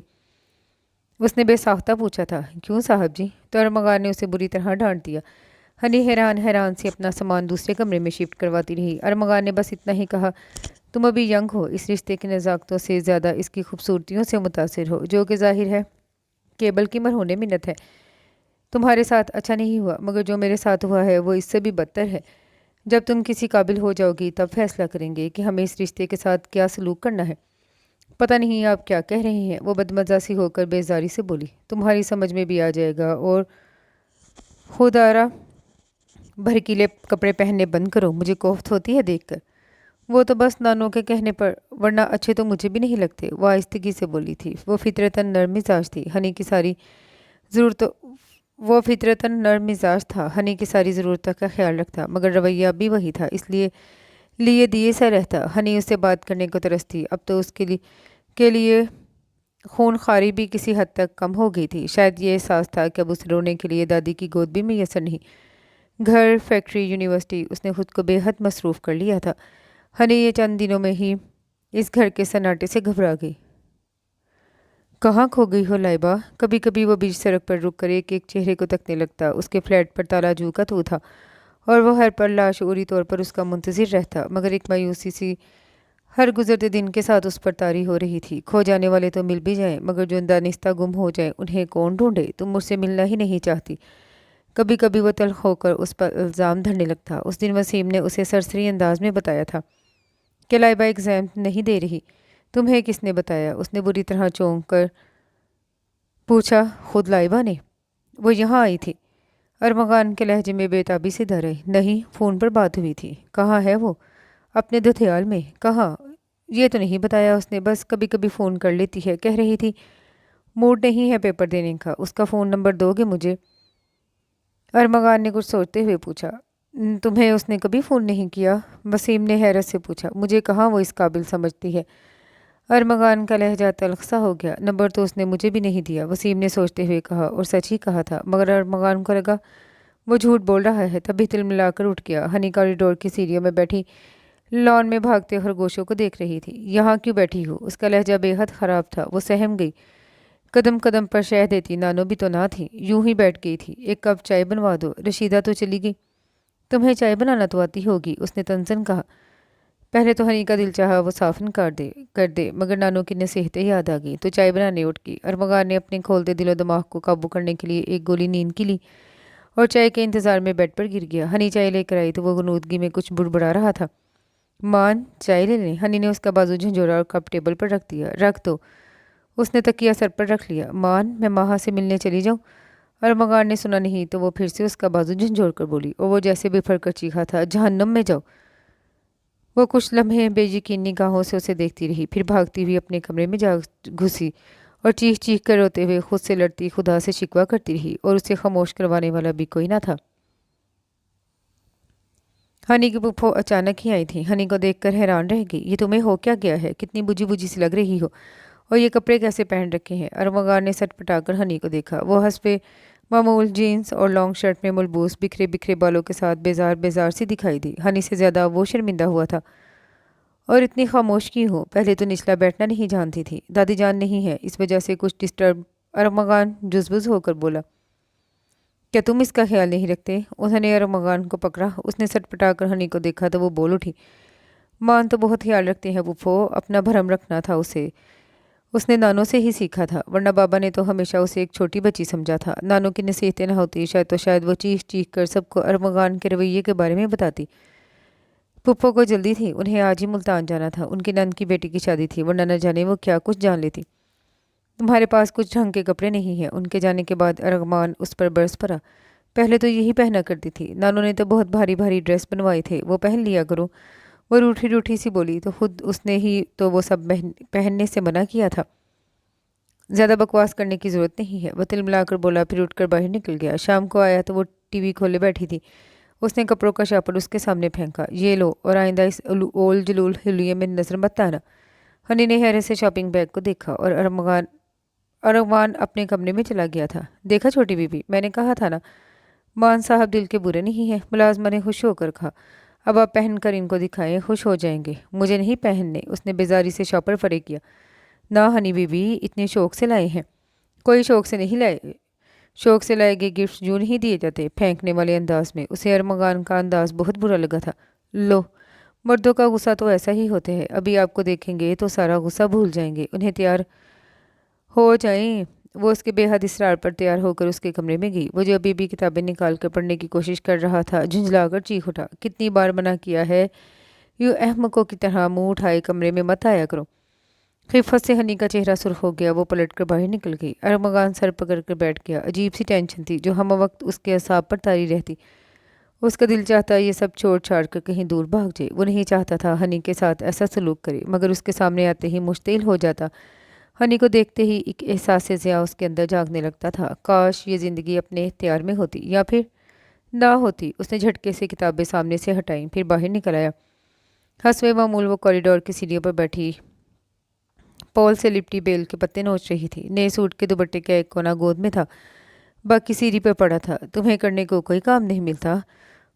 اس نے بے ساختہ پوچھا تھا، کیوں صاحب جی؟ تو ارمغان نے اسے بری طرح ڈانٹ دیا۔ ہنی حیران حیران سے اپنا سامان دوسرے کمرے میں شفٹ کرواتی رہی۔ ارمغان نے بس اتنا ہی کہا، تم ابھی ینگ ہو، اس رشتے کی نزاکتوں سے زیادہ اس کی خوبصورتیوں سے متاثر ہو، جو کہ ظاہر ہے کیبل کی مرہون منت ہے۔ تمہارے ساتھ اچھا نہیں ہوا، مگر جو میرے ساتھ ہوا ہے وہ اس سے بھی بدتر ہے۔ جب تم کسی قابل ہو جاؤ گی تب فیصلہ کریں گے کہ ہمیں اس رشتے کے ساتھ کیا سلوک کرنا ہے۔ پتہ نہیں آپ کیا کہہ رہے ہیں، وہ بدمزہ سی ہو کر بیزاری سے بولی۔ تمہاری سمجھ میں بھی آ جائے گا، اور خودارا بھڑکیلے کپڑے پہننے بند کرو، مجھے کوفت ہوتی ہے دیکھ کر۔ وہ تو بس نانوں کے کہنے پر، ورنہ اچھے تو مجھے بھی نہیں لگتے، وہ آہستگی سے بولی تھی۔ وہ فطرتاً نرم مزاج تھی، ہنی کی ساری ضرورتوں وہ فطرتاً نرم مزاج تھا، ہنی کی ساری ضرورتوں کا خیال رکھتا، مگر رویہ بھی وہی تھا، اس لیے دیے سا رہتا۔ ہنی اس سے بات کرنے کو ترستی، اب تو اس کے لیے خون خاری بھی کسی حد تک کم ہو گئی تھی۔ شاید یہ احساس تھا کہ اب اسے رونے کے لیے دادی کی گود بھی میسر نہیں، घर, फैक्ट्री, यूनिवर्सिटी, उसने खुद को बेहद मसरूफ़ कर लिया था। हनी ये चंद दिनों में ही इस घर के सन्नाटे से घबरा गई। कहाँ खो गई हो लाइबा? कभी कभी वो बीच सड़क पर रुक कर एक एक चेहरे को तकने लगता। उसके फ्लैट पर ताला जू का तू था और वो हर पल लाशऊरी तौर पर उसका मुंतज़िर रहता, मगर एक मायूसी सी हर गुजरते दिन के साथ उस पर तारी हो रही थी। खो जाने वाले तो मिल भी जाएं, मगर जो दानिस्ता गुम हो जाए उन्हें कौन ढूंढे? तुम मुझसे मिलना ही नहीं चाहती। कभी कभी वो तल्ख होकर उस पर इल्ज़ाम धरने लगता। उस दिन वसीम ने उसे सरसरी अंदाज में बताया था कि लाइबा एग्ज़ाम नहीं दे रही। तुम्हें किसने बताया? उसने बुरी तरह चौंक कर पूछा। खुद लाइबा ने। वो यहाँ आई थी। अरमगान के लहजे में बेताबी से डर आई। नहीं, फ़ोन पर बात हुई थी। कहाँ है वो? अपने दुथियाल में। कहाँ? ये तो नहीं बताया उसने, बस कभी कभी फ़ोन कर लेती है। कह रही थी मूड नहीं है पेपर देने का। उसका फ़ोन नंबर दोगे मुझे? अरमगान ने कुछ सोचते हुए पूछा। तुम्हें उसने कभी फ़ोन नहीं किया? वसीम ने हैरत से पूछा। मुझे कहाँ वो इस काबिल समझती है। अरमगान का लहजा तल्ख सा हो गया। नंबर तो उसने मुझे भी नहीं दिया, वसीम ने सोचते हुए कहा, और सच ही कहा था। मगर अरमगान को लगा वो झूठ बोल रहा है। तभी तिलमिलाकर उठ गया। हनी कॉरिडोर की सीढ़ियों में बैठी लॉन में भागते खरगोशों को देख रही थी। यहाँ क्यों बैठी हो? उसका लहजा बेहद ख़राब था। वो सहम गई। कदम कदम पर शह देती। नानो भी तो ना थी, यूं ही बैठ गई थी। एक कप चाय बनवा दो। रशीदा तो चली गई। तुम्हें चाय बनाना तो आती होगी, उसने तंजन कहा। पहले तो हनी का दिल चाहा वो साफ़न कर दे, मगर नानो की नसीहतें याद आ गई तो चाय बनाने उठ गई। अरमगान ने अपने खोलते दिलो दिमाग को काबू करने के लिए एक गोली नींद की ली और चाय के इंतज़ार में बेड पर गिर गया। हनी चाय लेकर आई तो वो गनूदगी में कुछ बुड़बुड़ा रहा था। मान, चाय ले लें। हनी ने उसका बाजू झंझोरा और कप टेबल पर रख दिया। रख दो। उसने तकिया सर पर रख लिया। मान, मैं माहा से मिलने चली जाऊँ? अरमगान ने सुना नहीं तो वो फिर से उसका बाजू झंझोड़ कर बोली, और वो जैसे बिफर कर चीखा था, जहन्नम में जाओ। वो कुछ लम्हे बेयकीन निगाहों से उसे देखती रही, फिर भागती हुई अपने कमरे में जा घुसी और चीख चीख कर रोते हुए खुद से लड़ती खुदा से शिकवा करती रही, और उसे खामोश करवाने वाला भी कोई ना था। हनी की फूफो अचानक ही आई थी। हनी को देखकर हैरान रह गई। ये तुम्हें हो क्या गया है? कितनी बुझी बुझी सी लग रही हो, और ये कपड़े कैसे पहन रखे हैं? अरमगार ने सटपटाकर हनी को देखा। वो हंसपे मामूल जीन्स और लॉन्ग शर्ट में मलबूस बिखरे बिखरे बालों के साथ बेजार बेजार सी दिखाई दी। हनी से ज़्यादा वो शर्मिंदा हुआ था। और इतनी खामोश क्यों हो? पहले तो निचला बैठना नहीं जानती थी। दादी जान नहीं है, इस वजह से कुछ डिस्टर्ब। अरमगान जुजबुज होकर बोला। क्या तुम इसका ख्याल नहीं रखते? उन्होंने अरमगान को पकड़ा। उसने सटपटाकर हनी को देखा तो वो बोल उठी। मान तो बहुत ख्याल रखते हैं फूफो, अपना भरम रखना था उसे। उसने नानों से ही सीखा था, वरना बाबा ने तो हमेशा उसे एक छोटी बच्ची समझा था। नानों की नसीहतें न होती शायद वो चीख चीख कर सबको अरमगान के रवैये के बारे में बताती। फूफो को जल्दी थी, उन्हें आज ही मुल्तान जाना था। उनकी नंद की बेटी की शादी थी, वरना न जाने वो क्या कुछ जान लेती। तुम्हारे पास कुछ ढंग के कपड़े नहीं हैं? उनके जाने के बाद अरमान उस पर बरस पड़ा। पहले तो यही पहना करती थी। नानों ने तो बहुत भारी भारी ड्रेस बनवाए थे, वो पहन लिया करो। वो रूठी रूठी सी बोली। तो खुद उसने ही तो वो सब पहनने से मना किया था। ज़्यादा बकवास करने की ज़रूरत नहीं है, वो तिलमिलाकर बोला, फिर उठकर बाहर निकल गया। शाम को आया तो वो टीवी खोले बैठी थी। उसने कपड़ों का शापर उसके सामने फेंका। ये लो, और आइंदा इस ओल जलूल हुलिये में नजर मत आना। हनी ने हैरत से शॉपिंग बैग को देखा और अरमान अपने कमरे में चला गया था। देखा छोटी बीबी, मैंने कहा था ना। मान साहब दिल के बुरे नहीं हैं, मुलाजमा ने खुश होकर कहा। अब आप पहन कर इनको दिखाएं, खुश हो जाएंगे। मुझे नहीं पहनने, उसने बेजारी से शॉपर फरे किया। ना हनी बीबी, इतने शौक से लाए हैं। कोई शौक से नहीं लाए। शौक से लाए गए गिफ्ट यूं नहीं दिए जाते, फेंकने वाले अंदाज में। उसे अरमगान का अंदाज बहुत बुरा लगा था। लो, मर्दों का गुस्सा तो ऐसा ही होते हैं। अभी आपको देखेंगे तो सारा गुस्सा भूल जाएंगे। उन्हें तैयार हो जाएं। वो उसके बेहद इसरार पर तैयार होकर उसके कमरे में गई। वो जो अभी भी किताबें निकाल कर पढ़ने की कोशिश कर रहा था, झुंझलाकर चीख उठा। कितनी बार मना किया है, यूं अहमकों की तरह मुंह उठाए कमरे में मत आया करो। खिफत से हनी का चेहरा सुर्ख हो गया। वो पलटकर बाहर निकल गई। अरमगान सर पकड़ कर बैठ गया। अजीब सी टेंशन थी जो हम वक्त उसके असाब पर तारी रहती। उसका दिल चाहता ये सब छोड़ छाड़ कर कहीं दूर भाग जाए। वो नहीं चाहता था हनी के साथ ऐसा सलूक करे, मगर उसके सामने आते ही मुश्तिल हो जाता। हनी को देखते ही एक एहसास ज़िया उसके अंदर जागने लगता था। काश ये ज़िंदगी अपने इख्तियार में होती, या फिर ना होती। उसने झटके से किताबें सामने से हटाई, फिर बाहर निकल आया। हंसवे मामूल वो कॉरिडोर की सीढ़ियों पर बैठी पॉल से लिपटी बेल के पत्ते नोच रही थी। नए सूट के दुपट्टे का एक कोना गोद में था। बाकी सीढ़ी पर पड़ा था। तुम्हें करने को कोई काम नहीं मिलता?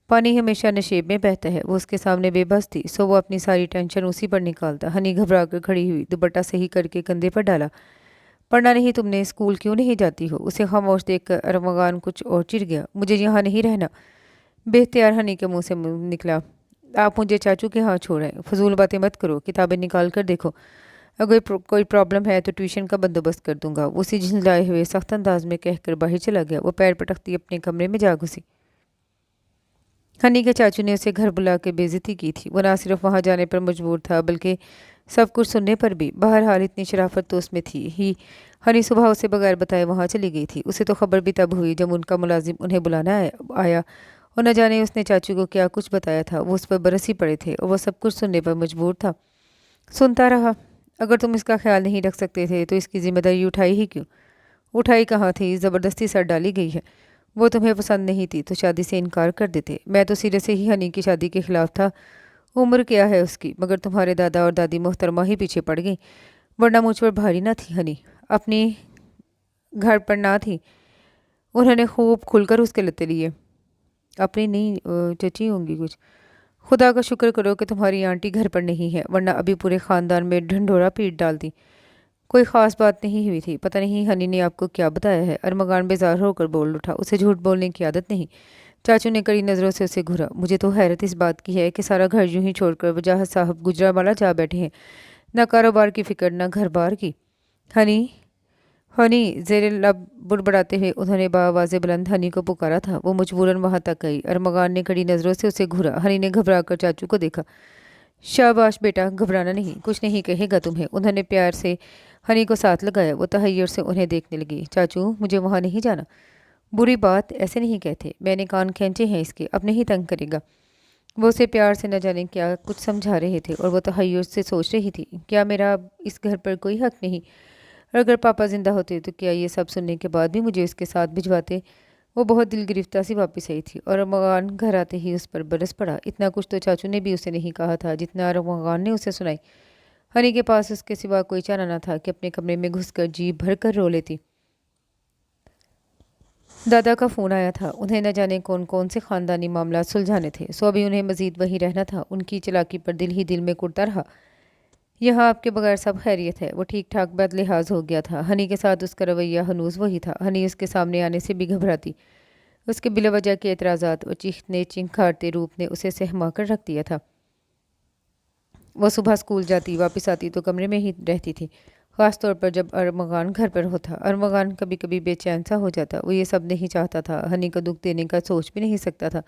पानी हमेशा नशेब में बहता है। वो उसके सामने बेबस थी, सो वो अपनी सारी टेंशन उसी पर निकालता। हनी घबरा कर खड़ी हुई, दुपट्टा सही करके कंधे पर डाला। पढ़ना नहीं तुमने? स्कूल क्यों नहीं जाती हो? उसे खामोश देखकर अरमगान कुछ और चिढ़ गया। मुझे यहाँ नहीं रहना, बेख्तियार हनी के मुंह से निकला। आप मुझे चाचू के हाथ छोड़ रहे हैं। फजूल बातें मत करो, किताबें निकाल कर देखो। अगर कोई प्रॉब्लम है तो ट्यूशन का बंदोबस्त कर दूंगा। वो उसी झिंझलाए हुए सख्त अंदाज में कहकर बाहर चला गया। वो पैर पटकती अपने कमरे में जा घुसी। हनी के चाचू ने उसे घर बुला के बेइज्जती की थी। वो ना सिर्फ वहाँ जाने पर मजबूर था, बल्कि सब कुछ सुनने पर भी। बहरहाल इतनी शराफत तो उसमें थी ही। हनी सुबह उसे बगैर बताए वहाँ चली गई थी। उसे तो खबर भी तब हुई जब उनका मुलाजिम उन्हें बुलाना आया। और न जाने उसने चाचू को क्या कुछ बताया था। वो उस पर बरस ही पड़े थे और वह सब कुछ सुनने पर मजबूर था। सुनता रहा। अगर तुम इसका ख्याल नहीं रख सकते थे तो इसकी जिम्मेदारी उठाई ही क्यों? उठाई कहाँ थी, ज़बरदस्ती सर डाली गई है। वो तुम्हें पसंद नहीं थी तो शादी से इनकार कर देते। मैं तो सिरे से ही हनी की शादी के खिलाफ था। उम्र क्या है उसकी, मगर तुम्हारे दादा और दादी मोहतरमा ही पीछे पड़ गई, वरना मुझ पर भारी ना थी हनी। अपनी घर पर ना थी, उन्होंने खूब खुलकर उसके लते लिए। अपनी नहीं चची होंगी कुछ। खुदा का शुक्र करो कि तुम्हारी आंटी घर पर नहीं है, वरना अभी पूरे ख़ानदान में ढंढोरा पीट डालती। कोई ख़ास बात नहीं हुई थी। पता नहीं हनी ने आपको क्या बताया है? अरमगान बेजार होकर बोल उठा। उसे झूठ बोलने की आदत नहीं। चाचू ने कड़ी नज़रों से उसे घूरा। मुझे तो हैरत इस बात की है कि सारा घर यूं ही छोड़कर वजाहत साहब गुजरावाला जा बैठे हैं। न कारोबार की फिक्र, न घर बार की। हनी, हनी, जेर लब बुड़बड़ाते हुए उन्होंने बावाज़े बुलंद हनी को पुकारा था। वो मजबूरन वहां तक गई। अरमगान ने कड़ी नज़रों से उसे घूरा। हनी ने घबरा कर चाचू को देखा। शाबाश बेटा, घबराना नहीं, कुछ नहीं कहेगा तुम्हें। उन्होंने प्यार से हनी को साथ लगाया। वो तहैयर से उन्हें देखने लगी। चाचू, मुझे वहाँ नहीं जाना। बुरी बात, ऐसे नहीं कहते। मैंने कान खींचे हैं इसके, अब नहीं तंग करेगा। वो उसे प्यार से न जाने क्या कुछ समझा रहे थे और वो तहैयुर से सोच रही थी, क्या मेरा इस घर पर कोई हक नहीं? और अगर पापा जिंदा होते तो क्या ये सब सुनने के बाद भी मुझे उसके साथ भिजवाते? वो बहुत दिल गिरफ्ता सी वापस आई थी और अरमगान घर आते ही उस पर बरस पड़ा। इतना कुछ तो चाचू ने भी उसे नहीं कहा था जितना अरमगान ने उसे सुनाई। हनी के पास उसके सिवा कोई चारा न था कि अपने कमरे में घुसकर जी भर कर रो लेती। दादा का फ़ोन आया था। उन्हें न जाने कौन कौन से ख़ानदानी मामला सुलझाने थे, सो अभी उन्हें मज़ीद वहीं रहना था। उनकी चालाकी पर दिल ही दिल में कुड़ता रहा। यहाँ आपके बगैर सब खैरियत है। वो ठीक ठाक बद लिहाज हो गया था। हनी के साथ उसका रवैया हनूज वही था। हनी उसके सामने आने से भी घबराती। उसके बिलावजह के एतराज़ात और चीखने चिंखारते रूप ने उसे सहमा कर रख दिया था। वो सुबह स्कूल जाती, वापस आती तो कमरे में ही रहती थी, ख़ास तौर पर जब अरमगान घर पर होता। अरमगान कभी कभी बेचैन सा हो जाता। वो ये सब नहीं चाहता था, हनी को दुख देने का सोच भी नहीं सकता था,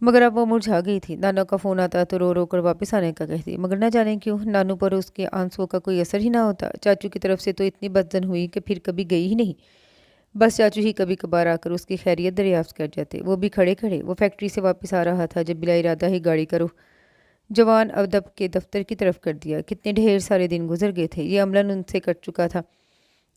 मगर अब वो मुरझा गई थी। नानू का फ़ोन आता तो रो रो कर वापस आने का कहती, मगर न जाने क्यों नानू पर उसके आंसुओं का कोई असर ही ना होता। चाचू की तरफ से तो इतनी बदजन हुई कि फिर कभी गई ही नहीं। बस चाचू ही कभी कभार आकर उसकी खैरियत दरियाफ्त कर जाते, वो भी खड़े खड़े। वो फैक्ट्री से वापस आ रहा था जब बिला इरादा ही गाड़ी का रुख जवान अदब के दफ्तर की तरफ कर दिया। कितने ढेर सारे दिन गुजर गए थे, ये अमलन उनसे कट चुका था।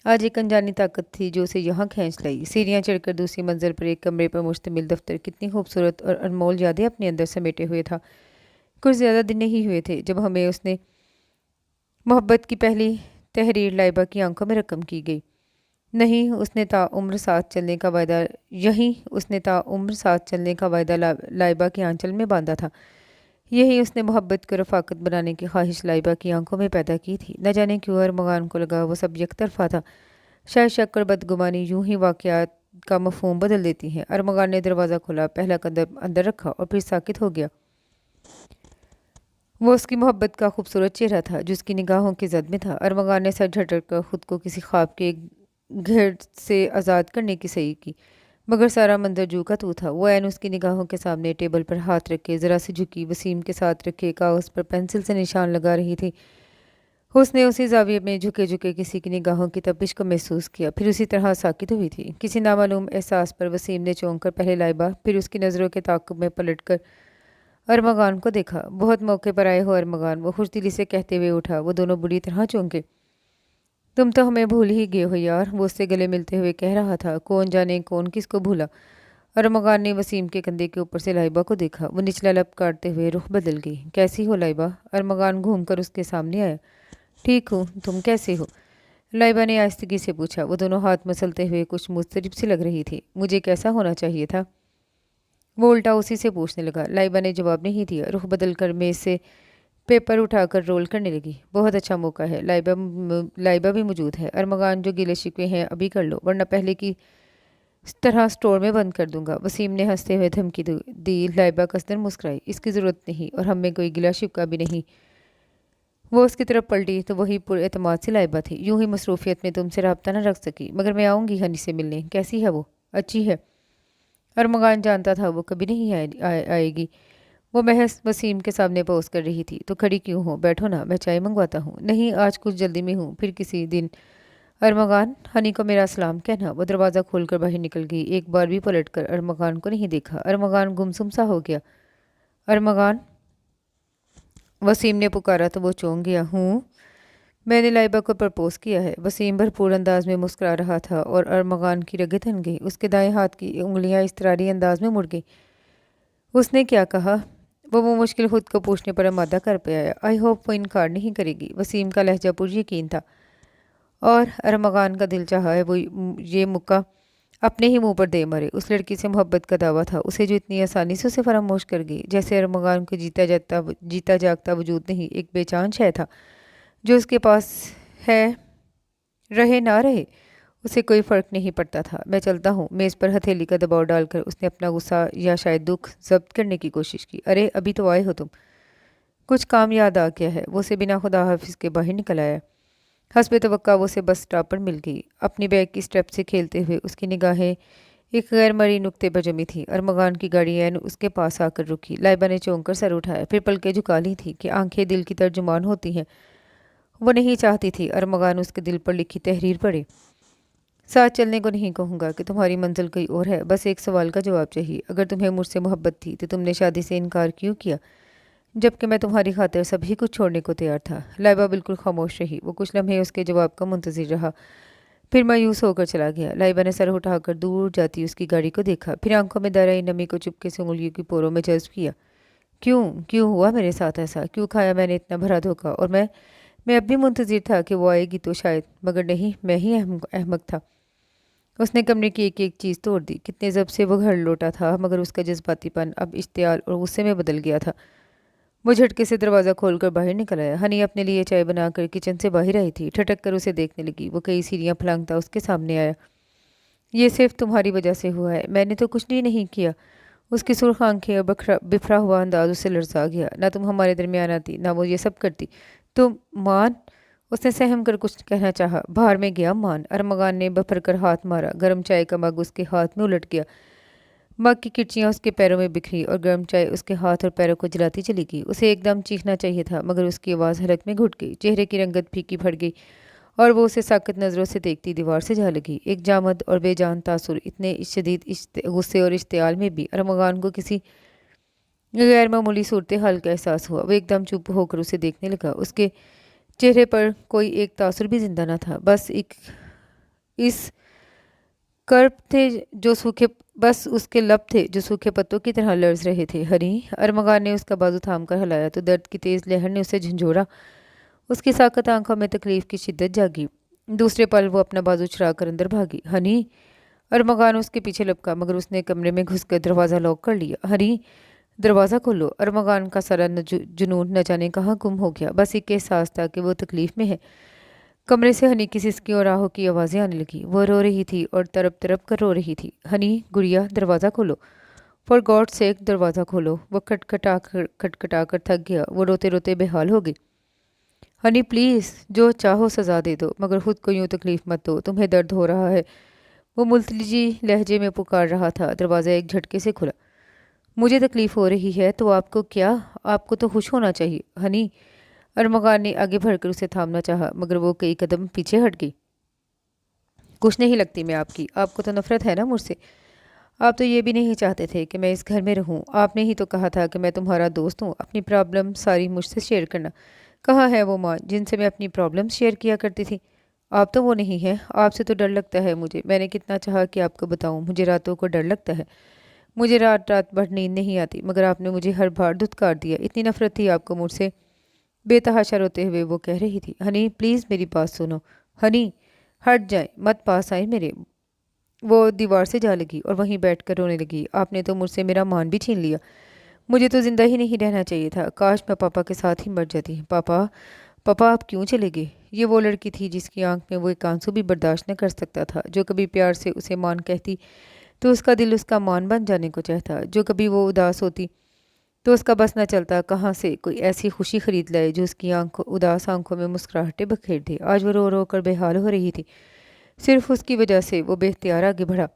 आज एक अनजानी ताकत थी जो उसे यहाँ खींच लाई। सीढ़ियाँ चढ़कर दूसरी मंजिल पर एक कमरे पर मुश्तमिल दफ्तर कितनी खूबसूरत और अनमोल यादें अपने अंदर समेटे हुए था। कुछ ज़्यादा दिन नहीं हुए थे जब हमें उसने मोहब्बत की पहली तहरीर लाइबा की आंखों में रकम की गई। नहीं, उसने ताउम्र साथ चलने का वायदा यही उसने ताउम्र साथ चलने का वायदा लाइबा के आंचल में बांधा था। यही उसने मोहब्बत को रफ़ाकत बनाने की ख्वाहिश लाइबा की आंखों में पैदा की थी। न जाने क्यों अरमगान को लगा वो सब यकतरफा था। शायद शक और बदगुमानी यूं ही वाक़यात का मफ़हूम बदल देती हैं। अरमगान ने दरवाज़ा खोला, पहला कदम अंदर रखा और फिर साकित हो गया। वो उसकी मोहब्बत का खूबसूरत चेहरा था जो उसकी निगाहों की जद में था। अरमगान ने सर झटक कर खुद को किसी ख्वाब के घेर से आज़ाद करने की सही की, मगर सारा मंजर जू का तू था। वो ऐन उसकी निगाहों के सामने टेबल पर हाथ रखे ज़रा सी झुकी वसीम के साथ रखे कागज़ पर पेंसिल से निशान लगा रही थी। उसने उसी जाविये में झुके झुके किसी की निगाहों की तपिश को महसूस किया, फिर उसी तरह साकित हुई थी। किसी नामालूम एहसास पर वसीम ने चौंक कर पहले लाइबा फिर उसकी नज़रों के ताक़ुब में पलट कर अरमगान को देखा। बहुत मौके पर आए हो अरमगान, वो खुशदिली से कहते हुए उठा। वो दोनों बुरी तरह चौंके। तुम तो हमें भूल ही गए हो यार, वो उससे गले मिलते हुए कह रहा था। कौन जाने कौन किसको भूला। अरमगान ने वसीम के कंधे के ऊपर से लाइबा को देखा। वो निचला लब काटते हुए रुख बदल गई। कैसी हो लाइबा? अरमगान घूमकर उसके सामने आया। ठीक हूँ, तुम कैसे हो? लाइबा ने आहिस्तगी से पूछा। वो दोनों हाथ मसलते हुए कुछ मुस्तरिब सी लग रही थी। मुझे कैसा होना चाहिए था? वो उल्टा उसी से पूछने लगा। लाइबा ने जवाब नहीं दिया। रुख बदल कर मेज से पेपर उठाकर रोल करने लगी। बहुत अच्छा मौका है, लाइबा भी मौजूद है। अरमगान, जो गिले शिकवे हैं अभी कर लो, वरना पहले की तरह स्टोर में बंद कर दूंगा। वसीम ने हंसते हुए धमकी दी। लाइबा कसदन मुस्कुराई। इसकी ज़रूरत नहीं, और हम में कोई गिला शिकवा भी नहीं। वो उसकी तरफ पलटी तो वही पुरएतमाद सी लाइबा थी। यूं ही मसरूफियत में तुमसे रब्ता न रख सकी, मगर मैं आऊँगी हनी से मिलने। कैसी है वो? अच्छी है। अरमगान जानता था वो कभी नहीं आएगी। वो महज वसीम के सामने पोज कर रही थी। तो खड़ी क्यों हो? बैठो ना, मैं चाय मंगवाता हूँ। नहीं, आज कुछ जल्दी में हूँ, फिर किसी दिन। अरमगान, हनी को मेरा सलाम कहना। वो दरवाज़ा खोलकर बाहर निकल गई। एक बार भी पलटकर अरमगान को नहीं देखा। अरमगान गुमसुम सा हो गया। अरमगान, वसीम ने पुकारा तो वो चौंक गया। हूँ, मैंने लाइबा को प्रपोज किया है। वसीम भरपूर अंदाज में मुस्कुरा रहा था और अरमगान की रगें थन गई। उसके दाएं हाथ की उंगलियां इसतरारी अंदाज में मुड़ गई। उसने क्या कहा? वो मुश्किल खुद को पूछने पर आमादा कर पाया। आई होप वो इनकार नहीं करेगी। वसीम का लहजा पुर यकीन था और अरमगान का दिल चाहा है वो ये मुक्का अपने ही मुंह पर दे मरे। उस लड़की से मोहब्बत का दावा था उसे, जो इतनी आसानी से उसे फरामोश कर गई। जैसे अरमगान को जीता जागता वजूद नहीं, एक बेचान शय था जो उसके पास है, रहे ना रहे उसे कोई फ़र्क नहीं पड़ता था। मैं चलता हूँ। मेज़ पर हथेली का दबाव डालकर उसने अपना गुस्सा या शायद दुख जब्त करने की कोशिश की। अरे, अभी तो आए हो तुम? कुछ काम याद आ गया है। वो से बिना खुदा हाफिज़ के बाहर निकल आया। हस्ब तवक्का वो से बस स्टॉप पर मिल गई। अपनी बैग की स्टेप से खेलते हुए उसकी निगाहें एक गैर मरी नुक्ते पर जमी थी। अरमगान की गाड़ी ऐन उसके पास आकर रुकी। लाइबा ने चौंक कर सर उठाया, फिर पलकें झुका ली थी कि आंखें दिल की तर्जुमान होती हैं। वो नहीं चाहती थी अरमगान उसके दिल पर लिखी तहरीर पढ़े। साथ चलने को नहीं कहूँगा कि तुम्हारी मंजिल कोई और है। बस एक सवाल का जवाब चाहिए। अगर तुम्हें मुझसे मोहब्बत थी तो तुमने शादी से इनकार क्यों किया, जबकि मैं तुम्हारी खातिर सभी कुछ छोड़ने को तैयार था? लाइबा बिल्कुल खामोश रही। वो कुछ लम्हे उसके जवाब का मुंतजिर रहा, फिर मायूस होकर चला गया। लाइबा ने सर उठाकर दूर जाती उसकी गाड़ी को देखा, फिर आंखों में दराई नमी को चुपके से उंगलियों की पोरों में जज्ब किया। क्यों क्यों हुआ मेरे साथ ऐसा? क्यों खाया मैंने इतना भरा धोखा? और मैं अब भी मुंतजिर था कि वो आएगी तो शायद, मगर नहीं, मैं ही अहमक था। उसने कमरे की एक एक चीज़ तोड़ दी। कितने जब से वो घर लौटा था, मगर उसका जज्बातीपन अब इश्तियाल और गुस्से में बदल गया था। वो झटके से दरवाज़ा खोलकर बाहर निकल आया। हनी अपने लिए चाय बनाकर किचन से बाहर आई थी। ठटक कर उसे देखने लगी। वो कई सीढ़ियाँ फलांगता उसके सामने आया। ये सिर्फ तुम्हारी वजह से हुआ है, मैंने तो कुछ भी नहीं किया। उसकी सुर्ख आंखें और बिफरा हुआ अंदाज उसे लर्जा गया। ना तुम हमारे दरमियान आती, ना वो ये सब करती। तुम मान। उसने सहम कर कुछ कहना चाहा। बाहर में गया मान। अरमगान ने बफर कर हाथ मारा। गर्म चाय का मग उसके हाथ में उलट गया। मग की किरचियाँ उसके पैरों में बिखरी और गर्म चाय उसके हाथ और पैरों को जलाती चली गई। उसे एकदम चीखना चाहिए था, मगर उसकी आवाज़ हलक में घुट गई। चेहरे की रंगत फीकी पड़ गई और वो उसे साकत नज़रों से देखती दीवार से जा लगी। एक जामद और बेजान तासुर इतने शदीद गुस्से और इश्तियाल में भी अरमगान को किसी गैर मामूली सूरत हाल का एहसास हुआ। वो एकदम चुप होकर उसे देखने लगा। उसके चेहरे पर कोई एक तासुर भी जिंदा न था। इस कर्ब थे जो सूखे बस उसके लब थे जो सूखे पत्तों की तरह लर्ज रहे थे। हरी। अरमगान ने उसका बाजू थाम कर हिलाया तो दर्द की तेज़ लहर ने उसे झंझोड़ा। उसकी साकत आंखों में तकलीफ की शिद्दत जागी। दूसरे पल वो अपना बाजू चुरा कर अंदर भागी। हनी। अरमगान उसके पीछे लपका, मगर उसने कमरे में घुसकर दरवाज़ा लॉक कर लिया। हनी, दरवाज़ा खोलो। अरमगान का सारा जुनून न जाने कहाँ गुम हो गया। बस एक एहसास था कि वो तकलीफ़ में है। कमरे से हनी की सिसकी और आहों की आवाज़ें आने लगी। वो रो रही थी और तरप तरप कर रो रही थी। हनी, गुड़िया, दरवाज़ा खोलो, फॉर गॉड सेक दरवाज़ा खोलो। वो खटखटा कर थक गया। वो रोते रोते बेहाल हो गई। हनी प्लीज़, जो चाहो सज़ा दे दो, मगर खुद को यूँ तकलीफ़ मत दो। तुम्हें दर्द हो रहा है, वो मुल्तजी लहजे में पुकार रहा था। दरवाज़ा एक झटके से खुला। मुझे तकलीफ़ हो रही है तो आपको क्या? आपको तो खुश होना चाहिए। हनी। अरमगान ने आगे बढ़कर उसे थामना चाहा, मगर वो कई कदम पीछे हट गई। कुछ नहीं लगती मैं आपकी। आपको तो नफ़रत है ना मुझसे। आप तो ये भी नहीं चाहते थे कि मैं इस घर में रहूं। आपने ही तो कहा था कि मैं तुम्हारा दोस्त हूँ, अपनी प्रॉब्लम सारी मुझसे शेयर करना। कहाँ है वो माँ जिनसे मैं अपनी प्रॉब्लम शेयर किया करती थी? आप तो वो नहीं हैं। आपसे तो डर लगता है मुझे। मैंने कितना चाहा कि आपको बताऊं, मुझे रातों को डर लगता है। मुझे रात रात भर नींद नहीं आती, मगर आपने मुझे हर बार धुतकार दिया। इतनी नफरत थी आपको मुझसे। बेतहाशा रोते हुए वो कह रही थी। हनी प्लीज़ मेरी बात सुनो। हनी। ہٹ جائیں، مت پاس آئیں میرے۔ وہ دیوار سے جا لگی اور وہیں بیٹھ کر رونے لگی۔ آپ نے تو مجھ سے میرا مان بھی چھین لیا، مجھے تو زندہ ہی نہیں رہنا چاہیے تھا، کاش میں پاپا کے ساتھ ہی مر جاتی۔ پاپا، پاپا آپ کیوں چلے گئے؟ یہ وہ لڑکی تھی جس کی آنکھ میں وہ ایک آنسو بھی برداشت نہ کر سکتا تھا، جو کبھی پیار سے اسے مان کہتی تو اس کا دل اس کا مان بن جانے کو چاہتا، جو کبھی وہ اداس ہوتی تو اس کا بس نہ چلتا کہاں سے کوئی ایسی خوشی خرید لائے جو اس کی اداس آنکھوں میں مسکراہٹیں بکھیر دے۔ آج وہ رو رو کر بے حال ہو رہی تھی، صرف اس کی وجہ سے۔ وہ بے اختیار آگے بڑھا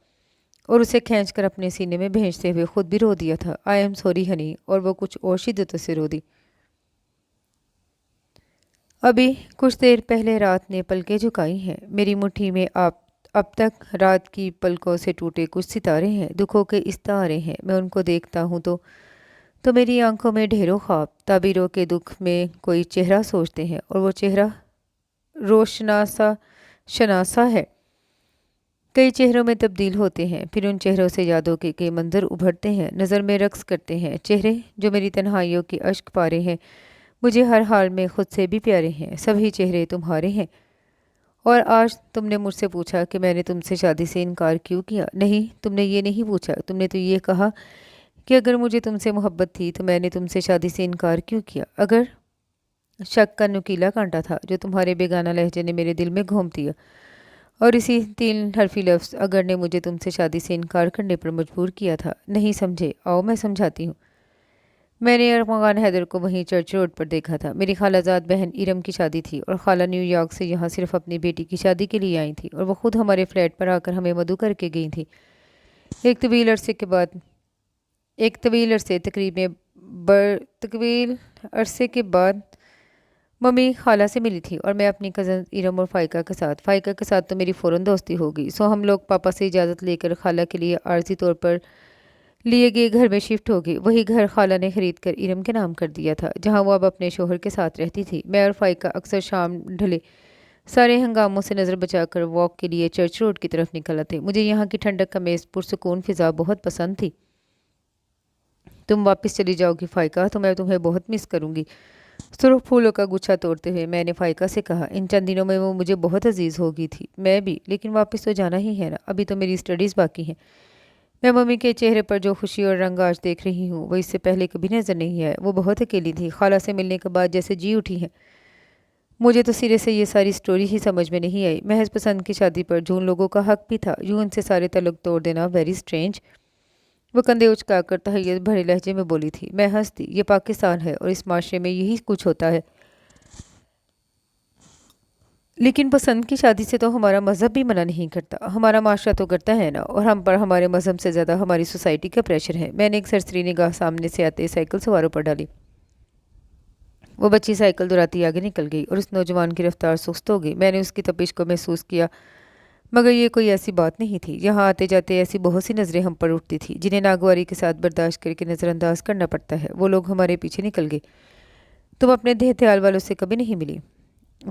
اور اسے کھینچ کر اپنے سینے میں بھیجتے ہوئے خود بھی رو دیا تھا۔ آئی ایم سوری ہنی، اور وہ کچھ اور شدت سے رو دی۔ ابھی کچھ دیر پہلے رات نے پلکیں جھکائی ہیں، میری مٹھی میں آپ اب تک رات کی پلکوں سے ٹوٹے کچھ ستارے ہیں، دکھوں کے استعارے ہیں۔ میں ان کو دیکھتا ہوں تو میری آنکھوں میں ڈھیروں خواب، تعبیروں کے دکھ میں کوئی چہرہ سوچتے ہیں، اور وہ چہرہ روشناسا شناسا ہے، کئی چہروں میں تبدیل ہوتے ہیں، پھر ان چہروں سے یادوں کے کئی منظر ابھرتے ہیں، نظر میں رقص کرتے ہیں، چہرے جو میری تنہائیوں کے اشک پارے ہیں، مجھے ہر حال میں خود سے بھی پیارے ہیں۔ سبھی چہرے تمہارے ہیں، اور آج تم نے مجھ سے پوچھا کہ میں نے تم سے شادی سے انکار کیوں کیا۔ نہیں، تم نے یہ نہیں پوچھا، تم نے تو یہ کہا کہ اگر مجھے تم سے محبت تھی تو میں نے تم سے شادی سے انکار کیوں کیا۔ اگر شک کا نکیلا کانٹا تھا جو تمہارے بیگانہ لہجے نے میرے دل میں گھونپ دیا، اور اسی 3 حرفی لفظ اگر نے مجھے تم سے شادی سے انکار کرنے پر مجبور کیا تھا۔ نہیں سمجھے؟ آؤ میں سمجھاتی ہوں۔ میں نے ارمغان حیدر کو وہیں چرچ روڈ پر دیکھا تھا۔ میری خالہ زاد بہن ارم کی شادی تھی، اور خالہ نیو یارک سے یہاں صرف اپنی بیٹی کی شادی کے لیے آئی تھی، اور وہ خود ہمارے فلیٹ پر آ کر ہمیں مدعو کر کے گئی تھی۔ ایک طویل عرصے کے بعد ممی خالہ سے ملی تھی، اور میں اپنی کزن ارم اور فائقہ کے ساتھ تو میری فوراً دوستی ہو گئی۔ سو ہم لوگ پاپا سے اجازت لے کر خالہ کے لیے عارضی طور پر لیے گئے گھر میں شفٹ ہو گئے۔ وہی گھر خالہ نے خرید کر ارم کے نام کر دیا تھا، جہاں وہ اب اپنے شوہر کے ساتھ رہتی تھی۔ میں اور فائقہ اکثر شام ڈھلے سارے ہنگاموں سے نظر بچا کر واک کے لیے چرچ روڈ کی طرف نکل آتے۔ مجھے یہاں کی ٹھنڈک خمیز پرسکون فضا بہت پسند تھی۔ تم واپس چلی جاؤ گی فائقہ تو میں تمہیں بہت مس کروں گی، سرخ پھولوں کا گچھا توڑتے ہوئے میں نے فائقہ سے کہا۔ ان چند دنوں میں وہ مجھے بہت عزیز ہو گئی تھی۔ میں بھی، لیکن واپس تو جانا ہی ہے نا، ابھی تو میری اسٹڈیز باقی ہیں۔ میں ممی کے چہرے پر جو خوشی اور رنگ آج دیکھ رہی ہوں وہ اس سے پہلے کبھی نظر نہیں آیا۔ وہ بہت اکیلی تھی، خالہ سے ملنے کے بعد جیسے جی اٹھی ہے۔ مجھے تو سرے سے یہ ساری سٹوری ہی سمجھ میں نہیں آئی۔ محض پسند کی شادی پر جو ان لوگوں کا حق بھی تھا، یوں ان سے سارے تعلق توڑ دینا، ویری سٹرینج۔ وہ کندھے اچکا کر تہیت بھرے لہجے میں بولی تھی۔ میں ہنس دی۔ یہ پاکستان ہے اور اس معاشرے میں یہی کچھ ہوتا ہے، لیکن پسند کی شادی سے تو ہمارا مذہب بھی منع نہیں کرتا، ہمارا معاشرہ تو کرتا ہے نا، اور ہم پر ہمارے مذہب سے زیادہ ہماری سوسائٹی کا پریشر ہے۔ میں نے ایک سرسری نگاہ سامنے سے آتے سائیکل سواروں پر ڈالی۔ وہ بچی سائیکل دراتی آگے نکل گئی، اور اس نوجوان کی رفتار سست ہو گئی۔ میں نے اس کی تپش کو محسوس کیا، مگر یہ کوئی ایسی بات نہیں تھی۔ یہاں آتے جاتے ایسی بہت سی نظریں ہم پر اٹھتی تھی، جنہیں ناگواری کے ساتھ برداشت کر کے نظر انداز کرنا پڑتا ہے۔ وہ لوگ ہمارے پیچھے نکل گئے۔ تم اپنے دیہتیال والوں سے کبھی نہیں ملی؟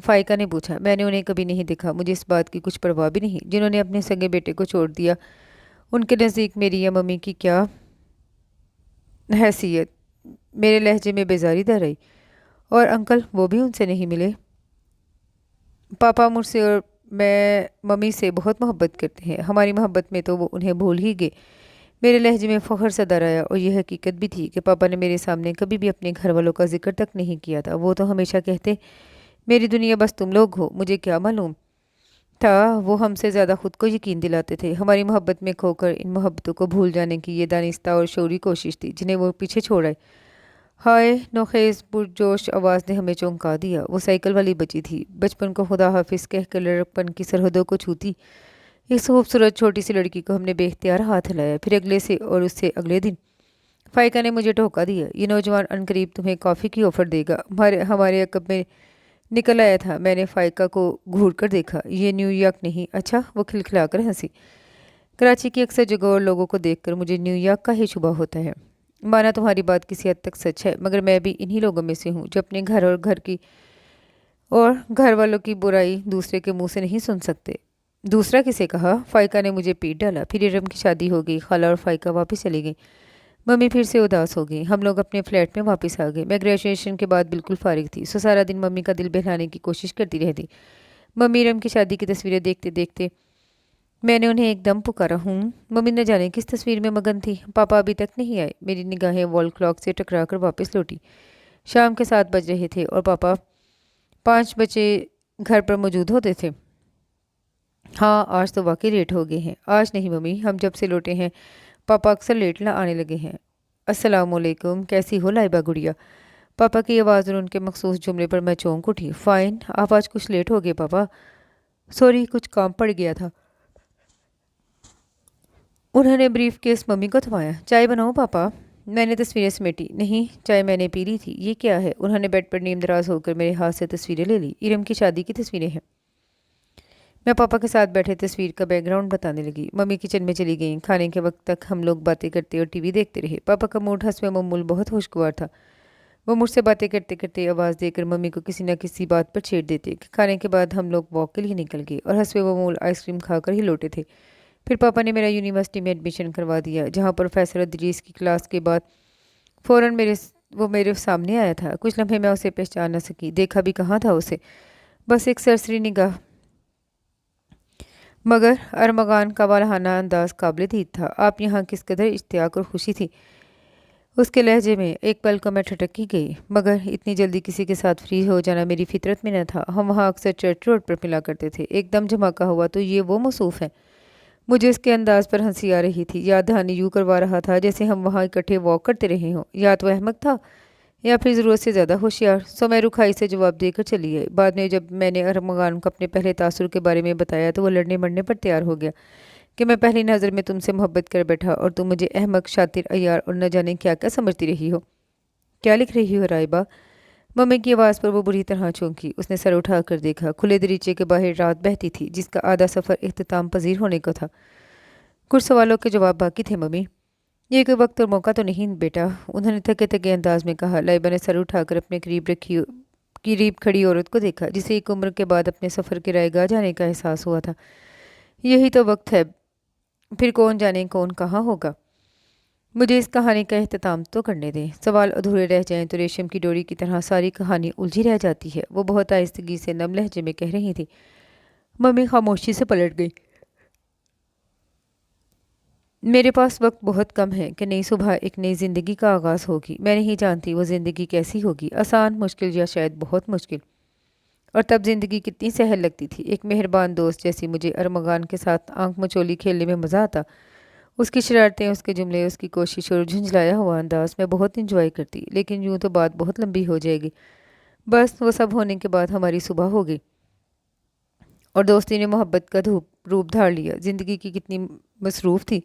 فائقہ نے پوچھا۔ میں نے انہیں کبھی نہیں دیکھا، مجھے اس بات کی کچھ پرواہ بھی نہیں۔ جنہوں نے اپنے سگے بیٹے کو چھوڑ دیا، ان کے نزدیک میری یا ممی کی کیا حیثیت؟ میرے لہجے میں بیزاری در آئی۔ اور انکل، وہ بھی ان سے نہیں ملے؟ پاپا مجھ سے اور میں ممی سے بہت محبت کرتے ہیں، ہماری محبت میں تو وہ انہیں بھول ہی گئے۔ میرے لہجے میں فخر سا در آیا، اور یہ حقیقت بھی تھی کہ پاپا نے میرے سامنے کبھی بھی اپنے گھر والوں کا ذکر تک نہیں کیا تھا۔ وہ تو ہمیشہ کہتے، میری دنیا بس تم لوگ ہو۔ مجھے کیا معلوم تھا وہ ہم سے زیادہ خود کو یقین دلاتے تھے۔ ہماری محبت میں کھو کر ان محبتوں کو بھول جانے کی یہ دانستہ اور شعوری کوشش تھی جنہیں وہ پیچھے چھوڑ آئے۔ ہائے، نوخیز پرجوش آواز نے ہمیں چونکا دیا۔ وہ سائیکل والی بچی تھی، بچپن کو خدا حافظ کہہ کر لڑکپن کی سرحدوں کو چھوتی۔ اس خوبصورت چھوٹی سی لڑکی کو ہم نے بے اختیار ہاتھ ہلایا، پھر اگلے سے اور اس سے اگلے دن۔ فائقہ نے مجھے ٹھوکا دیا۔ یہ نوجوان عنقریب تمہیں کافی کی آفر دے گا، ہمارے عقب میں نکل آیا تھا۔ میں نے فائقہ کو گھور کر دیکھا۔ یہ نیو یارک نہیں؟ اچھا، وہ کھلکھلا کر ہنسی۔ کراچی کی اکثر جگہوں اور لوگوں کو دیکھ کر مجھے نیو یارک کا ہی شبہ ہوتا ہے۔ مانا تمہاری بات کسی حد تک سچ ہے، مگر میں بھی انہی لوگوں میں سے ہوں جو اپنے گھر اور گھر والوں کی برائی دوسرے کے منہ سے نہیں سن سکتے۔ دوسرا کسے کہا؟ فائقہ نے مجھے پیٹ ڈالا۔ پھر ارم کی شادی ہو گئی، خالہ اور فائقہ واپس چلی گئی، ممی پھر سے اداس ہو گئی، ہم لوگ اپنے فلیٹ میں واپس آ گئے۔ میں گریجویشن کے بعد بالکل فارغ تھی، سو سارا دن ممی کا دل بہلانے کی کوشش کرتی رہتی۔ मम्मी इरम की शादी की तस्वीरें देखते देखते मैंने उन्हें एकदम पुकारा। मम्मी न जाने किस तस्वीर में मगन थी। पापा अभी तक नहीं आए। मेरी निगाहें वॉल क्लॉक से टकराकर वापस लौटी। शाम के 7 बज रहे थे और पापा 5 बजे घर पर मौजूद होते थे। हाँ, आज तो वाकई लेट हो गए हैं। आज नहीं मम्मी, हम जब से लौटे हैं पापा अक्सर लेट ना आने लगे हैं। अस्सलामुअलैकुम, कैसी हो लाइबा गुड़िया? पापा की आवाज़ और उनके मखसूस जुमले पर मैं चौंक उठी। फाइन, आप आज कुछ लेट हो गए पापा। सॉरी, कुछ काम पड़ गया था। उन्होंने ब्रीफ केस मम्मी को थमाया। चाय बनाऊं पापा? मैंने तस्वीरें समेटी। नहीं, चाय मैंने पी ली थी। ये क्या है? उन्होंने बेड पर नीम दराज होकर मेरे हाथ से तस्वीरें ले ली। इरम की शादी की तस्वीरें हैं। मैं पापा के साथ बैठे तस्वीर का बैकग्राउंड बताने लगी। मम्मी किचन में चली गई। खाने के वक्त तक हम लोग बातें करते और टीवी देखते रहे। पापा का मूड हंसमे मामूल बहुत खुशगवार था। वो मुझसे बातें करते करते आवाज़ देकर मम्मी को किसी न किसी बात पर छेड़ देते। खाने के बाद हम लोग वॉक के लिए निकल गए और हंसमे मामूल आइसक्रीम खाकर ही लौटे थे। फिर पापा ने मेरा यूनिवर्सिटी में एडमिशन करवा दिया, जहाँ प्रोफेसर अदरीस की क्लास के बाद फ़ौरन वो मेरे सामने आया था। कुछ लम्हे मैं उसे पहचान न सकी। देखा भी कहाँ था उसे, बस एक सरसरी निगाह, मगर अरमगान का वालहाना अंदाज काबिल दीद था। आप यहाँ किस कदर इश्तियाक और खुशी थी उसके लहजे में। एक पल को मैं ठटक ही गई, मगर इतनी जल्दी किसी के साथ फ्री हो जाना मेरी फितरत में न था। हम वहाँ अक्सर चर्च रोड पर मिला करते थे। एकदम धमाका हुआ तो ये वो मौसूफ है। मुझे इसके अंदाज पर हंसी आ रही थी। याद दहानी यूँ करवा रहा था जैसे हम वहाँ इकट्ठे वॉक करते रहे हों। या तो अहमक था या फिर ज़रूरत से ज़्यादा होशियार। सो मैं रुखाई से जवाब देकर चली गई। बाद में जब मैंने अरमगान को अपने पहले तासुर के बारे में बताया तो वो लड़ने मरने पर तैयार हो गया कि मैं पहली नज़र में तुमसे मोहब्बत कर बैठा और तुम मुझे अहमक, शातिर, अय्यार और न जाने क्या क्या समझती रही हो। क्या लिख रही हो राइबा? मम्मी की आवाज़ पर वो बुरी तरह चौंकी। उसने सर उठा कर देखा। खुले दरीचे के बाहर रात बहती थी, जिसका आधा सफ़र इख्तिताम पजीर होने को था। कुछ सवालों के जवाब बाकी थे मम्मी। ये कोई वक्त और मौका तो नहीं बेटा, उन्होंने थके थके अंदाज में कहा। लाइबा ने सर उठाकर अपने करीब खड़ी औरत को देखा, जिसे एक उम्र के बाद अपने सफ़र के रायगाह जाने का एहसास हुआ था। यही तो वक्त है, फिर कौन जाने कौन कहाँ होगा। मुझे इस कहानी का एहतमाम तो करने दें। सवाल अधूरे रह जाएं तो रेशम की डोरी की तरह सारी कहानी उलझी रह जाती है। वो बहुत आहिस्तगी से नम लहजे में कह रही थी। मम्मी खामोशी से पलट गई। मेरे पास वक्त बहुत कम है कि नई सुबह एक नई ज़िंदगी का आगाज़ होगी। मैं नहीं जानती वो ज़िंदगी कैसी होगी, आसान, मुश्किल या शायद बहुत मुश्किल। और तब ज़िंदगी कितनी सहल लगती थी। एक मेहरबान दोस्त जैसी मुझे अरमगान के साथ आंख मचोली खेलने में मज़ा आता। उसकी शरारतें, उसके जुमले, उसकी कोशिश और झुंझलाया हुआ अंदाज मैं बहुत इंजॉय करती। लेकिन यूँ तो बात बहुत लंबी हो जाएगी। बस वो सब होने के बाद हमारी सुबह हो गई और दोस्ती ने मोहब्बत का रूप धार लिया। ज़िंदगी की कितनी मसरूफ़ थी,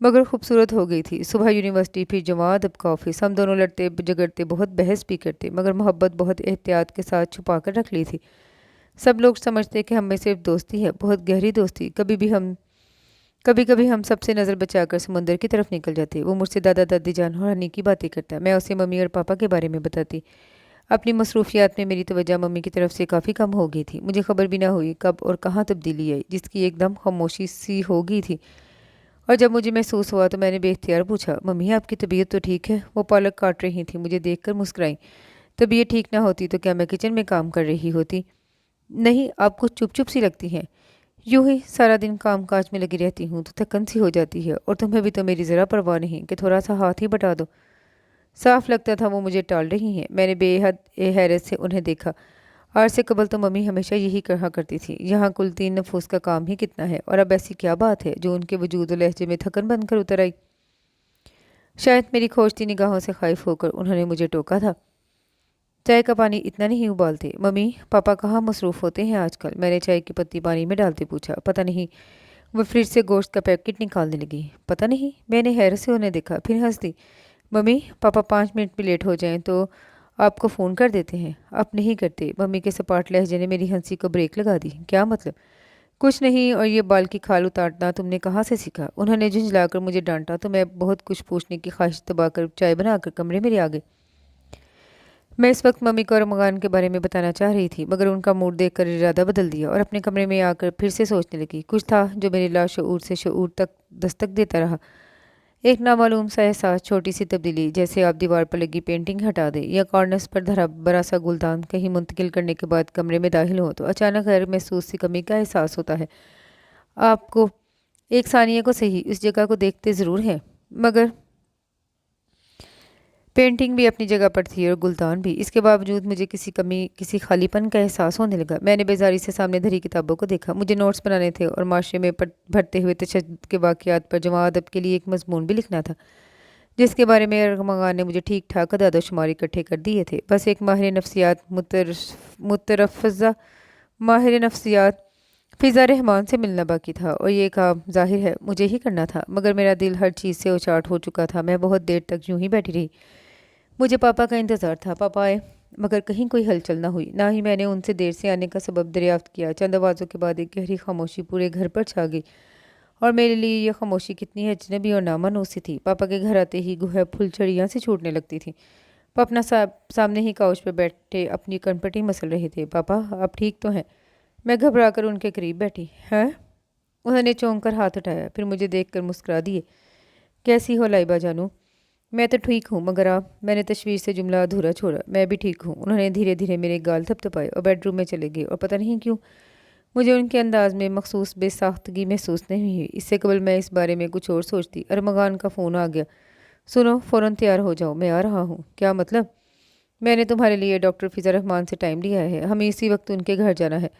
मगर खूबसूरत हो गई थी। सुबह यूनिवर्सिटी, फिर जमात, अब का ऑफिस। हम दोनों लड़ते झगड़ते, बहुत बहस भी करते, मगर मोहब्बत बहुत एहतियात के साथ छुपा कर रख ली थी। सब लोग समझते कि हम में सिर्फ दोस्ती है, बहुत गहरी दोस्ती। कभी कभी हम सबसे नज़र बचाकर समुंदर की तरफ निकल जाते। वो मुझसे दादा दादी जान और हनी की बातें करता, मैं उसे मम्मी और पापा के बारे में बताती। अपनी मसरूफियात में मेरी तवज्जो मम्मी की तरफ से काफ़ी कम हो गई थी। मुझे खबर भी ना हुई कब और कहाँ तब्दीली आई, जिसकी एकदम खामोशी सी हो गई थी। और जब मुझे महसूस हुआ तो मैंने बेख्तियार पूछा, मम्मी आपकी तबीयत तो ठीक है? वो पालक काट रही थी। मुझे देखकर मुस्कुराई। तबीयत ठीक ना होती तो क्या मैं किचन में काम कर रही होती? नहीं, आप कुछ चुप चुप सी लगती हैं। यूं ही सारा दिन काम काज में लगी रहती हूँ तो थकन सी हो जाती है, और तुम्हें भी तो मेरी ज़रा परवाह नहीं कि थोड़ा सा हाथ ही बटा दो। साफ लगता था वो मुझे टाल रही हैं। मैंने बेहद हैरत से उन्हें देखा। आज से कबल तो मम्मी हमेशा यही कहा करती थी, यहाँ कुल 3 नफूस का काम ही कितना है, और अब ऐसी क्या बात है जो उनके वजूद और लहजे में थकन बनकर उतर आई। शायद मेरी खोजती निगाहों से खाइफ होकर उन्होंने मुझे टोका था। चाय का पानी इतना नहीं उबालते मम्मी, पापा कहाँ मसरूफ़ होते हैं आजकल? मैंने चाय की पत्ती पानी में डालते पूछा। पता नहीं। वो फ्रिज से गोश्त का पैकेट निकालने लगी। पता नहीं। मैंने हैरत से उन्हें देखा, फिर हंस दी। मम्मी, पापा 5 मिनट भी लेट हो जाएं तो आपको फ़ोन कर देते हैं। आप नहीं करते। मम्मी के सपाट लहजे ने मेरी हंसी को ब्रेक लगा दी। क्या मतलब? कुछ नहीं। और ये बाल की खाल उतारना तुमने कहाँ से सीखा? उन्होंने झुंझलाकर मुझे डांटा तो मैं बहुत कुछ पूछने की ख्वाहिश दबाकर चाय बनाकर कमरे में आ गई। मैं इस वक्त मम्मी को रमज़ान के बारे में बताना चाह रही थी, मगर उनका मूड देखकर इरादा बदल दिया और अपने कमरे में आकर फिर से सोचने लगी। कुछ था जो मेरे लाशऊर से शऊर तक दस्तक देता रहा। एक नामालूम सा एहसास, छोटी सी तब्दीली, जैसे आप दीवार पर लगी पेंटिंग हटा दें या कॉर्नर्स पर धरा बड़ा सा गुलदान कहीं मुंतकिल करने के बाद कमरे में दाखिल हो तो अचानक गैर महसूस सी कमी का एहसास होता है। आपको एक सानिया को सही उस जगह को देखते ज़रूर हैं, मगर पेंटिंग भी अपनी जगह पर थी और गुलदान भी। इसके बावजूद मुझे किसी कमी, किसी खालीपन का एहसास होने लगा। मैंने बेजारी से सामने धरी किताबों को देखा। मुझे नोट्स बनाने थे और माशरे में भरते हुए तशद्दुद के वाक़यात पर जमा अदब के लिए एक मज़मून भी लिखना था, जिसके बारे में अरमगान ने मुझे ठीक ठाक अदाद शुमार इकट्ठे कर दिए थे। बस एक माहिर नफ्सियात मुतरफ़्ज़ा माहिर नफ्सियात फ़िज़ा रहमान से मिलना बाकी था और ये काम ज़ाहिर है मुझे ही करना था, मगर मेरा दिल हर चीज़ से उचाट हो चुका था। मैं बहुत देर तक यूं ही बैठी रही। मुझे पापा का इंतज़ार था। पापा आए, मगर कहीं कोई हलचल ना हुई। ना ही मैंने उनसे देर से आने का सबब दरियाफ्त किया। चंद आवाज़ों के बाद एक गहरी खामोशी पूरे घर पर छा गई और मेरे लिए यह खामोशी कितनी अजनबी और नामानूसी थी। पापा के घर आते ही गोया फुलझड़ियाँ से छूटने लगती थी। अपना सामने ही काउच पर बैठे अपनी कनपटी मसल रहे थे। पापा, आप ठीक तो हैं? मैं घबरा कर उनके करीब बैठी। हैं? उन्होंने चौंक कर हाथ उठाया, फिर मुझे देखकर मुस्कुरा दिए। कैसी हो लाइबा जानू? मैं तो ठीक हूँ, मगर आप? मैंने तशवीश से जुमला अधूरा छोड़ा। मैं भी ठीक हूँ। उन्होंने धीरे धीरे मेरे गाल थपथपाए और बेडरूम में चले गए और पता नहीं क्यों मुझे उनके अंदाज में मखसूस बेसाख्तगी महसूस नहीं हुई। इससे कबल मैं इस बारे में कुछ और सोचती। अरमगान का फ़ोन आ गया। सुनो, फ़ौरन तैयार हो जाओ, मैं आ रहा हूँ। क्या मतलब? मैंने तुम्हारे लिए डॉक्टर फ़िज़ा रहमान से टाइम लिया है, हमें इसी वक्त उनके घर जाना है।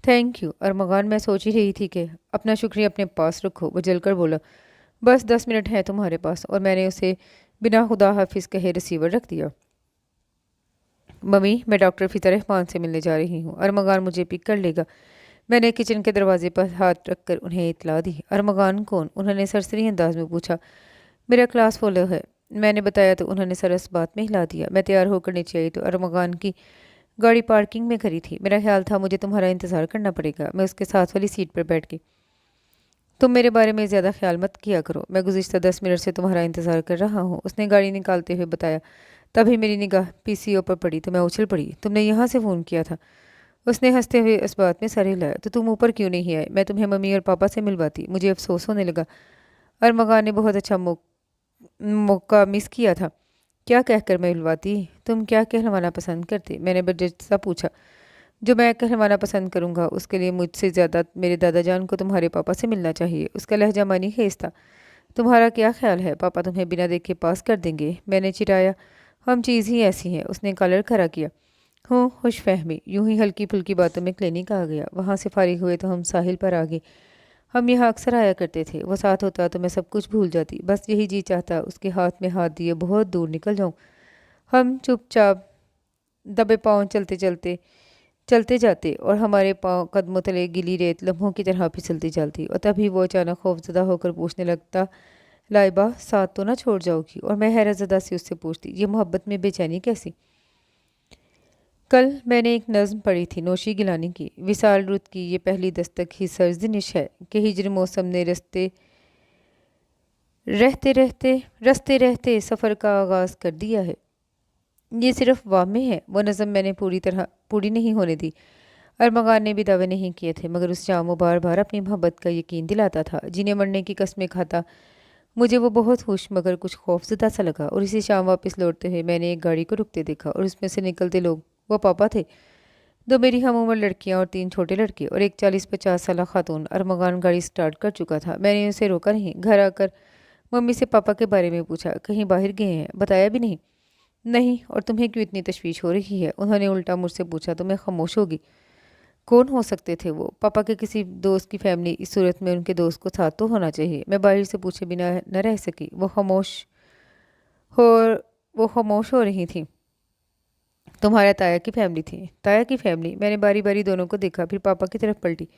थैंक यू अरमगान, मैं सोच ही रही थी कि अपना शुक्रिया अपने पास रखो। वो जलकर बोला। बस 10 मिनट है तुम्हारे पास। और मैंने उसे बिना खुदा हाफिज़ कहे रिसीवर रख दिया। मम्मी, मैं डॉक्टर फ़िज़ा रहमान से मिलने जा रही हूँ। अरमगान मुझे पिक कर लेगा। मैंने किचन के दरवाजे पर हाथ रखकर उन्हें इतला दी। अरमगान कौन? उन्होंने सरसरी अंदाज में पूछा। मेरा क्लास फॉलो है, मैंने बताया तो उन्होंने सर इस बात में हिला दिया। मैं तैयार होकर नीचे आई तो अरमगान की गाड़ी पार्किंग में खड़ी थी। मेरा ख्याल था मुझे तुम्हारा इंतज़ार करना पड़ेगा। मैं उसके साथ वाली सीट पर बैठ गई। तुम मेरे बारे में ज़्यादा ख्याल मत किया करो, मैं गुज़िश्ता 10 मिनट से तुम्हारा इंतज़ार कर रहा हूँ, उसने गाड़ी निकालते हुए बताया। तभी मेरी निगाह पीसीओ पर पड़ी तो मैं उछल पड़ी। तुमने यहाँ से फ़ोन किया था? उसने हंसते हुए इस बात में सर हिलाया। तो तुम ऊपर क्यों नहीं आए? मैं तुम्हें मम्मी और पापा से मिलवाती। मुझे अफसोस होने लगा। अरमगान ने बहुत अच्छा मौका मिस किया था। क्या कहकर मैं मिलवाती? तुम क्या कहलवाना पसंद करते? मैंने बजट पूछा। जो मैं कहलवाना पसंद करूँगा उसके लिए मुझसे ज़्यादा मेरे दादा जान को तुम्हारे पापा से मिलना चाहिए। उसका लहजा मानी खेज था। तुम्हारा क्या ख्याल है, पापा तुम्हें बिना देखे पास कर देंगे? मैंने चिढ़ाया। हम चीज़ ही ऐसी हैं। उसने कॉलर खड़ा किया। हूँ खुश फहमी। यूं ही हल्की फुल्की बातों में क्लिनिक आ गया। वहाँ से फारिग हुए तो हम साहिल पर आ गए। हम यहाँ अक्सर आया करते थे। वो साथ होता तो मैं सब कुछ भूल जाती। बस यही जी चाहता उसके हाथ में हाथ दिए बहुत दूर निकल जाऊँ। हम चुपचाप दबे पाँव चलते जाते और हमारे पाँव कदमों तले गीली रेत लम्हों की तरह फिसलती चलती। और तभी वो अचानक खौफजदा होकर पूछने लगता, लाइबा, साथ तो ना छोड़ जाओगी? और मैं हैरत ज़दा से उससे पूछती, ये मोहब्बत में बेचैनी कैसी? कल मैंने एक नज़्म पढ़ी थी नौशी गिलानी की। विसाल रुत की ये पहली दस्तक ही सर्जनिश है कि हिजर मौसम ने रस्ते रहते सफ़र का आगाज़ कर दिया है। ये सिर्फ वामे है। वो नज़म मैंने पूरी नहीं होने दी। अरमगान ने भी दावे नहीं किए थे, मगर उस शाम वो बार बार अपनी मोहब्बत का यकीन दिलाता था। जिन्हें मरने की कस्में खाता मुझे वो बहुत खुश मगर कुछ खौफजदा सा लगा। और इसी शाम वापस लौटते हुए मैंने एक गाड़ी को रुकते देखा और उसमें से निकलते लोग वो पापा थे, दो मेरी हम उम्र लड़कियां और 3 छोटे लड़के और एक 40-50 साल खातून। अरमगान गाड़ी स्टार्ट कर चुका था। मैंने उसे रोका नहीं। घर आकर मम्मी से पापा के बारे में पूछा। कहीं बाहर गए हैं? बताया भी नहीं। नहीं। और तुम्हें क्यों इतनी तशवीश हो रही है? उन्होंने उल्टा मुझसे पूछा। तो मैं खामोश होगी। कौन हो सकते थे वो? पापा के किसी दोस्त की फैमिली। इस सूरत में उनके दोस्त को साथ तो होना चाहिए। मैं बाहर से पूछे बिना न रह सकी। हो वो खामोश हो रही थी। तुम्हारा ताया की फैमिली थी? ताया की फैमिली? मैंने बारी बारी दोनों को देखा, फिर पापा की तरफ पलटी।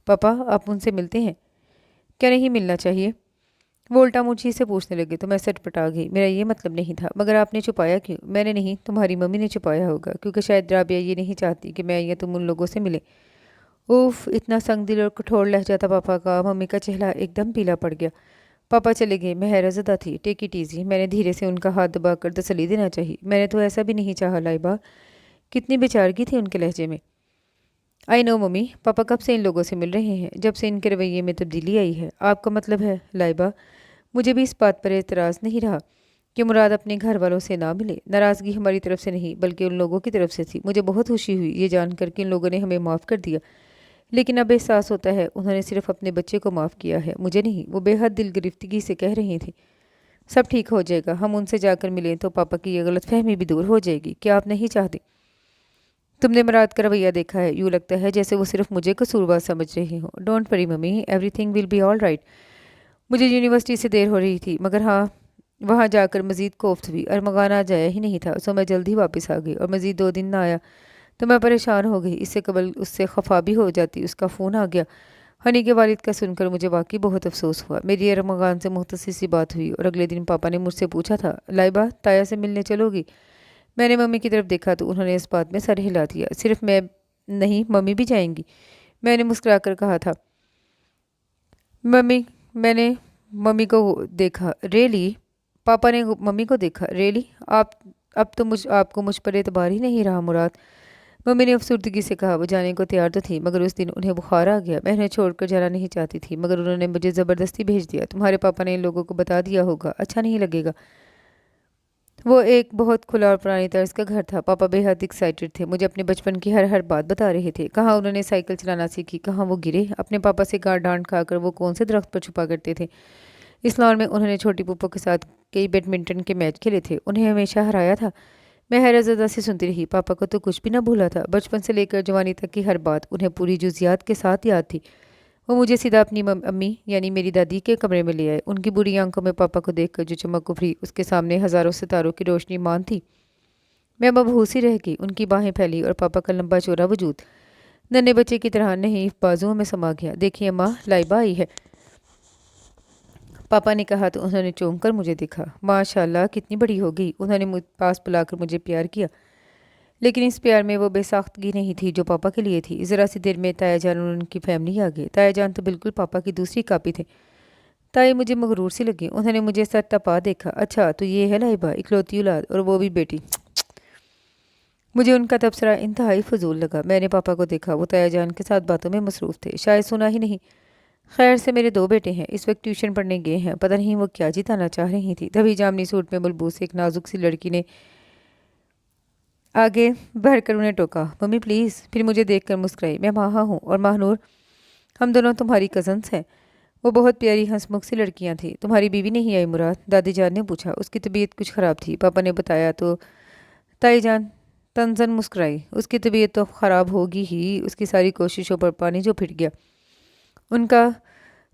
पापा, आप उनसे मिलते हैं? क्या नहीं मिलना चाहिए? वो उल्टा मुझी से पूछने लगे तो मैं सटपटा गई। मेरा ये मतलब नहीं था। मगर आपने छुपाया क्यों? मैंने नहीं, तुम्हारी मम्मी ने छुपाया होगा, क्योंकि शायद राबिया ये नहीं चाहती कि मैं या तुम उन लोगों से मिले। उफ, इतना संग दिल और कठोर लहजा था पापा का। मम्मी का चेहरा एकदम पीला पड़ गया। पापा चले गए। मैं हैरतज़दा थी। टेक इट इज़ी, मैंने धीरे से उनका हाथ दबाकर तसल्ली देना चाहिए। मैंने तो ऐसा भी नहीं चाहा लाइबा। कितनी बेचारगी थी उनके लहजे में। I know mummy. पापा कब से इन लोगों से मिल रहे हैं? जब से इनके रवैये में तब्दीली आई है। आपका मतलब है लाइबा? मुझे भी इस बात पर एतराज़ नहीं रहा कि मुराद अपने घर वालों से ना मिले। नाराज़गी हमारी तरफ से नहीं बल्कि उन लोगों की तरफ से थी। मुझे बहुत खुशी हुई ये जानकर कि इन लोगों ने हमें माफ़ कर दिया, लेकिन अब एहसास होता है उन्होंने सिर्फ अपने बच्चे को माफ़ किया है, मुझे नहीं। वो बेहद दिल गिरफ्तगी से कह रही थी, सब ठीक हो जाएगा, हम उनसे जाकर मिलें तो पापा की ये गलत फहमी भी दूर हो जाएगी। क्या आप नहीं चाहती? तुमने मुराद का रवैया देखा है, यूँ लगता है जैसे वो सिर्फ मुझे कसूरवार समझ रही हो। Don't worry mummy, everything will be all right. मुझे यूनिवर्सिटी से देर हो रही थी, मगर हाँ, वहाँ जाकर मज़ीद कोफ्त हुई। अरमगान आज आया ही नहीं था, सो मैं जल्द ही वापस आ गई और मज़ीद 2 दिन ना आया तो मैं परेशान हो गई। इससे कबल उससे खफा भी हो जाती, उसका फ़ोन आ गया। हनी के वालिद का सुनकर मुझे वाकई बहुत अफसोस हुआ। मेरी अरमगान से मुख्तसर सी बात हुई और अगले दिन पापा ने मुझसे पूछा था, लाइबा ताया से मिलने चलोगी? मैंने मम्मी की तरफ देखा तो उन्होंने इस बात में सर हिला दिया। सिर्फ मैं नहीं, मम्मी भी जाएंगी, मैंने मुस्कुराकर कहा था। मम्मी मैंने मम्मी को देखा, रेली? पापा ने मम्मी को देखा, रेली? आप अब तो आपको मुझ पर एतबार ही नहीं रहा मुराद, मम्मी ने अफसुर्दगी से कहा। वो जाने को तैयार तो थी, मगर उस दिन उन्हें बुखार आ गया। मैं उन्हें छोड़कर जाना नहीं चाहती थी, मगर उन्होंने मुझे ज़बरदस्ती भेज दिया। तुम्हारे पापा ने इन लोगों को बता दिया होगा, अच्छा नहीं लगेगा। वो एक बहुत खुला और पुरानी तर्ज का घर था। पापा बेहद एक्साइटेड थे, मुझे अपने बचपन की हर हर बात बता रहे थे। कहाँ उन्होंने साइकिल चलाना सीखी, कहाँ वो गिरे, अपने पापा से डांट खाकर वो कौन से दरख्त पर छुपा करते थे। इस लॉन में उन्होंने छोटी पुप्पो के साथ कई बैडमिंटन के मैच खेले थे, उन्हें हमेशा हराया था। मैं हैरतज़दा से सुनती रही। पापा को तो कुछ भी ना भूला था, बचपन से लेकर जवानी तक की हर बात उन्हें पूरी जुजियात के साथ याद थी। वो मुझे सीधा अपनी अम्मी यानी मेरी दादी के कमरे में ले आए। उनकी बुरी आंखों में पापा को देखकर जो चमक उभरी, उसके सामने हज़ारों सितारों की रोशनी मान थी। मैं मबहूस ही रह गई। उनकी बाहें फैली और पापा का लंबा चौड़ा वजूद नन्हे बच्चे की तरह नहीं बाजुओं में समा गया। देखिए अम्मा, लाइबा आई है, पापा ने कहा तो उन्होंने चौंक कर मुझे देखा। माशाल्लाह कितनी बड़ी हो गई। उन्होंने मुझ पास बुलाकर मुझे प्यार किया, लेकिन इस प्यार में वो बेसाख्तगी नहीं थी जो पापा के लिए थी। ज़रा सी देर में ताया जान और उनकी फैमिली आ गई। ताया जान तो बिल्कुल पापा की दूसरी कापी थे। ताई मुझे मगरूर सी लगी। उन्होंने मुझे सर टपा देखा। अच्छा तो ये है लाइबा, इकलौती औलाद, और वो भी बेटी। मुझे उनका तबसरा इंतहाई फजूल लगा। मैंने पापा को देखा, वो ताया जान के साथ बातों में मसरूफ़ थे, शायद सुना ही नहीं। खैर से मेरे 2 बेटे हैं, इस वक्त ट्यूशन पढ़ने गए हैं। पता नहीं वो क्या जिताना चाह रही थी। तभी जामनी सूट में मलबूस एक नाजुक सी लड़की ने आगे बढ़कर उन्हें टोका, मम्मी प्लीज़। फिर मुझे देखकर मुस्कुराई। मैं माहा हूँ और महानूर, हम दोनों तुम्हारी कज़न्स हैं। वो बहुत प्यारी हंसमुख सी लड़कियाँ थीं। तुम्हारी बीवी नहीं आई मुराद? दादी जान ने पूछा। उसकी तबीयत कुछ ख़राब थी, पापा ने बताया तो। ताई जान तंजन मुस्कुराई। उसकी तबीयत तो ख़राब होगी ही, उसकी सारी कोशिशों पर पानी जो फिर गया। उनका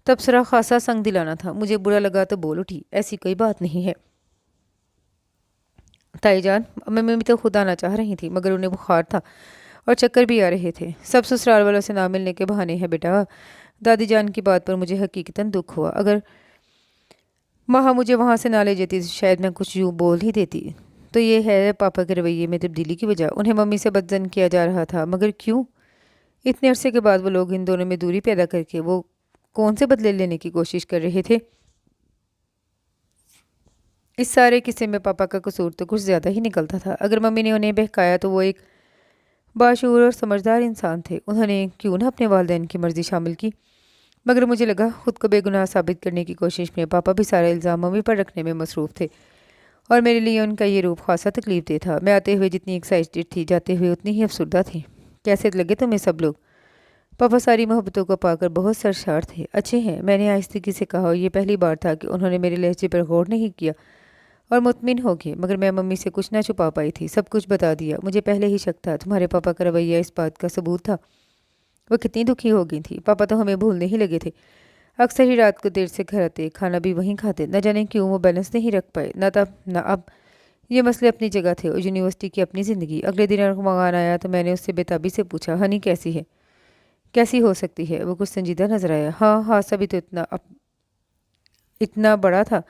तबसरा खासा संग दिलाना था। मुझे बुरा लगा तो बोल उठी, ऐसी कोई बात नहीं है ताई जान, मम्मी तो खुद आना चाह रही थी, मगर उन्हें बुखार था और चक्कर भी आ रहे थे। सब ससुराल वालों से ना मिलने के बहाने हैं बेटा। दादी जान की बात पर मुझे हकीकतन दुख हुआ। अगर माँ मुझे वहाँ से ना ले जाती तो शायद मैं कुछ यूँ बोल ही देती। तो ये है पापा के रवैये में तब्दीली की वजह। उन्हें मम्मी से बदजन किया जा रहा था, मगर क्यों? इतने अरसे के बाद वो लोग इन दोनों में दूरी पैदा करके वो कौन से बदले लेने की कोशिश कर रहे थे? इस सारे किस्से में पापा का कसूर तो कुछ ज़्यादा ही निकलता था। अगर मम्मी ने उन्हें बहकाया तो वो एक बाशऊर और समझदार इंसान थे, उन्होंने क्यों ना अपने वालिदैन की मर्ज़ी शामिल की। मगर मुझे लगा खुद को बेगुनाह साबित करने की कोशिश में पापा भी सारा इल्ज़ाम मम्मी पर रखने में मसरूफ़ थे, और मेरे लिए उनका ये रूप खासा तकलीफ दे था। मैं आते हुए जितनी एक्साइटेड थी, जाते हुए उतनी ही अफसरदा थी। कैसे लगे तुम्हें सब लोग? पापा सारी मोहब्बतों को पाकर बहुत सरशार थे। अच्छे हैं, मैंने आहिस्तगी से कहा, और ये पहली बार था कि उन्होंने मेरे लहजे पर गौर नहीं किया और मुतमिन हो गए। मगर मैं मम्मी से कुछ ना छुपा पाई थी, सब कुछ बता दिया। मुझे पहले ही शक था। तुम्हारे पापा का रवैया इस बात का सबूत था। वो कितनी दुखी हो गई थी। पापा तो हमें भूलने ही लगे थे। अक्सर ही रात को देर से घर आते, खाना भी वहीं खाते। न जाने क्यों वो बैलेंस नहीं रख पाए, न तब न अब। ये मसले अपनी जगह थे और यूनिवर्सिटी की अपनी ज़िंदगी। अगले दिन अरमान आया तो मैंने उससे बेताबी से पूछा, हनी कैसी है? कैसी हो सकती है? वो कुछ संजीदा नजर आया। हाँ, हादसा भी तो इतना बड़ा था,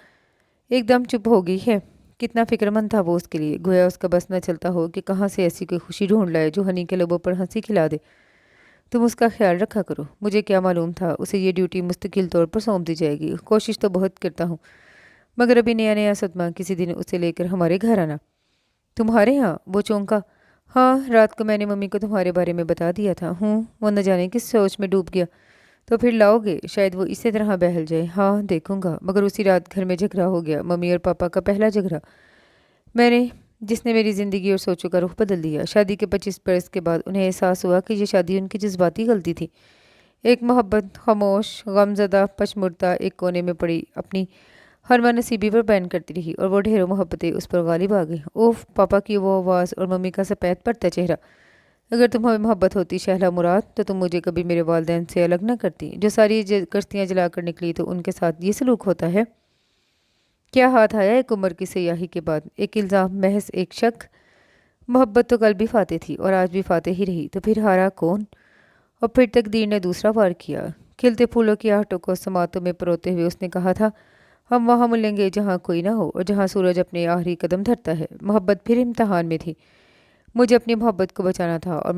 एकदम चुप हो गई है। कितना फिक्रमंद था वो उसके लिए, गोया उसका बस न चलता हो कि कहाँ से ऐसी कोई खुशी ढूंढ लाए जो हनी के लबों पर हंसी खिला दे। तुम उसका ख्याल रखा करो। मुझे क्या मालूम था उसे ये ड्यूटी मुस्तकिल तौर पर सौंप दी जाएगी। कोशिश तो बहुत करता हूँ, मगर अभी नया नया सदमा। किसी दिन उसे लेकर हमारे घर आना। तुम्हारे यहाँ? वो चौंका। हाँ, रात को मैंने मम्मी को तुम्हारे बारे में बता दिया था। वो न जाने किस सोच में डूब गया। تو پھر لاؤ گے؟ شاید وہ اسی طرح بہل جائے۔ ہاں دیکھوں گا۔ مگر اسی رات گھر میں جھگڑا ہو گیا، ممی اور پاپا کا پہلا جھگڑا جس نے میری زندگی اور سوچوں کا رخ بدل دیا۔ شادی کے 25 برس کے بعد انہیں احساس ہوا کہ یہ شادی ان کی جذباتی غلطی تھی۔ ایک محبت خاموش، غم زدہ، پچمردہ ایک کونے میں پڑی اپنی ہر نصیبی پر بیان کرتی رہی، اور وہ ڈھیروں محبتیں اس پر غالب آ گئیں۔ اوف! پاپا کی وہ آواز اور ممی کا سفید پڑتا چہرہ۔ اگر تمہیں محبت ہوتی شہلا مراد تو تم مجھے کبھی میرے والدین سے الگ نہ کرتی۔ جو ساری کشتیاں جلا کر نکلی تو ان کے ساتھ یہ سلوک ہوتا ہے؟ کیا ہاتھ آیا ایک عمر کی سیاہی کے بعد؟ ایک الزام، محض ایک شک۔ محبت تو کل بھی فاتح تھی اور آج بھی فاتح ہی رہی، تو پھر ہارا کون؟ اور پھر تقدیر نے دوسرا وار کیا۔ کھلتے پھولوں کی آہٹوں کو سماعتوں میں پروتے ہوئے اس نے کہا تھا، ہم وہاں ملیں گے جہاں کوئی نہ ہو اور جہاں سورج اپنے آخری قدم دھرتا ہے۔ محبت پھر امتحان میں تھی۔ مجھے اپنی محبت کو بچانا تھا، اور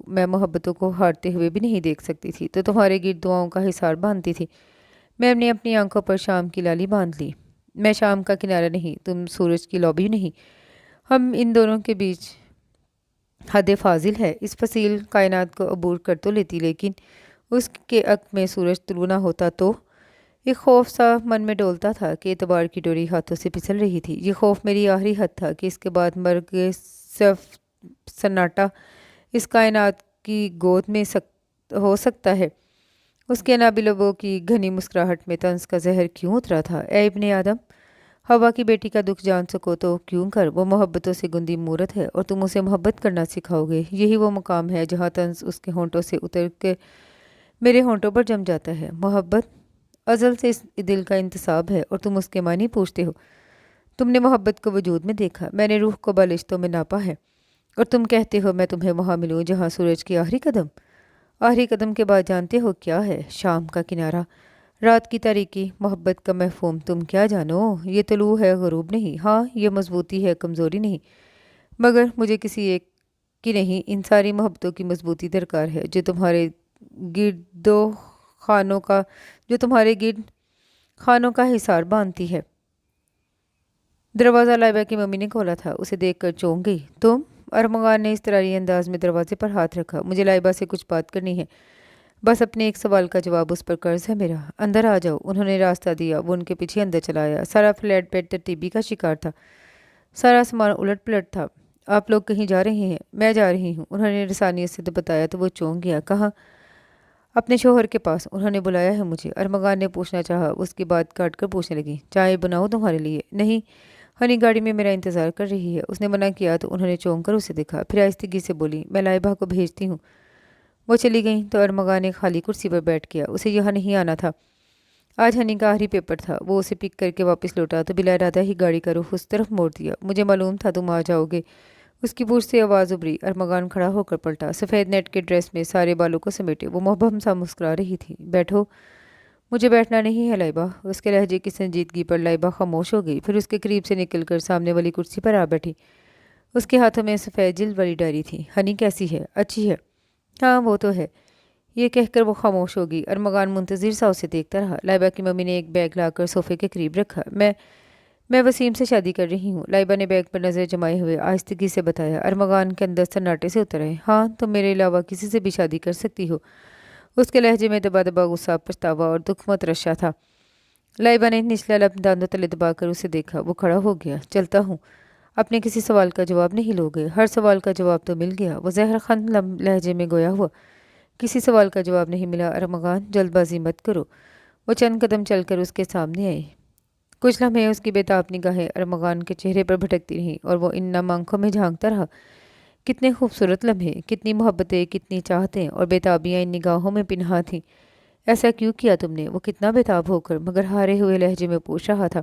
میں محبتوں کو ہارتے ہوئے بھی نہیں دیکھ سکتی تھی، تو تمہارے گرد دعاؤں کا حصار باندھتی تھی۔ میں نے اپنی آنکھوں پر شام کی لالی باندھ لی۔ میں شام کا کنارہ نہیں، تم سورج کی لوبی نہیں۔ ہم ان دونوں کے بیچ حد فاضل ہے۔ اس فصیل کائنات کو عبور کر تو لیتی، لیکن اس کے عقب میں سورج طلوع نہ ہوتا تو؟ ایک خوف سا من میں ڈولتا تھا کہ اعتبار کی ڈوری ہاتھوں سے پھسل رہی تھی۔ یہ خوف میری آخری حد تھا کہ اس کے بعد مرگ سناٹا اس کائنات کی گود میں ہو سکتا ہے۔ اس کے نابی لبوں کی گھنی مسکراہٹ میں طنز کا زہر کیوں اترا تھا؟ اے ابن آدم، ہوا کی بیٹی کا دکھ جان سکو تو کیوں کر۔ وہ محبتوں سے گندی مورت ہے اور تم اسے محبت کرنا سکھاؤ گے۔ یہی وہ مقام ہے جہاں طنز اس کے ہونٹوں سے اتر کے میرے ہونٹوں پر جم جاتا ہے۔ محبت ازل سے اس دل کا انتصاب ہے اور تم اس کے معنی پوچھتے ہو۔ تم نے محبت کو وجود میں دیکھا، میں نے روح کو بالشتوں میں ناپا ہے، اور تم کہتے ہو میں تمہیں وہاں ملوں جہاں سورج کی آخری قدم۔ آخری قدم کے بعد جانتے ہو کیا ہے؟ شام کا کنارہ، رات کی تاریکی، محبت کا مفہوم تم کیا جانو؟ یہ طلوع ہے، غروب نہیں۔ ہاں، یہ مضبوطی ہے، کمزوری نہیں۔ مگر مجھے کسی ایک کی نہیں، ان ساری محبتوں کی مضبوطی درکار ہے جو تمہارے گرد خانوں کا حصار باندھتی ہے۔ دروازہ لائبہ کی ممی نے کھولا تھا۔ اسے دیکھ کر چونک گئی۔ تم؟ ارمغان نے اضطراری انداز میں دروازے پر ہاتھ رکھا۔ مجھے لائبہ سے کچھ بات کرنی ہے، بس اپنے ایک سوال کا جواب اس پر قرض ہے میرا۔ اندر آ جاؤ، انہوں نے راستہ دیا۔ وہ ان کے پیچھے اندر چلا آیا۔ سارا فلیٹ بیڈ ترتیبی کا شکار تھا، سارا سامان الٹ پلٹ تھا۔ آپ لوگ کہیں جا رہے ہیں؟ میں جا رہی ہوں، انہوں نے رسانیت سے بتایا تو وہ چونک گیا۔ کہاں؟ اپنے شوہر کے پاس، انہوں نے بلایا ہے مجھے۔ ارمغان نے پوچھنا چاہا، اس کی بات کاٹ کر پوچھنے لگی، چائے بناؤ تمہارے لیے؟ نہیں، ہنی گاڑی میں میرا انتظار کر رہی ہے۔ اس نے منع کیا تو انہوں نے چونک کر اسے دیکھا، پھر آہستگی سے بولی، میں لائبہ کو بھیجتی ہوں۔ وہ چلی گئیں تو ارمغان ایک خالی کرسی پر بیٹھ گیا۔ اسے یہاں نہیں آنا تھا۔ آج ہنی کا آخری پیپر تھا۔ وہ اسے پک کر کے واپس لوٹا تو بلا ارادہ ہی گاڑی کا رخ اس طرف موڑ دیا۔ مجھے معلوم تھا تم آ جاؤ گے، اس کی پوچھ سے آواز ابھری۔ ارمغان کھڑا ہو کر پلٹا، سفید نیٹ کے ڈریس میں، سارے بالوں کو سمیٹے۔ وہ مبہم سا مسکرا رہی تھی۔ بیٹھو۔ مجھے بیٹھنا نہیں ہے لائبہ۔ اس کے لہجے کی سنجیدگی پر لائبہ خاموش ہو گئی، پھر اس کے قریب سے نکل کر سامنے والی کرسی پر آ بیٹھی۔ اس کے ہاتھوں میں سفید جلد والی ڈائری تھی۔ ہنی کیسی ہے؟ اچھی ہے۔ ہاں وہ تو ہے۔ یہ کہہ کر وہ خاموش ہو گئی۔ ارمغان منتظر سا اسے دیکھتا رہا۔ لائبہ کی ممی نے ایک بیگ لا کر صوفے کے قریب رکھا۔ میں وسیم سے شادی کر رہی ہوں، لائبہ نے بیگ پر نظر جمائے ہوئے آہستگی سے بتایا۔ ارمغان کے اندر سناٹے سے اتر آئے۔ ہاں، تم میرے علاوہ کسی سے بھی شادی کر سکتی ہو۔ اس کے لہجے میں دبا دبا غصہ، پچھتاوا اور دکھ مترشا تھا۔ لائبہ نے نچلا لب دانتوں تلے دبا کر اسے دیکھا۔ وہ کھڑا ہو گیا۔ چلتا ہوں۔ اپنے کسی سوال کا جواب نہیں لوگے؟ ہر سوال کا جواب تو مل گیا، وہ زہر خند لہجے میں گویا ہوا۔ کسی سوال کا جواب نہیں ملا ارمغان، جلد بازی مت کرو۔ وہ چند قدم چل کر اس کے سامنے آئے۔ کچھ لمحے اس کی بے تاب نگاہیں ارمغان کے چہرے پر بھٹکتی رہیں اور وہ ان نم آنکھوں میں جھانکتا رہا۔ کتنے خوبصورت لمحے، کتنی محبتیں، کتنی چاہتیں اور بے تابیاں ان نگاہوں میں پنہاں تھیں۔ ایسا کیوں کیا تم نے؟ وہ کتنا بے تاب ہو کر مگر ہارے ہوئے لہجے میں پوچھ رہا تھا۔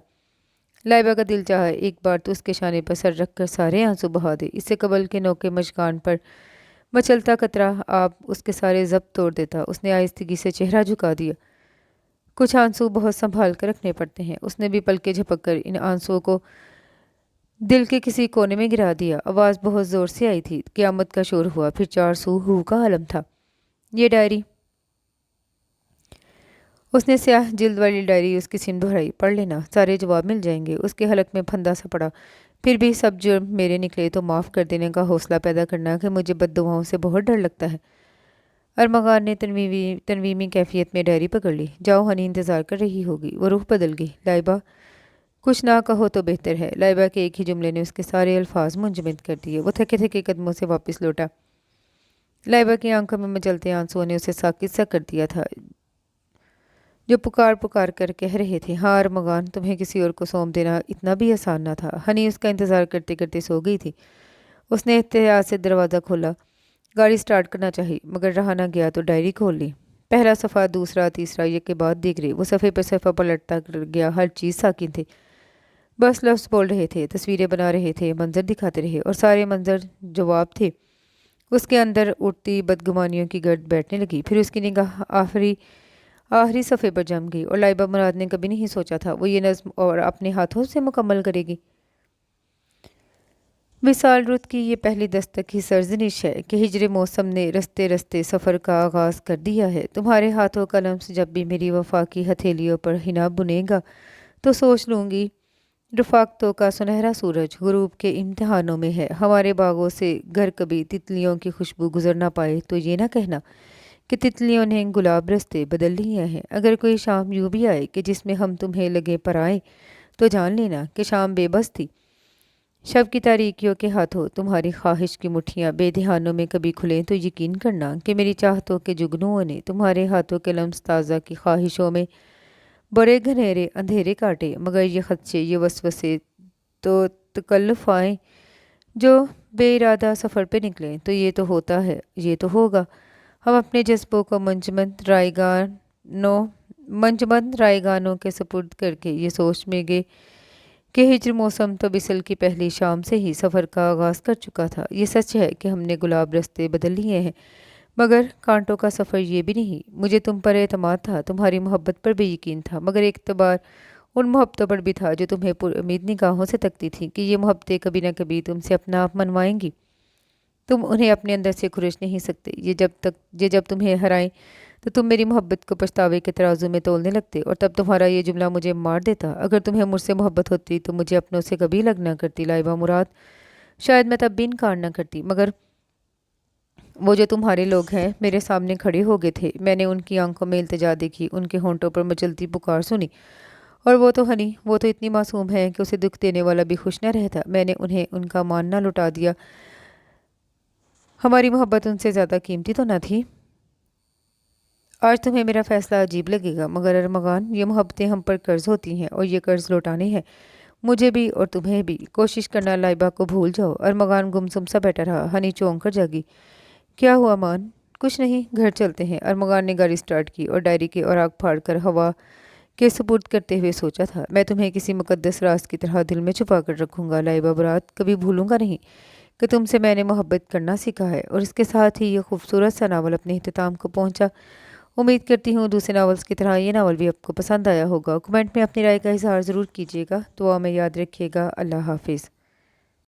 لائبہ کا دل چاہا ایک بار تو اس کے شانے پر سر رکھ کر سارے آنسو بہا دے۔ اس سے قبل کے نوکے مژگان پر مچلتا قطرہ آپ اس کے سارے ضبط توڑ دیتا۔ اس نے آہستگی سے چہرہ جھکا دیا۔ کچھ آنسو بہت سنبھال کر رکھنے پڑتے ہیں۔ اس نے بھی پلکیں جھپک کر ان آنسوؤں کو دل کے کسی کونے میں گرا دیا۔ آواز بہت زور سے آئی تھی۔ قیامت کا شور ہوا، پھر 4 سو ہو کا عالم تھا۔ یہ ڈائری۔ اس نے سیاہ جلد والی ڈائری اس کی سمت دہرائی۔ پڑھ لینا، سارے جواب مل جائیں گے۔ اس کے حلق میں پھندا سا پڑا۔ پھر بھی سب جرم میرے نکلے تو معاف کر دینے کا حوصلہ پیدا کرنا کہ مجھے بد دعاؤں سے بہت ڈر لگتا ہے۔ अरमगान ने तनवीमी कैफियत में डायरी पकड़ ली। जाओ, हनी इंतज़ार कर रही होगी। वो रूह बदल गई। लाइबा, कुछ ना कहो तो बेहतर है। लाइबा के एक ही जुमले ने उसके सारे अल्फाज मुंजमद कर दिए। वो थके थके कदमों से वापस लौटा। लाइबा की आंखों में मचलते आंसुओं ने उसे साकित सा कर दिया था, जो पुकार पुकार कर कह रहे थे, हाँ अरमगान, तुम्हें किसी और को सौंप देना इतना भी आसान ना था। हनी उसका इंतज़ार करते करते सो गई थी। उसने एहतियात से दरवाज़ा खोला। गाड़ी स्टार्ट करना चाहिए, मगर रहा ना गया तो डायरी खोल ली। पहला सफ़ा, दूसरा, तीसरा, ये के बाद देख रही। वो सफ़े पर सफ़ा पलटता गया। हर चीज़ साकिन थी। बस लफ्ज़ बोल रहे थे, तस्वीरें बना रहे थे, मंजर दिखाते रहे, और सारे मंजर जवाब थे। उसके अंदर उठती बदगुमानियों की गर्द बैठने लगी। फिर उसकी निगाह आखिरी आखिरी सफ़े पर जम गई। और लाइबा मुराद ने कभी नहीं सोचा था वो ये नज़्म और अपने हाथों से मुकम्मल करेगी। विसाल रुत की ये पहली दस्तक की सरजनिश है कि हिजर मौसम ने रस्ते रस्ते सफ़र का आगाज़ कर दिया है। तुम्हारे हाथों का लम्स जब भी मेरी वफा की हथेलियों पर हिना बुनेगा तो सोच लूँगी रफ़ाकतों का सुनहरा सूरज गुरूब के इम्तिहानों में है। हमारे बागों से घर कभी तितलियों की खुशबू गुजर ना पाए तो ये ना कहना कि तितलियों ने गुलाब रस्ते बदल लिए हैं। अगर कोई शाम यूँ भी आए कि जिसमें हम तुम्हें लगे पर आए तो जान लेना कि शाम बेबस थी। शब की तारीकियों के हाथों तुम्हारी ख्वाहिश की मुट्ठियाँ बेध्यानों में कभी खुलें तो यकीन करना कि मेरी चाहतों के जुगनुओं ने तुम्हारे हाथों के लम्स ताज़ा की ख्वाहिशों में बड़े घनेरे अंधेरे काटे। मगर ये खदशे, ये वसवसे तो तकल्लुफ़ आए जो बेइरादा सफ़र पे निकलें तो ये तो होता है, ये तो होगा। हम अपने जज्बों को मंजमंद रायगानों के सुपुर्द करके ये सोच में गए कि हिजर मौसम तो बिसल की पहली शाम से ही सफ़र का आगाज़ कर चुका था। ये सच है कि हमने गुलाब रस्ते बदल लिए हैं, मगर कांटों का सफ़र ये भी नहीं। मुझे तुम पर एतमाद था, तुम्हारी मोहब्बत पर भी यकीन था, मगर एक तबार उन मोहब्बतों पर भी था जो तुम्हें पुरुम्मीद निगाहों से तकती थी कि ये मोहब्बतें कभी न कभी तुमसे अपना आप मनवाएंगी। तुम उन्हें अपने अंदर से खुरेश नहीं सकते। ये जब तुम्हें हराएं तो तुम मेरी मोहब्बत को पछतावे के तराजू में तोलने लगते, और तब तुम्हारा ये जुमला मुझे मार देता। अगर तुम्हें मुझसे मोहब्बत होती तो मुझे अपनों से कभी लग ना करती लाइबा मुराद। शायद मैं तब भी इनकार ना करती, मगर वो जो तुम्हारे लोग हैं मेरे सामने खड़े हो गए थे। मैंने उनकी आंखों में इल्तिजा देखी, उनके होंठों पर मचलती पुकार सुनी। और वो तो हनी, वो तो इतनी मासूम है कि उसे दुख देने वाला भी खुश न रहता। मैंने उन्हें उनका मानना लुटा दिया। हमारी मोहब्बत उनसे ज़्यादा कीमती तो न थी। आज तुम्हें मेरा फ़ैसला अजीब लगेगा, मगर अरमगान, ये मोहब्बतें हम पर कर्ज होती हैं और ये कर्ज लौटाने हैं, मुझे भी और तुम्हें भी। कोशिश करना लाइबा को भूल जाओ। अरमगान गुमसुम सा बैठा रहा। हनी चौंक कर जागी। क्या हुआ मान? कुछ नहीं, घर चलते हैं। अरमगान ने गाड़ी स्टार्ट की और डायरी के औराक फाड़ कर हवा के सुपुर्द करते हुए सोचा था, मैं तुम्हें किसी मुकद्दस राज की तरह दिल में छुपा कर रखूँगा लाइबा बुरात। कभी भूलूंगा नहीं कि तुमसे मैंने मोहब्बत करना सीखा है। और इसके साथ ही ये खूबसूरत सा नावल अपने अख्ताम को पहुँचा। उम्मीद करती हूँ दूसरे नावल्स की तरह ये नावल भी आपको पसंद आया होगा। कमेंट में अपनी राय का इजहार ज़रूर कीजिएगा। दुआ में याद रखिएगा। अल्लाह हाफिज़।